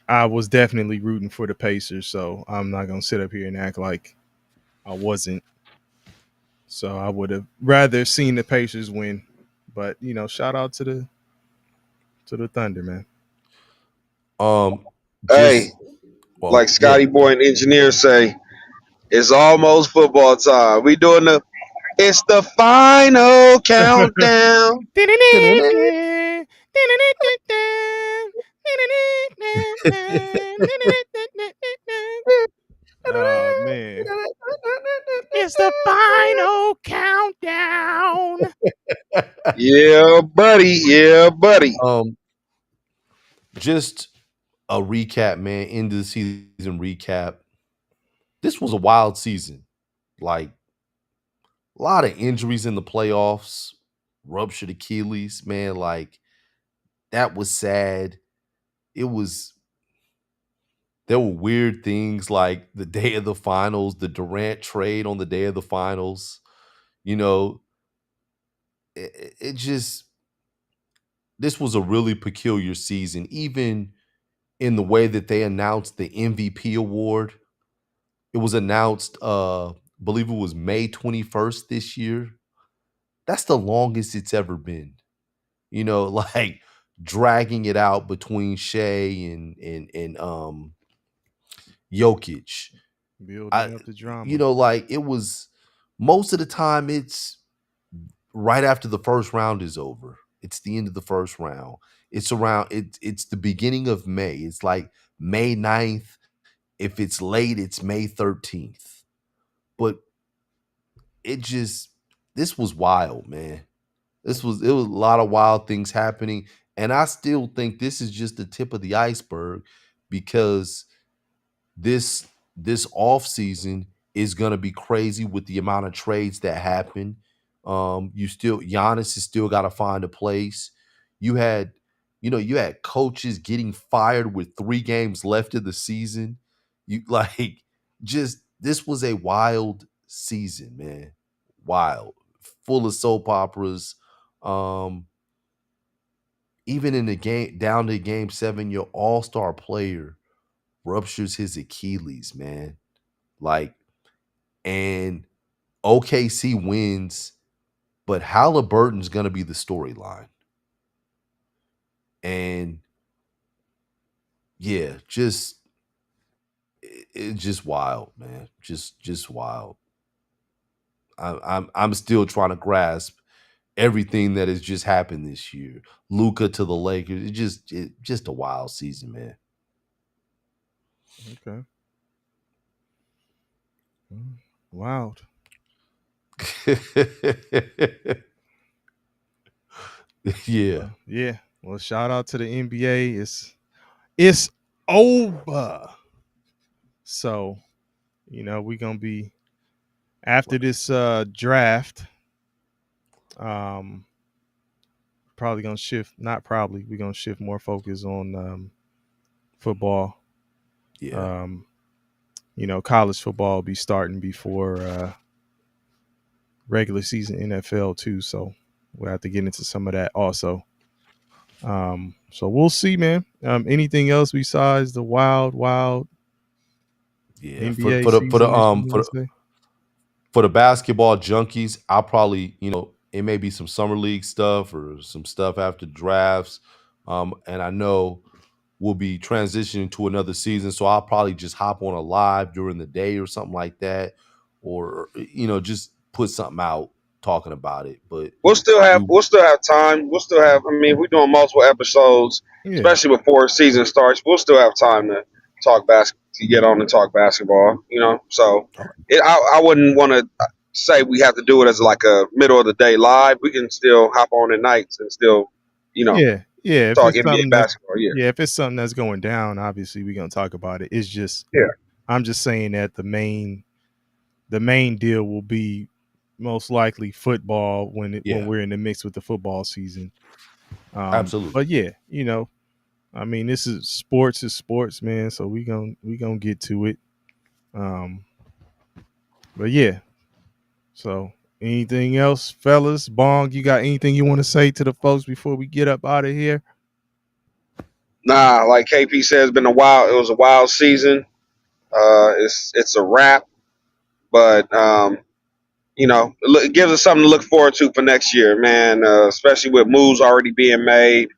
I was definitely rooting for the Pacers, so I'm not going to sit up here and act like I wasn't. So I would have rather seen the Pacers win. But, you know, shout out to the Thunder, man. Like Scotty Boy and engineers say, it's almost football time. We doing it's the final countdown. Oh man. It's the final countdown. Yeah, buddy. Just a recap, man. End of the season recap. This was a wild season. Like, a lot of injuries in the playoffs, ruptured Achilles, man. Like, that was sad. There were weird things like the day of the finals, the Durant trade on the day of the finals. You know, it just, this was a really peculiar season, even in the way that they announced the MVP award. It was announced, believe it was May 21st this year. That's the longest it's ever been. You know, like dragging it out between Shea and Jokic. Building up the drama. Like it was most of the time it's right after the first round is over. It's the end of the first round. It's the beginning of May. It's like May 9th. If it's late, it's May 13th. But this was wild, man. It was a lot of wild things happening. And I still think this is just the tip of the iceberg because this off season is gonna be crazy with the amount of trades that happen. Giannis has still got to find a place. You had coaches getting fired with 3 games left of the season. You like just this was a wild season, man. Wild, full of soap operas. Even in the game down to game 7, your all-star player ruptures his Achilles, man. Like, and OKC wins, but Halliburton's gonna be the storyline. And yeah, it's just wild, man. Just wild. I'm still trying to grasp everything that has just happened this year. Luka to the Lakers. It's just a wild season, man. Okay. Wild. Yeah. Yeah. Well, shout out to the NBA. It's over. So, we're gonna be after this draft. Probably gonna shift. Not probably. We're gonna shift more focus on football. Yeah. College football will be starting before regular season NFL too. So we'll have to get into some of that also. So we'll see, man. Anything else besides the wild Yeah. NBA For season? For the basketball junkies, I'll probably, it may be some summer league stuff or some stuff after drafts. And I know we'll be transitioning to another season. So I'll probably just hop on a live during the day or something like that. Or, just put something out talking about it. But we'll still have time. We'll still have. I mean, we're doing multiple episodes, Yeah. especially before season starts. We'll still have time to get on and talk basketball. So I wouldn't want to say we have to do it as like a middle of the day live. We can still hop on at nights and still, Yeah. If talk it's NBA something basketball. Yeah. if it's something that's going down, obviously we're gonna talk about it. It's just Yeah. I'm just saying that the main deal will be most likely football when we're in the mix with the football season. Absolutely. But yeah, I mean, this is sports, man. So we gonna get to it. But yeah. So anything else, fellas? Bong, you got anything you want to say to the folks before we get up out of here? Nah, like KP said, it was a wild season. It's a wrap, but it gives us something to look forward to for next year, man. Especially with moves already being made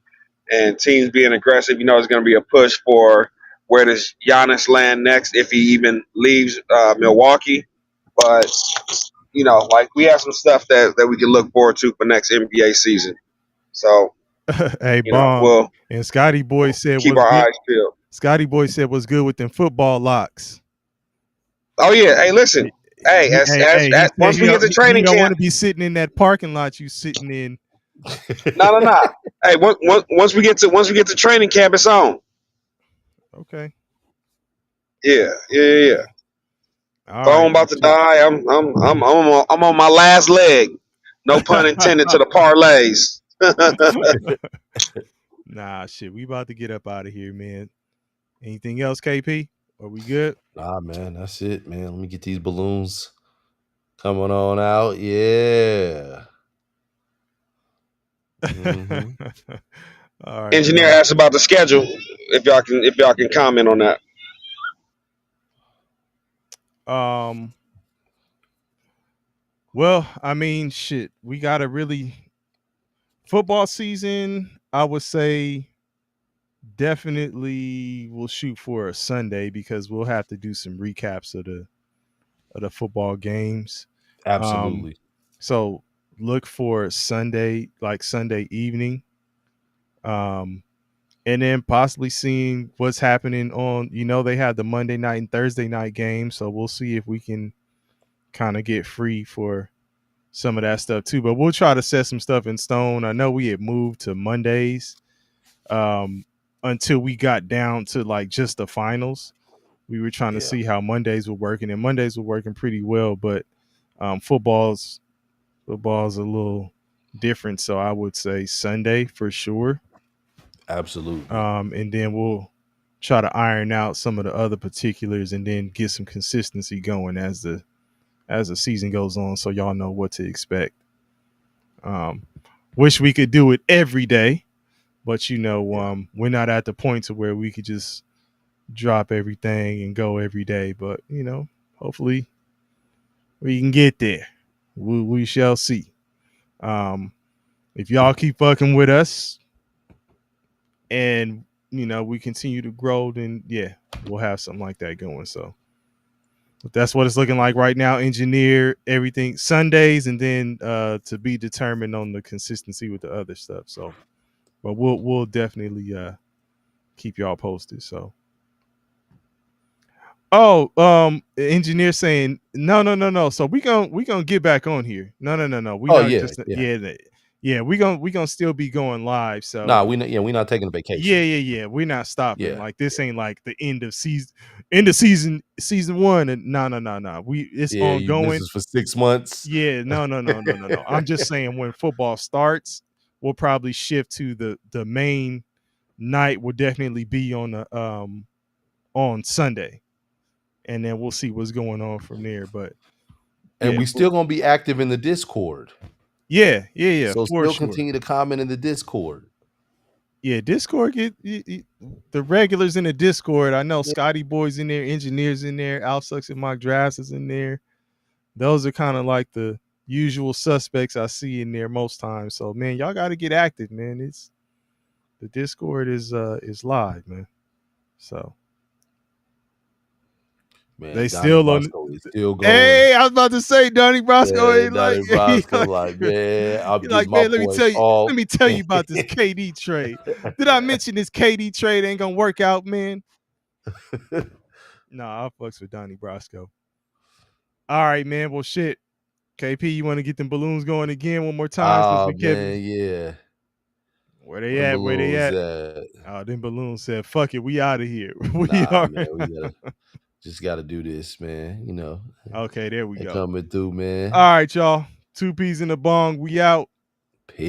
and teams being aggressive. It's going to be a push for where does Giannis land next if he even leaves Milwaukee. But like we have some stuff that we can look forward to for next NBA season. So Hey, Bong, we'll and Scotty Boy said keep what's our good. eyes peeled. Scotty Boy said what's good with them football locks. Oh yeah, hey, listen. Hey, He said once we get to he training don't want camp, to be sitting in that parking lot you sitting in. no. Hey, once we get to training camp, it's on. Okay. Yeah. All Phone right. about to die. I'm on my last leg. No pun intended to the parlays. Nah, shit. We about to get up out of here, man. Anything else, KP? Are we good? Nah, man, that's it, man. Let me get these balloons coming on out. Yeah. All right. Engineer asked about the schedule. If y'all can comment on that. Well, I mean, shit. We got a really football season. I would say definitely we'll shoot for a Sunday because we'll have to do some recaps of the football games. Absolutely. So look for Sunday, like Sunday evening. And then possibly seeing what's happening on, they have the Monday night and Thursday night games. So we'll see if we can kind of get free for some of that stuff too. But we'll try to set some stuff in stone. I know we had moved to Mondays until we got down to like just the finals. We were trying to see how Mondays were working, and Mondays were working pretty well, but football's a little different. So I would say Sunday for sure. Absolutely. And then we'll try to iron out some of the other particulars and then get some consistency going as the season goes on, so y'all know what to expect. Wish we could do it every day, but we're not at the point to where we could just drop everything and go every day. But hopefully we can get there. We shall see. If y'all keep fucking with us and we continue to grow, then we'll have something like that going. So but that's what it's looking like right now. Engineer everything Sundays, and then to be determined on the consistency with the other stuff. So, but we'll definitely keep y'all posted. So, engineer saying no. So we gonna get back on here. No. We we gonna still be going live. So we're not taking a vacation. Yeah. We're not stopping. Yeah. Like this ain't like the end of season one. And no. It's ongoing. This is for 6 months. Yeah, no. I'm just saying when football starts, we'll probably shift to the main night. Will definitely be on Sunday, and then we'll see what's going on from there. But we still gonna be active in the Discord. Yeah. So still continue to comment in the Discord. Yeah, Discord, get the regulars in the Discord. I know Scotty Boy's in there, Engineers in there, Al Sucks and Mock Drafts is in there. Those are kind of like the usual suspects I see in there most times. So man, y'all got to get active, man. It's the Discord is live, man. So man, they Donnie still Brasco is still going. Hey, I was about to say Donnie Brasco. Donnie Brasco, like man, I'll be like, man, let me tell you about this KD trade. Did I mention this KD trade ain't gonna work out, man? Nah, I fucks with Donnie Brasco. All right, man. Well, shit. KP, you want to get them balloons going again one more time? Oh man, yeah. Where they at? Where they at? Oh, them balloons said, "Fuck it, we out of here." We just gotta do this, man. Okay, there we go. Coming through, man. All right, y'all. 2 Peas in a bong. We out. Peace.